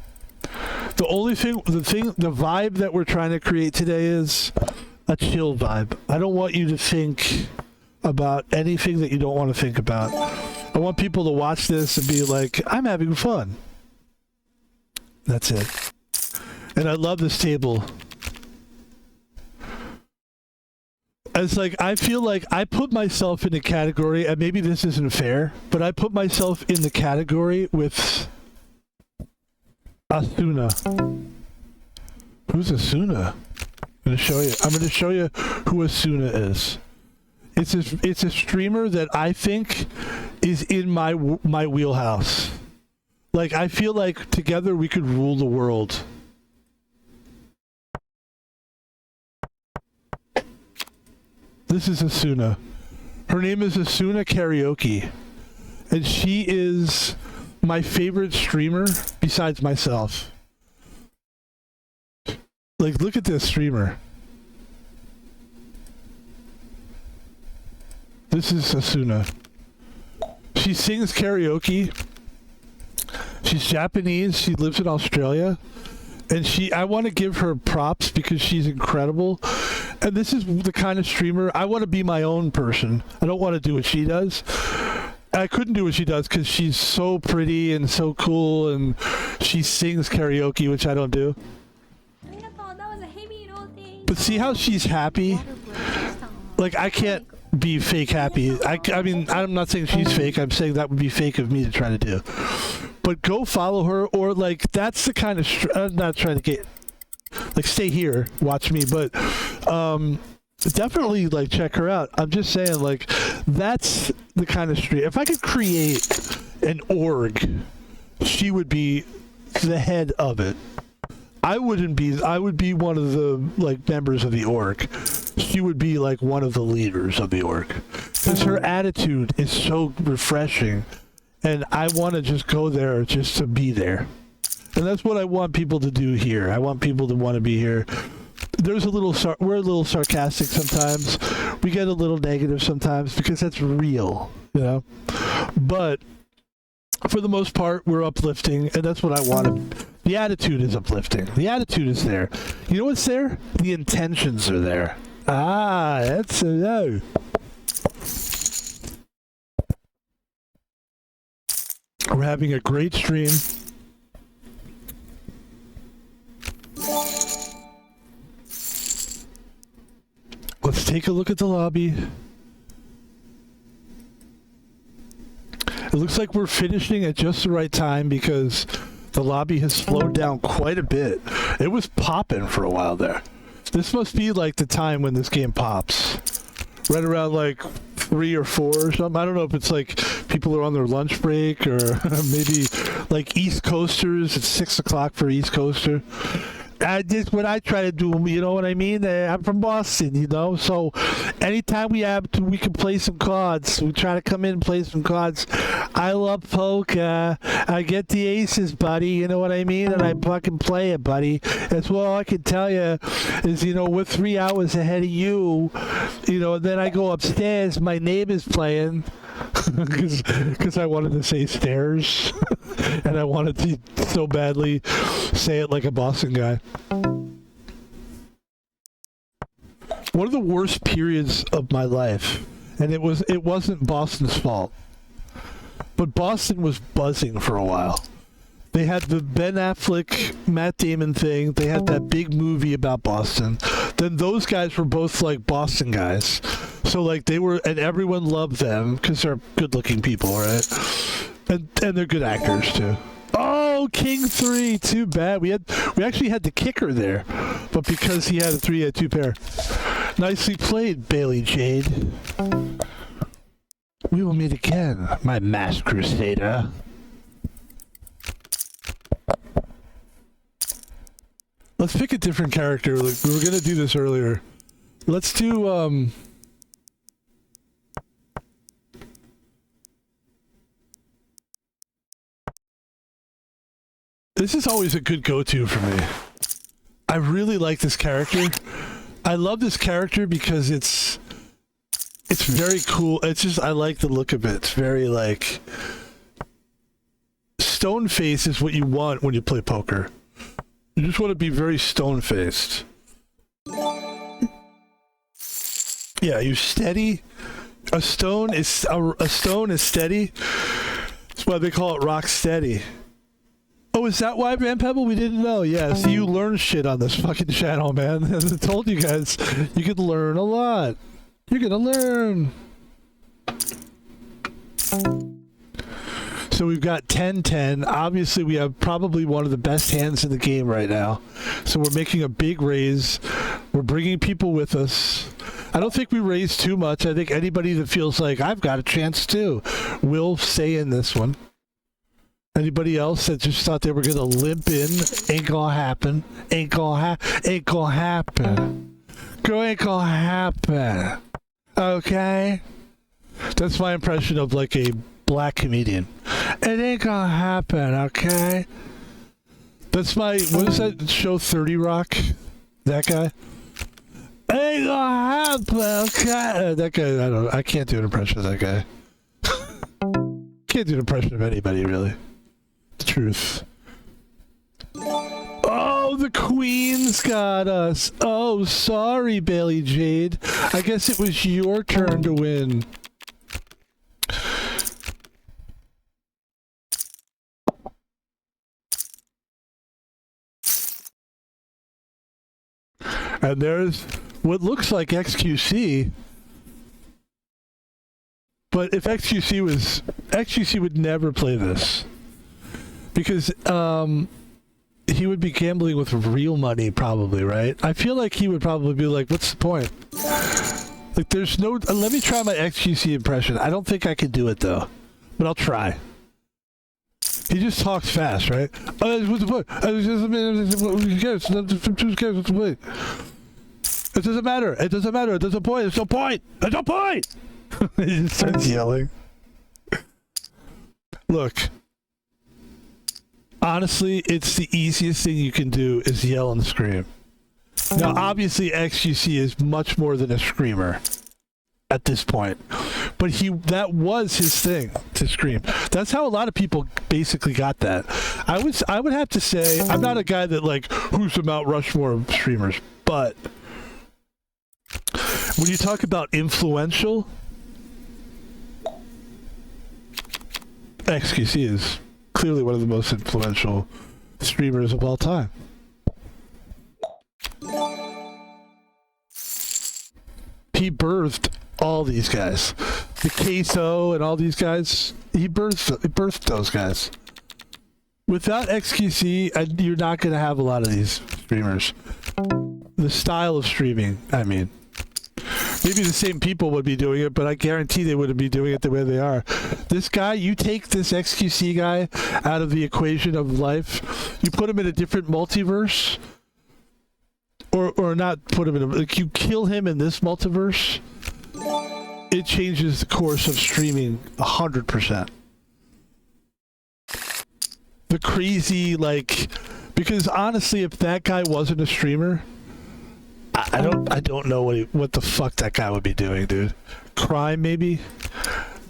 The vibe that we're trying to create today is a chill vibe. I don't want you to think about anything that you don't want to think about. I want people to watch this and be like, I'm having fun. That's it. And I love this table. It's like, I feel like I put myself in a category, and maybe this isn't fair, but I put myself in the category with Asuna. Who's Asuna? I'm going to show you who Asuna is. It's a streamer that I think is in my wheelhouse. Like, I feel like together we could rule the world. This is Asuna. Her name is Asuna Karaoke. And she is my favorite streamer besides myself. Like, look at this streamer. This is Asuna. She sings karaoke. She's Japanese. She lives in Australia. And I want to give her props because she's incredible. And this is the kind of streamer, I want to be my own person. I don't want to do what she does. I couldn't do what she does because she's so pretty and so cool, and she sings karaoke, which I don't do. But see how she's happy? Like, I can't be fake happy. I mean, I'm not saying she's fake. I'm saying that would be fake of me to try to do. But go follow her, or like, that's the kind of I'm not trying to get, like, stay here, watch me, but definitely, like, check her out. I'm just saying, like, that's the kind of stream. If I could create an org, she would be the head of it. I would be one of the, like, members of the org. She would be, like, one of the leaders of the org. Because her attitude is so refreshing. And I want to just go there just to be there. And that's what I want people to do here. I want people to want to be here. We're a little sarcastic sometimes. We get a little negative sometimes because that's real, you know? But for the most part, we're uplifting, and that's what I want. The attitude is uplifting. The attitude is there. You know what's there? The intentions are there. Ah, that's a no. We're having a great stream. Let's take a look at the lobby. It looks like we're finishing at just the right time because the lobby has slowed down quite a bit. It was popping for a while there. This must be like the time when this game pops. Right around like 3 or 4 or something. I don't know if it's like people are on their lunch break or maybe like East Coasters. It's 6 o'clock for East Coaster. That's what I try to do, you know what I mean? I'm from Boston, you know, so anytime we can play some cards. We try to come in and play some cards. I love poker. I get the aces, buddy, you know what I mean? And I fucking play it, buddy. That's all I can tell you is, you know, we're 3 hours ahead of you, you know, and then I go upstairs, my neighbor's playing. Because I wanted to say stairs and I wanted to so badly say it like a Boston guy. one of the worst periods of my life, and it wasn't Boston's fault, but Boston was buzzing for a while. They had the Ben Affleck, Matt Damon thing. They had that big movie about Boston. Then those guys were both like Boston guys. So like they were, and everyone loved them because they're good-looking people, right? And they're good actors too. Oh, King 3, too bad. We actually had the kicker there, but because he had a 3, he had 2 pair. Nicely played, Bailey Jade. We will meet again, my masked crusader. Let's pick a different character. Like, we were gonna do this earlier. Let's do this is always a good go-to for me. I really like this character. I love this character because it's very cool. It's just, I like the look of it. It's very like stone face is what you want when you play poker. You just want to be very stone-faced. Yeah, you steady. A stone is steady. That's why they call it rock steady. Oh, is that why, man, Pebble? We didn't know. Yeah, see, you learn shit on this fucking channel, man. As I told you guys, you could learn a lot. You're gonna learn. So we've got 10-10. Obviously, we have probably one of the best hands in the game right now. So we're making a big raise. We're bringing people with us. I don't think we raise too much. I think anybody that feels like, I've got a chance too, will stay in this one. Anybody else that just thought they were going to limp in, ain't gonna happen. Ain't gonna happen. Girl, ain't gonna happen. Okay? That's my impression of like a black comedian. It ain't gonna happen, okay? That's my, what is that show, 30 Rock? That guy? Ain't gonna happen, okay? That guy, I can't do an impression of that guy. Can't do an impression of anybody, really. The truth. Oh, the Queen's got us. Oh, sorry, Bailey Jade. I guess it was your turn to win. And there's what looks like XQC. But if XQC would never play this. Because he would be gambling with real money probably, right? I feel like he would probably be like, what's the point? Like there's no, let me try my XQC impression. I don't think I can do it though, but I'll try. He just talks fast, right? What's the point? Who cares? What's the point? It doesn't matter. It doesn't matter. There's no point. There's no point. There's no point. He just starts yelling. Look. Honestly, it's the easiest thing you can do is yell and scream. Now, obviously, XQC is much more than a screamer at this point. But that was his thing, to scream. That's how a lot of people basically got that. I would have to say, I'm not a guy that, like, who's the Mount Rushmore of streamers, but when you talk about influential, XQC is clearly one of the most influential streamers of all time. He birthed all these guys. The Queso and all these guys, he birthed those guys. Without XQC, you're not going to have a lot of these streamers. The style of streaming, I mean. Maybe the same people would be doing it, but I guarantee they wouldn't be doing it the way they are. This guy, you take this XQC guy out of the equation of life, you put him in a different multiverse, or not put him in like you kill him in this multiverse, it changes the course of streaming 100%. The crazy, like, because honestly, if that guy wasn't a streamer, I don't know what the fuck that guy would be doing, dude. Crime, maybe?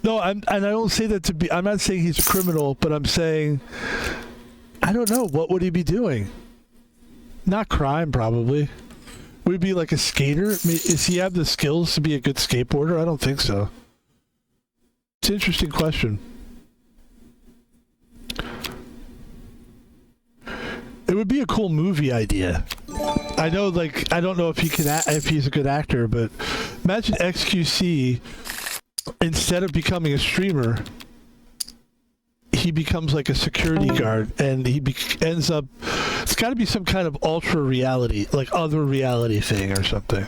No, and I don't say that to be, I'm not saying he's a criminal, but I'm saying, I don't know, what would he be doing? Not crime, probably. Would he be like a skater? I mean, does he have the skills to be a good skateboarder? I don't think so. It's an interesting question. It would be a cool movie idea. I know, like, I don't know if he can, if he's a good actor, but imagine XQC, instead of becoming a streamer, he becomes like a security guard, and he ends up. It's got to be some kind of ultra reality, like other reality thing or something.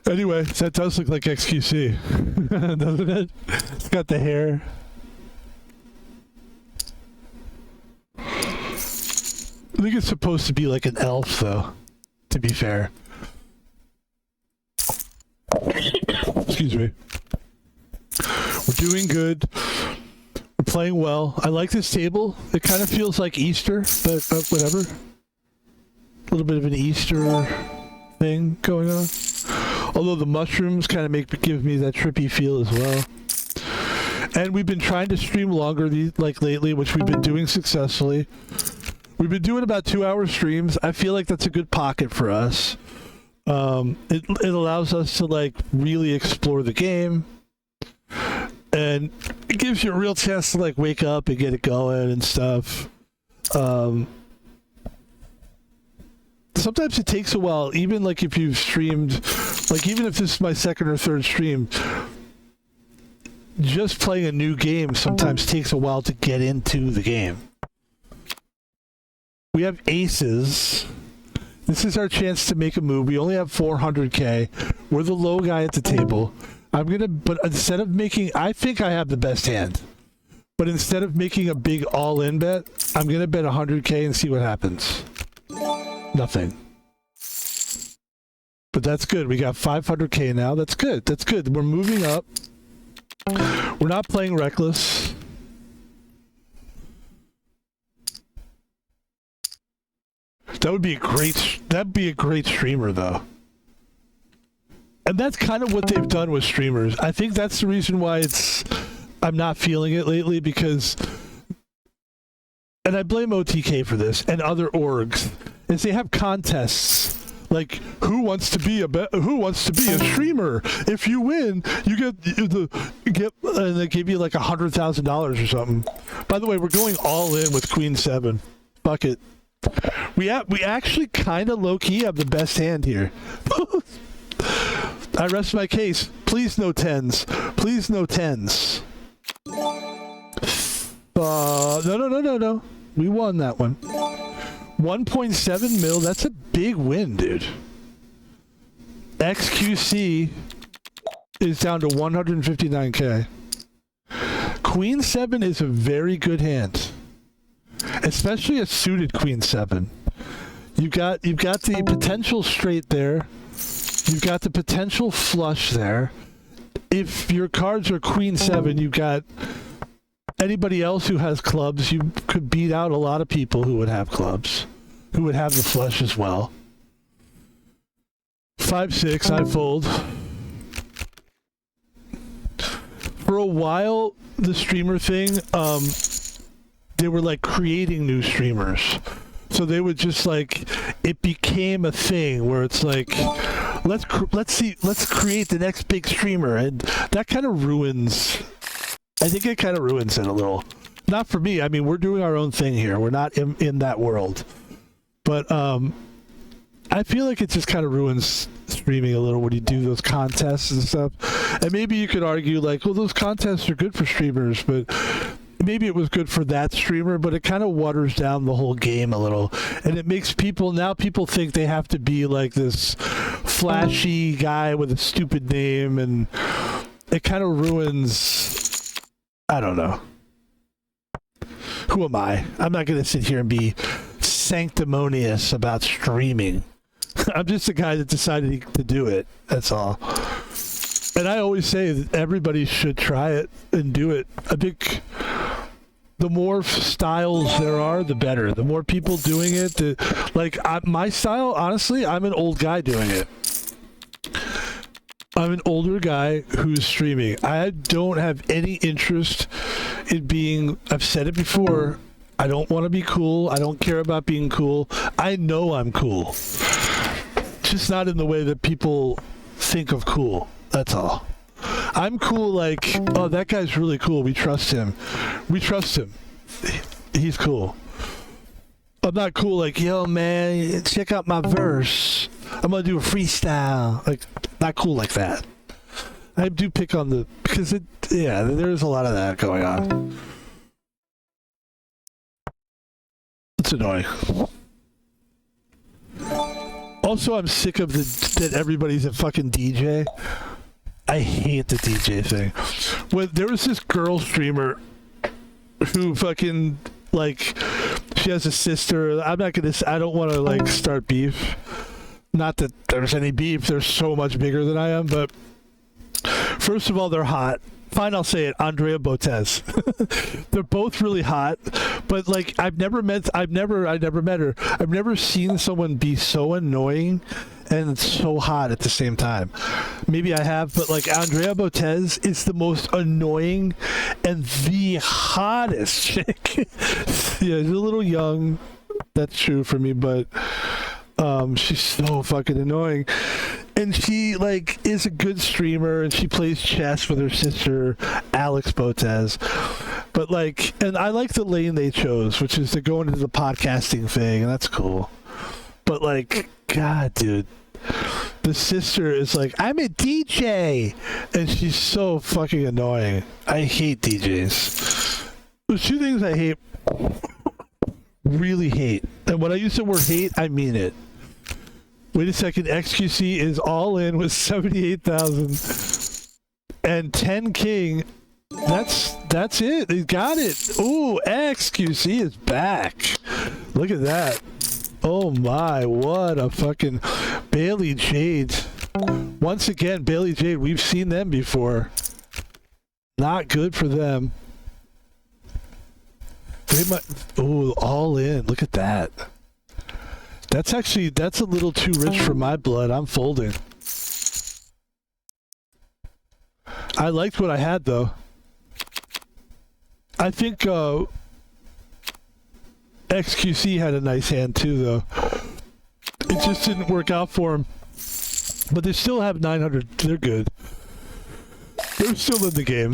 Anyway, that does look like XQC, doesn't it? It's got the hair. I think it's supposed to be like an elf, though, to be fair. Excuse me. We're doing good. We're playing well. I like this table. It kind of feels like Easter, but whatever. A little bit of an Easter thing going on. Although the mushrooms kind of give me that trippy feel as well. And we've been trying to stream longer lately, which we've been doing successfully. We've been doing about 2-hour streams. I feel like that's a good pocket for us. It allows us to like really explore the game, and it gives you a real chance to like wake up and get it going and stuff. Sometimes it takes a while, even like if you've streamed, like even if this is my second or third stream, just playing a new game sometimes takes a while to get into the game. We have aces. This is our chance to make a move. We only have 400k. We're the low guy at the table. But instead of making, I think I have the best hand. But instead of making a big all-in bet, I'm gonna bet 100k and see what happens. Nothing. But that's good. We got 500k now. That's good. That's good. We're moving up. We're not playing reckless. That'd be a great streamer, though. And that's kind of what they've done with streamers. I think that's the reason why I'm not feeling it lately, because, and I blame OTK for this and other orgs, is they have contests like who wants to be a streamer. If you win, you get and they give you like $100,000 or something. By the way, we're going all in with Queen 7. Fuck it. We actually kind of low-key have the best hand here. I rest my case. Please no tens. Please no tens. No. We won that one. 1.7 mil. That's a big win, dude. XQC is down to 159k. Queen 7 is a very good hand. Especially a suited Queen 7. You've got the potential straight there. You've got the potential flush there. If your cards are Queen 7, you've got anybody else who has clubs. You could beat out a lot of people who would have clubs, who would have the flush as well. 5-6, I fold. For a while, the streamer thing, they were like creating new streamers. So they would just like, it became a thing where it's like, let's create the next big streamer, and that kind of ruins. I think it kind of ruins it a little. Not for me. I mean, we're doing our own thing here. We're not in that world. But I feel like it just kind of ruins streaming a little when you do those contests and stuff. And maybe you could argue like, well, those contests are good for streamers, but maybe it was good for that streamer, but it kind of waters down the whole game a little. And it makes people think they have to be like this flashy guy with a stupid name, and it kind of ruins, I don't know. Who am I? I'm not going to sit here and be sanctimonious about streaming. I'm just a guy that decided to do it. That's all. And I always say that everybody should try it and do it. I think the more styles there are, the better. The more people doing it, my style, honestly, I'm an old guy doing it. I'm an older guy who's streaming. I don't have any interest in being, I've said it before, I don't want to be cool. I don't care about being cool. I know I'm cool. Just not in the way that people think of cool. That's all. I'm cool like, oh, that guy's really cool. We trust him. We trust him. He's cool. I'm not cool like, yo, man, check out my verse. I'm going to do a freestyle. Like, not cool like that. I do pick on the... Because, there's a lot of that going on. It's annoying. Also, I'm sick of that everybody's a fucking DJ. I hate the DJ thing. When there was this girl streamer who fucking, like, she has a sister. I don't want to, like, start beef. Not that there's any beef. They're so much bigger than I am, but first of all, they're hot. Fine, I'll say it. Andrea Botez. They're both really hot, but like I've never met her. I've never seen someone be so annoying and so hot at the same time. Maybe I have, but like Andrea Botez is the most annoying and the hottest chick. Yeah, she's a little young. That's true for me, but she's so fucking annoying. And she, like, is a good streamer, and she plays chess with her sister, Alex Botez. But, like, and I like the lane they chose, which is to go into the podcasting thing, and that's cool. But, like, God, dude. The sister is like, I'm a DJ! And she's so fucking annoying. I hate DJs. There's two things I hate. Really hate. And when I use the word hate, I mean it. Wait a second, XQC is all in with 78,000 and 10 King. That's it. He got it. Ooh, XQC is back. Look at that. Oh my, what a fucking Bailey Jade. Once again, Bailey Jade, we've seen them before. Not good for them. They might. Ooh, all in. Look at that. That's a little too rich for my blood. I'm folding. I liked what I had, though. I think XQC had a nice hand, too, though. It just didn't work out for him. But they still have 900. They're good. They're still in the game.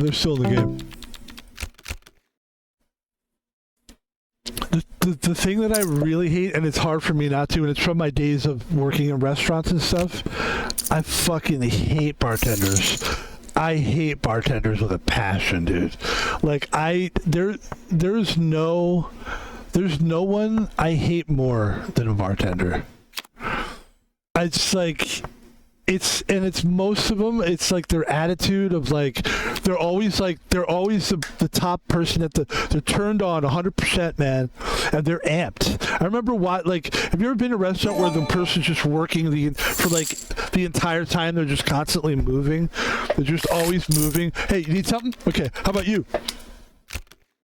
The thing that I really hate, and it's hard for me not to, and it's from my days of working in restaurants and stuff, I fucking hate bartenders. I hate bartenders with a passion, dude. Like, there's no one I hate more than a bartender. It's like... It's most of them, it's like their attitude of like, they're always the top person they're turned on 100%, man, and they're amped. I remember have you ever been to a restaurant where the person's just working for the entire time, they're just constantly moving? They're just always moving. Hey, you need something? Okay, how about you?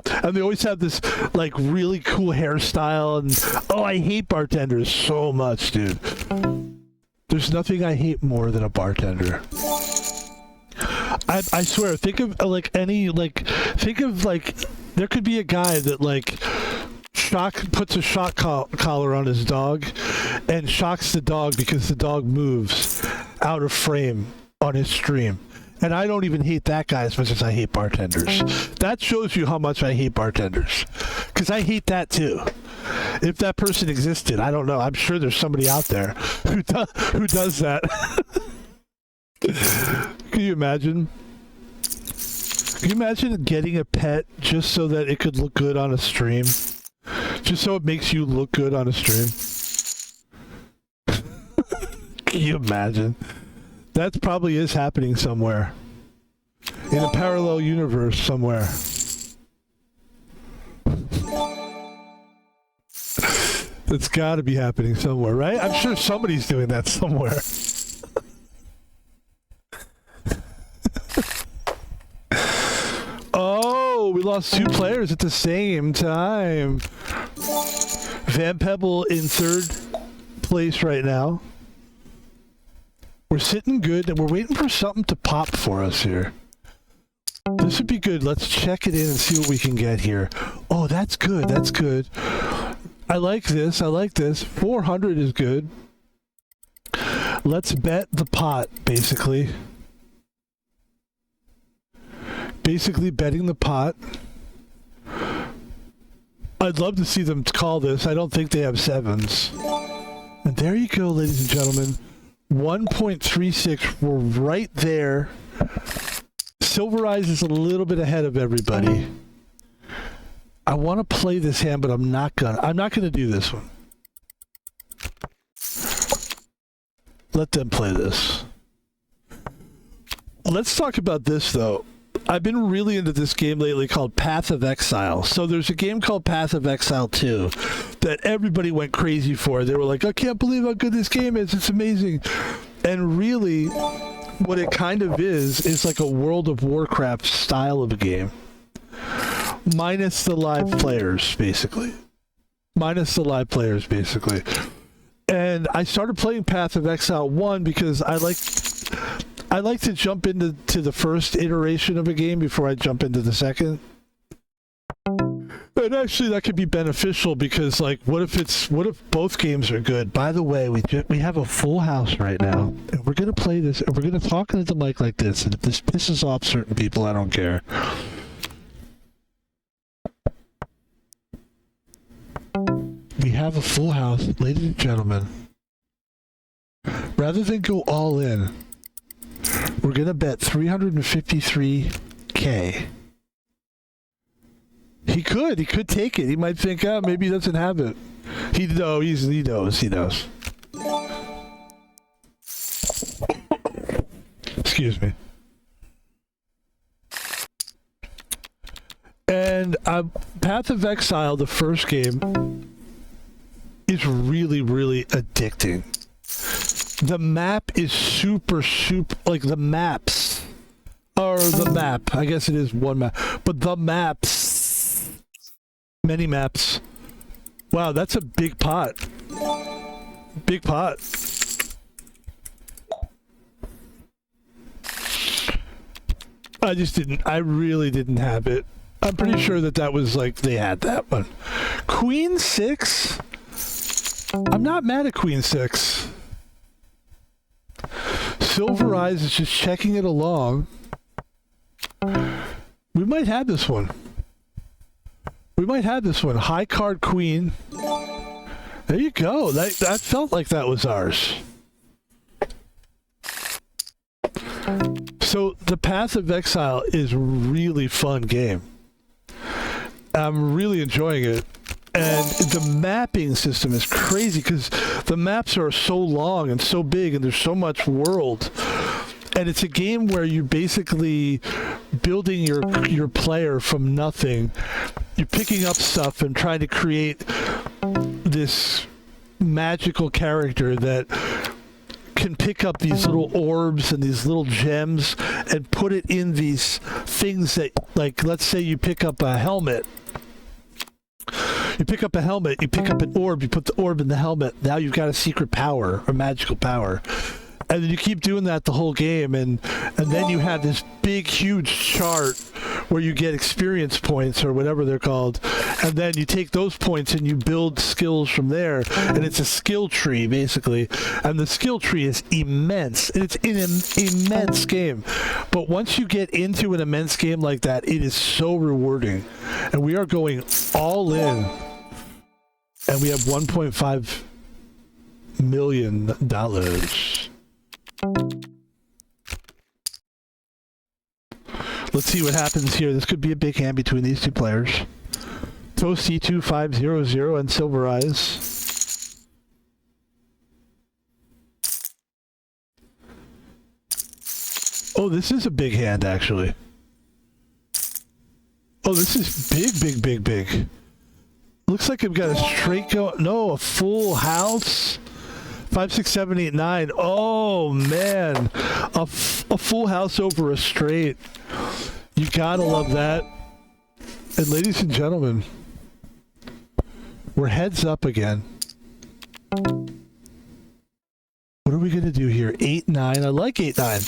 And they always have this like really cool hairstyle, and I hate bartenders so much, dude. There's nothing I hate more than a bartender. I swear, think of there could be a guy that like puts a shock collar on his dog and shocks the dog because the dog moves out of frame on his stream. And I don't even hate that guy as much as I hate bartenders. That shows you how much I hate bartenders. Because I hate that too. If that person existed, I don't know. I'm sure there's somebody out there who does that. Can you imagine? Can you imagine getting a pet just so that it could look good on a stream? Just so it makes you look good on a stream? Can you imagine? That probably is happening somewhere. In a parallel universe somewhere. That's gotta be happening somewhere, right? I'm sure somebody's doing that somewhere. Oh, we lost 2 players at the same time. Van Pebble in 3rd place right now. We're sitting good, and we're waiting for something to pop for us here. This would be good. Let's check it in and see what we can get here. Oh, that's good. That's good. I like this. I like this. 400 is good. Let's bet the pot, basically. Basically betting the pot. I'd love to see them call this. I don't think they have sevens. And there you go, ladies and gentlemen. 1.36. We're right there. Silver Eyes is a little bit ahead of everybody. I want to play this hand, but I'm not gonna do this one. Let them play this. Let's talk about this, though. I've been really into this game lately called Path of Exile. So there's a game called Path of Exile 2 that everybody went crazy for. They were like, I can't believe how good this game is. It's amazing. And really, what it kind of is like a World of Warcraft style of a game. Minus the live players, basically. Minus the live players, basically. And I started playing Path of Exile 1 because I like to jump into the first iteration of a game before I jump into the second. And actually that could be beneficial because, like, what if both games are good? By the way, we have a full house right now, and we're gonna play this, and we're gonna talk into the mic like this, and if this pisses off certain people, I don't care. We have a full house, ladies and gentlemen. Rather than go all in, we're going to bet 353K. He could take it. He might think, maybe he doesn't have it. He knows. Excuse me. And Path of Exile, the first game, is really, really addicting. The map is super, like the maps, or the map, I guess it is one map, but the maps, many maps. Wow, that's a big pot. Big pot. I really didn't have it. I'm pretty sure that was like, they had that one. Queen 6? I'm not mad at Queen 6. Silver Eyes is just checking it along. We might have this one. High card Queen. There you go. That felt like that was ours. So the Path of Exile is a really fun game. I'm really enjoying it. And the mapping system is crazy because the maps are so long and so big and there's so much world. And it's a game where you're basically building your player from nothing. You're picking up stuff and trying to create this magical character that can pick up these little orbs and these little gems and put it in these things that, like, let's say you pick up a helmet. You pick up a helmet, you pick up an orb, you put the orb in the helmet. Now you've got a secret power, or magical power. And then you keep doing that the whole game, and then you have this big, huge chart where you get experience points, or whatever they're called. And then you take those points and you build skills from there. And it's a skill tree, basically. And the skill tree is immense. And it's an immense game. But once you get into an immense game like that, it is so rewarding. And we are going all in. And we have $1.5 million. Let's see what happens here. This could be a big hand between these two players. Toast E2500 and Silver Eyes. Oh, this is a big hand, actually. Oh, this is big. Looks like I've got a straight go. No, a full house. 5, 6, 7, 8, 9. Oh, man. A full house over a straight. You gotta love that. And ladies and gentlemen, we're heads up again. What are we gonna do here? 8, 9. I like 8, 9.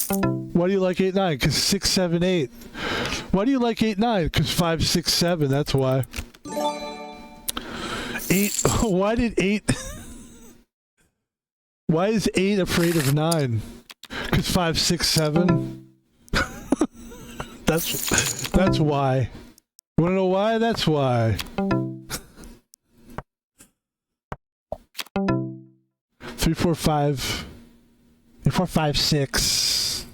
Why do you like 8, 9? Because 6, 7, 8. Why do you like 8, 9? Because 5, 6, 7. That's why. 8. Why did 8? Why is 8 afraid of 9? Because 5, 6, 7. That's why. You wanna know why? That's why. 3, 4, 5. 3, 4, 5, 6.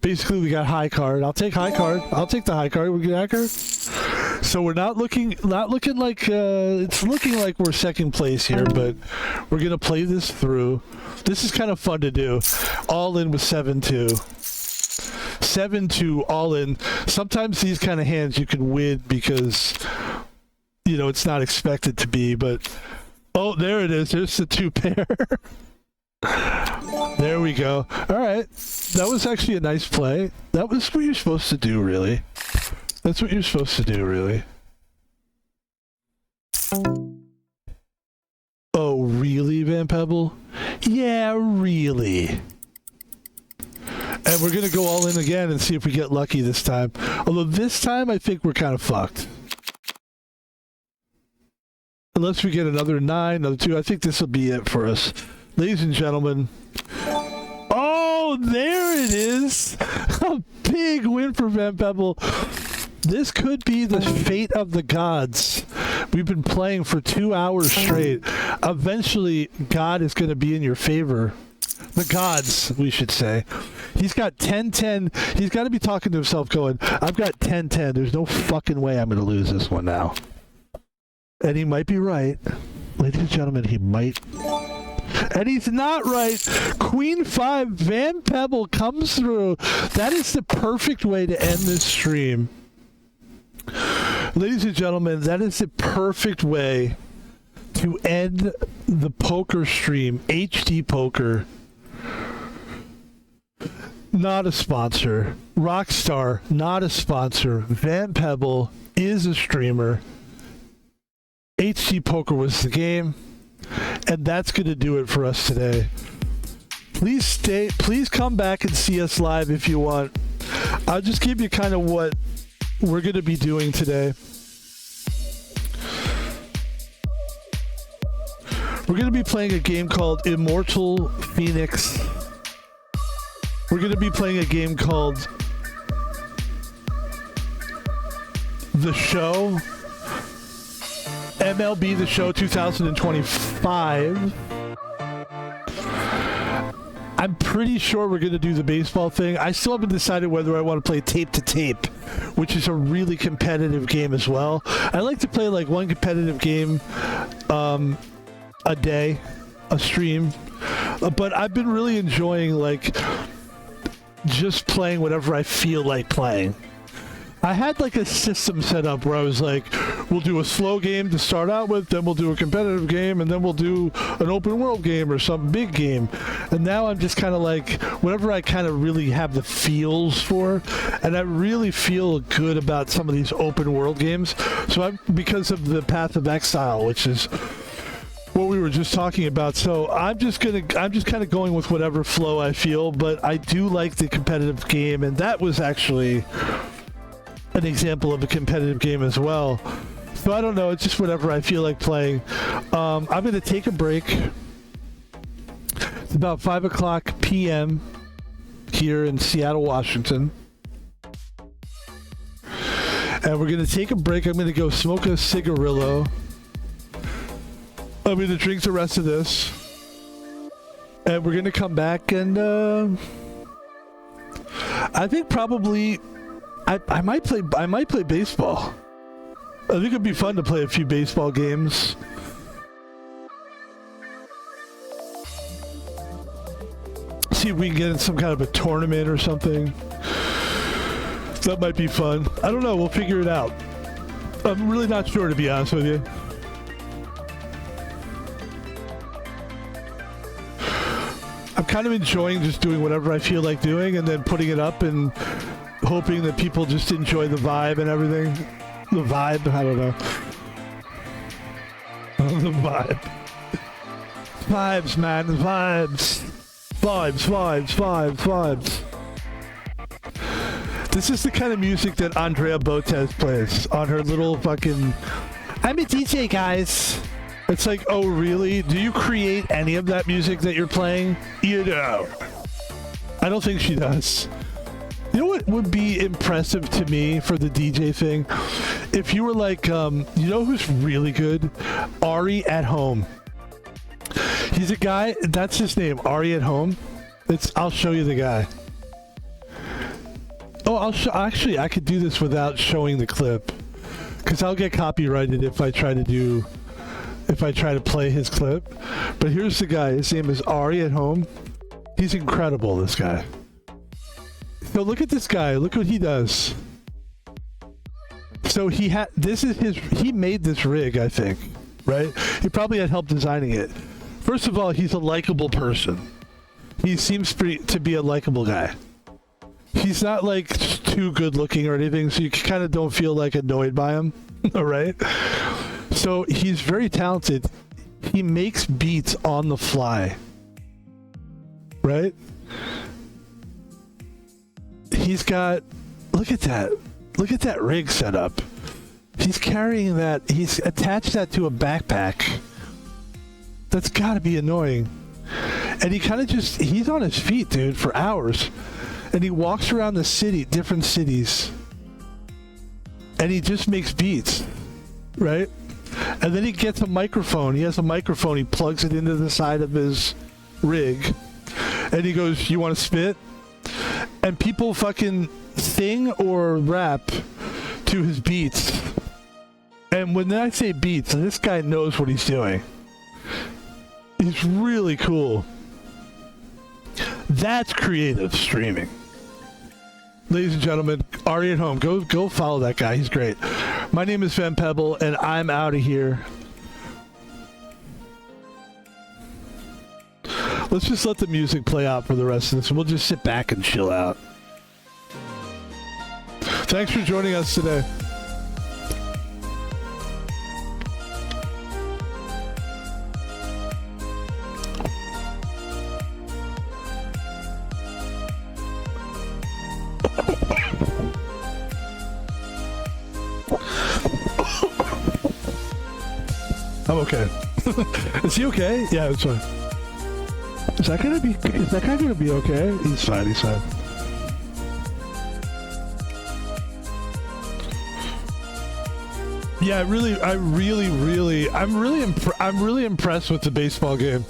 Basically, we got high card. I'll take high card. I'll take the high card. We get high card. So we're not looking like it's looking like we're second place here, but we're gonna play this through. This is kind of fun to do. All in with 7-2. 7-2 all in. Sometimes these kind of hands you can win because you know it's not expected to be, but oh, there it is. There's the 2 pair. There we go. All right. That was actually a nice play. That was what you're supposed to do, really. That's what you're supposed to do, really. Oh, really, Van Pebble? Yeah, really. And we're going to go all in again and see if we get lucky this time. Although this time, I think we're kind of fucked. Unless we get another 9, another 2. I think this will be it for us. Ladies and gentlemen. Oh, there it is. A big win for Van Pebble. This could be the fate of the gods. We've been playing for 2 hours straight. Eventually, God is going to be in your favor. The gods, we should say. He's got 10-10. He's got to be talking to himself going, I've got 10-10. There's no fucking way I'm going to lose this one now. And he might be right. Ladies and gentlemen, he might. And he's not right. Queen 5, Van Pebble comes through. That is the perfect way to end this stream. Ladies and gentlemen, that is the perfect way to end the poker stream. HD Poker. Not a sponsor. Rockstar, not a sponsor. Van Pebble is a streamer. HD Poker was the game. And that's going to do it for us today. Please come back and see us live if you want. I'll just give you kind of what we're going to be doing today. We're going to be playing a game called Immortal Phoenix. We're going to be playing a game called The Show. MLB The Show 2025. I'm pretty sure we're going to do the baseball thing. I still haven't decided whether I want to play tape to tape, which is a really competitive game as well. I like to play like one competitive game a day, a stream. But I've been really enjoying like just playing whatever I feel like playing. I had like a system set up where I was like, we'll do a slow game to start out with, then we'll do a competitive game, and then we'll do an open world game or some big game. And now I'm just kind of like, whatever I kind of really have the feels for, and I really feel good about some of these open world games. So because of the Path of Exile, which is what we were just talking about. So I'm just kind of going with whatever flow I feel, but I do like the competitive game, and that was actually an example of a competitive game as well. So I don't know, it's just whatever I feel like playing. I'm going to take a break. It's about 5 o'clock p.m. here in Seattle, Washington. And we're going to take a break. I'm going to go smoke a cigarillo. I'm going to drink the rest of this. And we're going to come back and I think probably I might play baseball. I think it'd be fun to play a few baseball games. See if we can get in some kind of a tournament or something. That might be fun. I don't know. We'll figure it out. I'm really not sure, to be honest with you. I'm kind of enjoying just doing whatever I feel like doing and then putting it up and hoping that people just enjoy the vibe and everything. The vibe, I don't know. The vibe. Vibes, man, vibes. Vibes. This is the kind of music that Andrea Botez plays on her little fucking... I'm a DJ, guys. It's like, oh, really? Do you create any of that music that you're playing? You know. I don't think she does. You know what would be impressive to me for the DJ thing? If you were like, you know who's really good? Ari at Home. He's a guy, that's his name, Ari at Home. I'll show you the guy. Oh, actually, I could do this without showing the clip. Because I'll get copyrighted if I try to play his clip. But here's the guy, his name is Ari at Home. He's incredible, this guy. So look at this guy, look what he does. So he made this rig, I think, right? He probably had help designing it. First of all, he's a likable person. He seems to be a likable guy. He's not like too good looking or anything, so you kind of don't feel like annoyed by him, all right? So he's very talented. He makes beats on the fly, right? He's got, look at that rig setup. He's carrying that, he's attached that to a backpack. That's gotta be annoying. And he kind of he's on his feet, dude, for hours. And he walks around the city, different cities. And he just makes beats, right? And then he gets a microphone. He has a microphone. He plugs it into the side of his rig. And he goes, you want to spit? And people fucking sing or rap to his beats. And when I say beats, this guy knows what he's doing. He's really cool. That's creative streaming. Ladies and gentlemen, Ari at Home, go follow that guy. He's great. My name is Van Pebble, and I'm out of here. Let's just let the music play out for the rest of this, and we'll just sit back and chill out. Thanks for joining us today. I'm okay. Is he okay? Yeah, it's fine. Is that guy gonna be okay? He's fine. Yeah, I'm really impressed with the baseball game.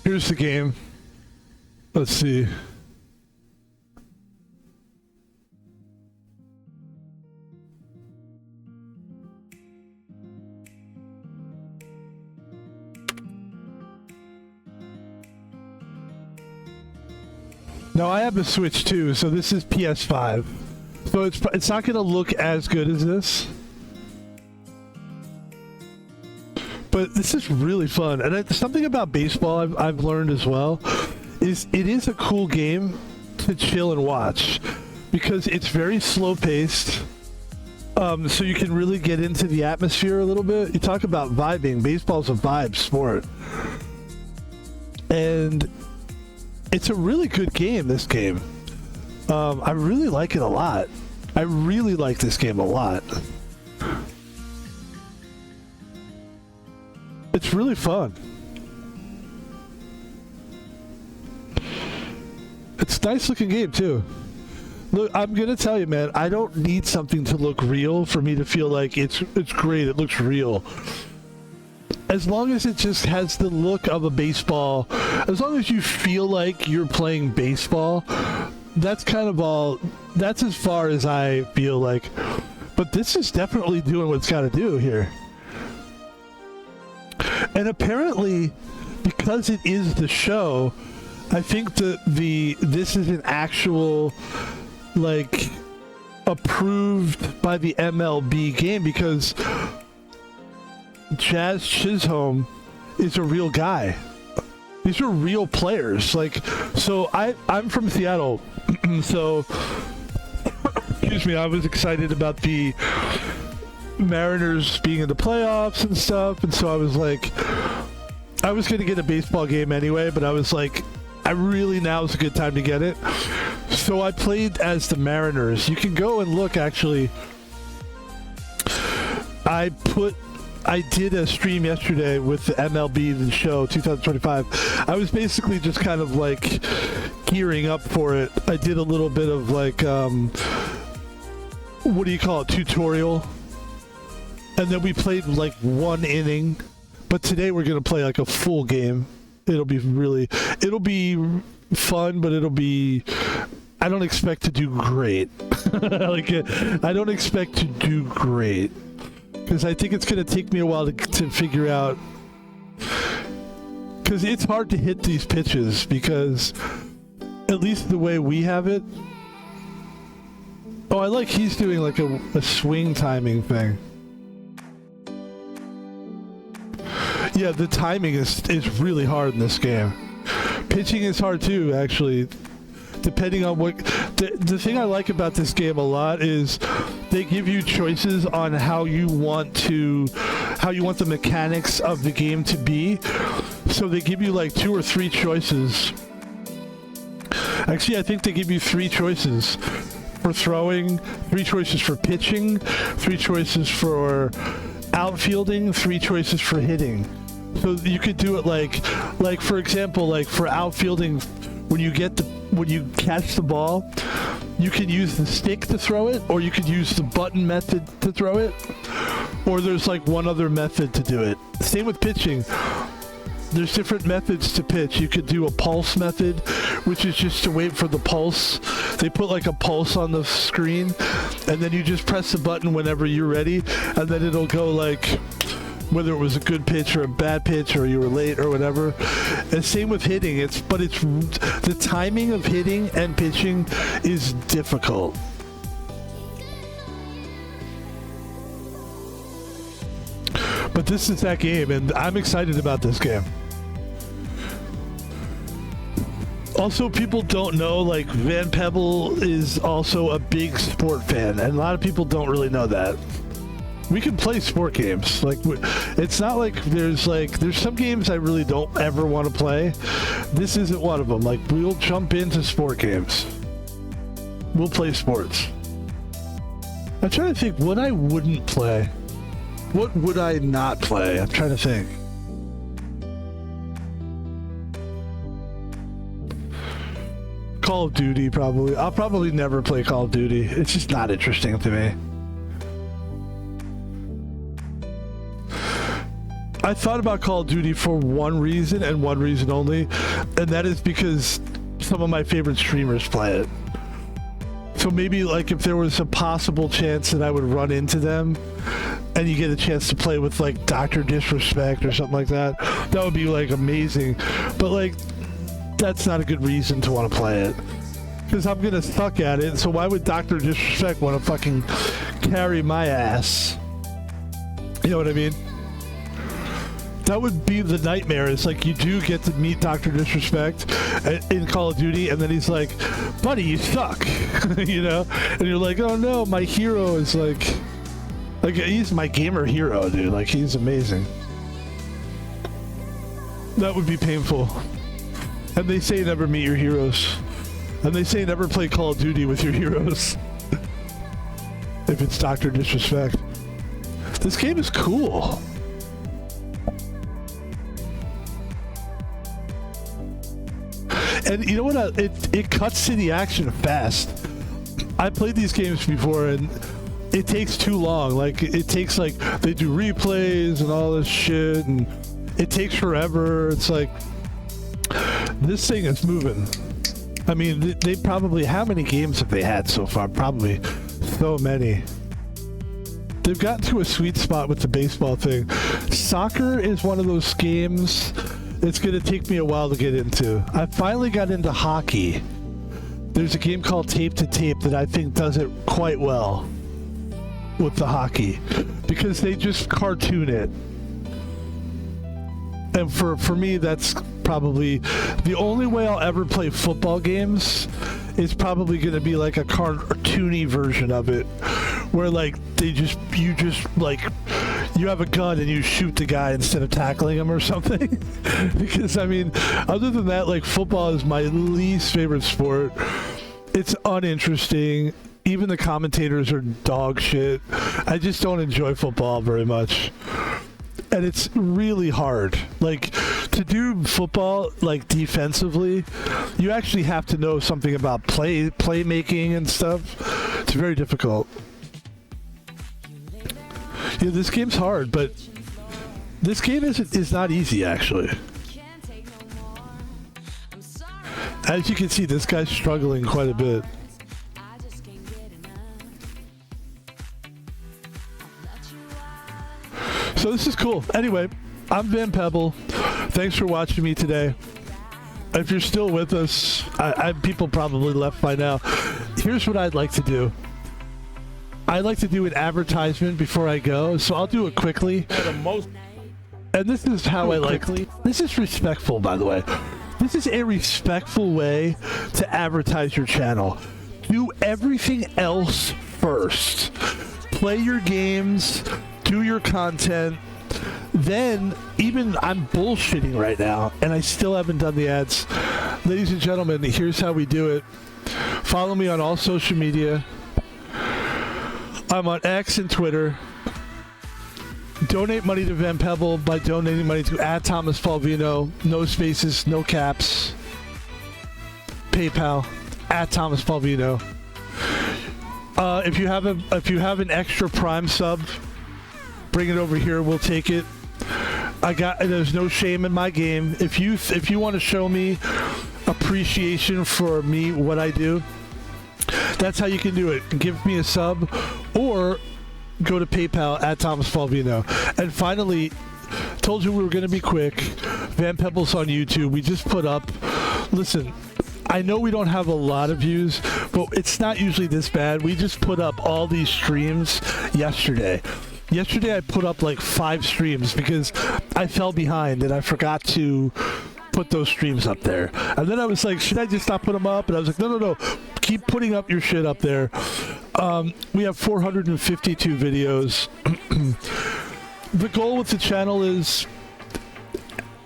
Here's the game. Let's see. No, I have the Switch too, so this is PS5. So it's not going to look as good as this. But this is really fun, and something about baseball I've learned as well is it is a cool game to chill and watch because it's very slow paced, so you can really get into the atmosphere a little bit. You talk about vibing. Baseball's a vibe sport, and it's a really good game. This game, I really like it a lot. I really like this game a lot. It's really fun. It's a nice looking game too. Look, I'm gonna tell you, man, I don't need something to look real for me to feel like it's great. It looks real. As long as it just has the look of a baseball, as long as you feel like you're playing baseball, that's kind of all, that's as far as I feel like. But this is definitely doing what it's got to do here. And apparently, because it is the show, I think this is an actual, like, approved by the MLB game, because Jazz Chisholm is a real guy. These are real players. Like, so I'm from Seattle, so excuse me, I was excited about the Mariners being in the playoffs and stuff, and so I was like, I was going to get a baseball game anyway, but I was like, now is a good time to get it. So I played as the Mariners. You can go and look, actually. I did a stream yesterday with the MLB The Show 2025. I was basically just kind of like gearing up for it. I did a little bit of like, what do you call it, tutorial. And then we played like 1 inning. But today we're going to play like a full game. It'll be fun, but I don't expect to do great. I don't expect to do great. Because I think it's going to take me a while to figure out. Because it's hard to hit these pitches, because at least the way we have it. Oh, I like he's doing like a swing timing thing. Yeah, the timing is really hard in this game. Pitching is hard too, actually. Depending on what... The thing I like about this game a lot is they give you choices on how you want the mechanics of the game to be. So they give you like 2 or 3 choices. Actually, I think they give you 3 choices for throwing, 3 choices for pitching, 3 choices for outfielding, 3 choices for hitting. So you could do it like for example, like for outfielding, when you catch the ball, you can use the stick to throw it, or you could use the button method to throw it, or there's like one other method to do it. Same with pitching. There's different methods to pitch. You could do a pulse method, which is just to wait for the pulse. They put like a pulse on the screen, and then you just press the button whenever you're ready, and then it'll go like whether it was a good pitch or a bad pitch, or you were late or whatever. And same with hitting. But the timing of hitting and pitching is difficult. But this is that game, and I'm excited about this game. Also, people don't know, like, Van Pebble is also a big sport fan, and a lot of people don't really know that. We can play sport games. Like, it's not like there's some games I really don't ever want to play. This isn't one of them. Like, we'll jump into sport games. We'll play sports. I'm trying to think what I wouldn't play. What would I not play? I'm trying to think. Call of Duty, probably. I'll probably never play Call of Duty. It's just not interesting to me. I thought about Call of Duty for one reason and one reason only, and that is because some of my favorite streamers play it. So maybe like if there was a possible chance that I would run into them and you get a chance to play with like Dr. Disrespect or something like that, that would be like amazing. But like, that's not a good reason to want to play it, because I'm gonna suck at it. So why would Dr. Disrespect want to fucking carry my ass? You know what I mean? That would be the nightmare. It's like you do get to meet Dr. Disrespect in Call of Duty, and then he's like, buddy, you suck. You know? And you're like, oh no, my hero is like he's my gamer hero, dude. Like, he's amazing. That would be painful. And they say never meet your heroes. And they say never play Call of Duty with your heroes. If it's Dr. Disrespect. This game is cool. And you know what? It cuts to the action fast. I played these games before, and it takes too long. Like, it takes, like, they do replays and all this shit, and it takes forever. It's like, this thing is moving. I mean, they probably, how many games have they had so far? Probably so many. They've gotten to a sweet spot with the baseball thing. Soccer is one of those games it's going to take me a while to get into. I finally got into hockey. There's a game called Tape to Tape that I think does it quite well with the hockey, because they just cartoon it. And for me, that's probably the only way I'll ever play football games is probably going to be like a cartoony version of it, where like you just like you have a gun and you shoot the guy instead of tackling him or something. Because I mean, other than that, like football is my least favorite sport. It's uninteresting. Even the commentators are dog shit. I just don't enjoy football very much. And it's really hard. Like, to do football, like, defensively, you actually have to know something about playmaking and stuff. It's very difficult. Yeah, this game's hard, but this game is not easy, actually. As you can see, this guy's struggling quite a bit. So this is cool. Anyway, I'm Van Pebble. Thanks for watching me today. If you're still with us, people probably left by now. Here's what I'd like to do. I'd like to do an advertisement before I go, so I'll do it quickly. And this is how I like. This is respectful, by the way. This is a respectful way to advertise your channel. Do everything else first. Play your games. Do your content. Then, even I'm bullshitting right now, and I still haven't done the ads. Ladies and gentlemen, here's how we do it. Follow me on all social media. I'm on X and Twitter. Donate money to Van Pebble by donating money to @ThomasFalvino. No spaces, no caps. PayPal @ThomasFalvino. If you have an extra Prime sub, bring it over here. We'll take it. There's no shame in my game. If you want to show me appreciation for me, what I do, that's how you can do it. Give me a sub, or go to PayPal @ThomasFalvino. And finally, told you we were going to be quick. Van Pebble's on YouTube. We just put up. Listen, I know we don't have a lot of views, but it's not usually this bad. We just put up all these streams yesterday. Yesterday I put up like 5 streams because I fell behind and I forgot to put those streams up there. And then I was like, should I just not put them up? And I was like, no. Keep putting up your shit up there. We have 452 videos. The goal with the channel is,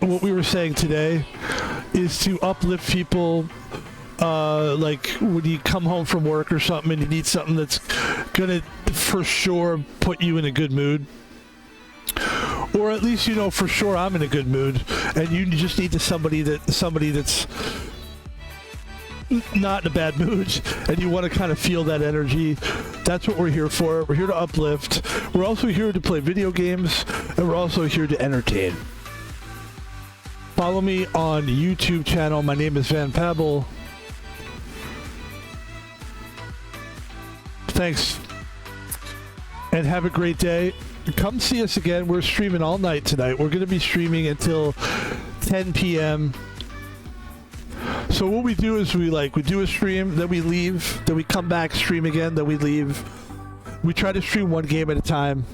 what we were saying today, is to uplift people. Like when you come home from work or something and you need something that's gonna for sure put you in a good mood, or at least you know for sure I'm in a good mood, and you just need somebody that's not in a bad mood, and you want to kind of feel that energy. That's what we're here for. We're here to uplift. We're also here to play video games, and we're also here to entertain. Follow me on YouTube channel. My name is Van Pebble. Thanks, and have a great day. Come see us again. We're streaming all night tonight. We're going to be streaming until 10 p.m. So what we do is we do a stream, then we leave, then we come back, stream again, then we leave. We try to stream one game at a time.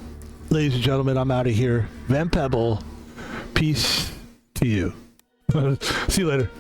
Ladies and gentlemen, I'm out of here. Van Pebble, peace to you. See you later.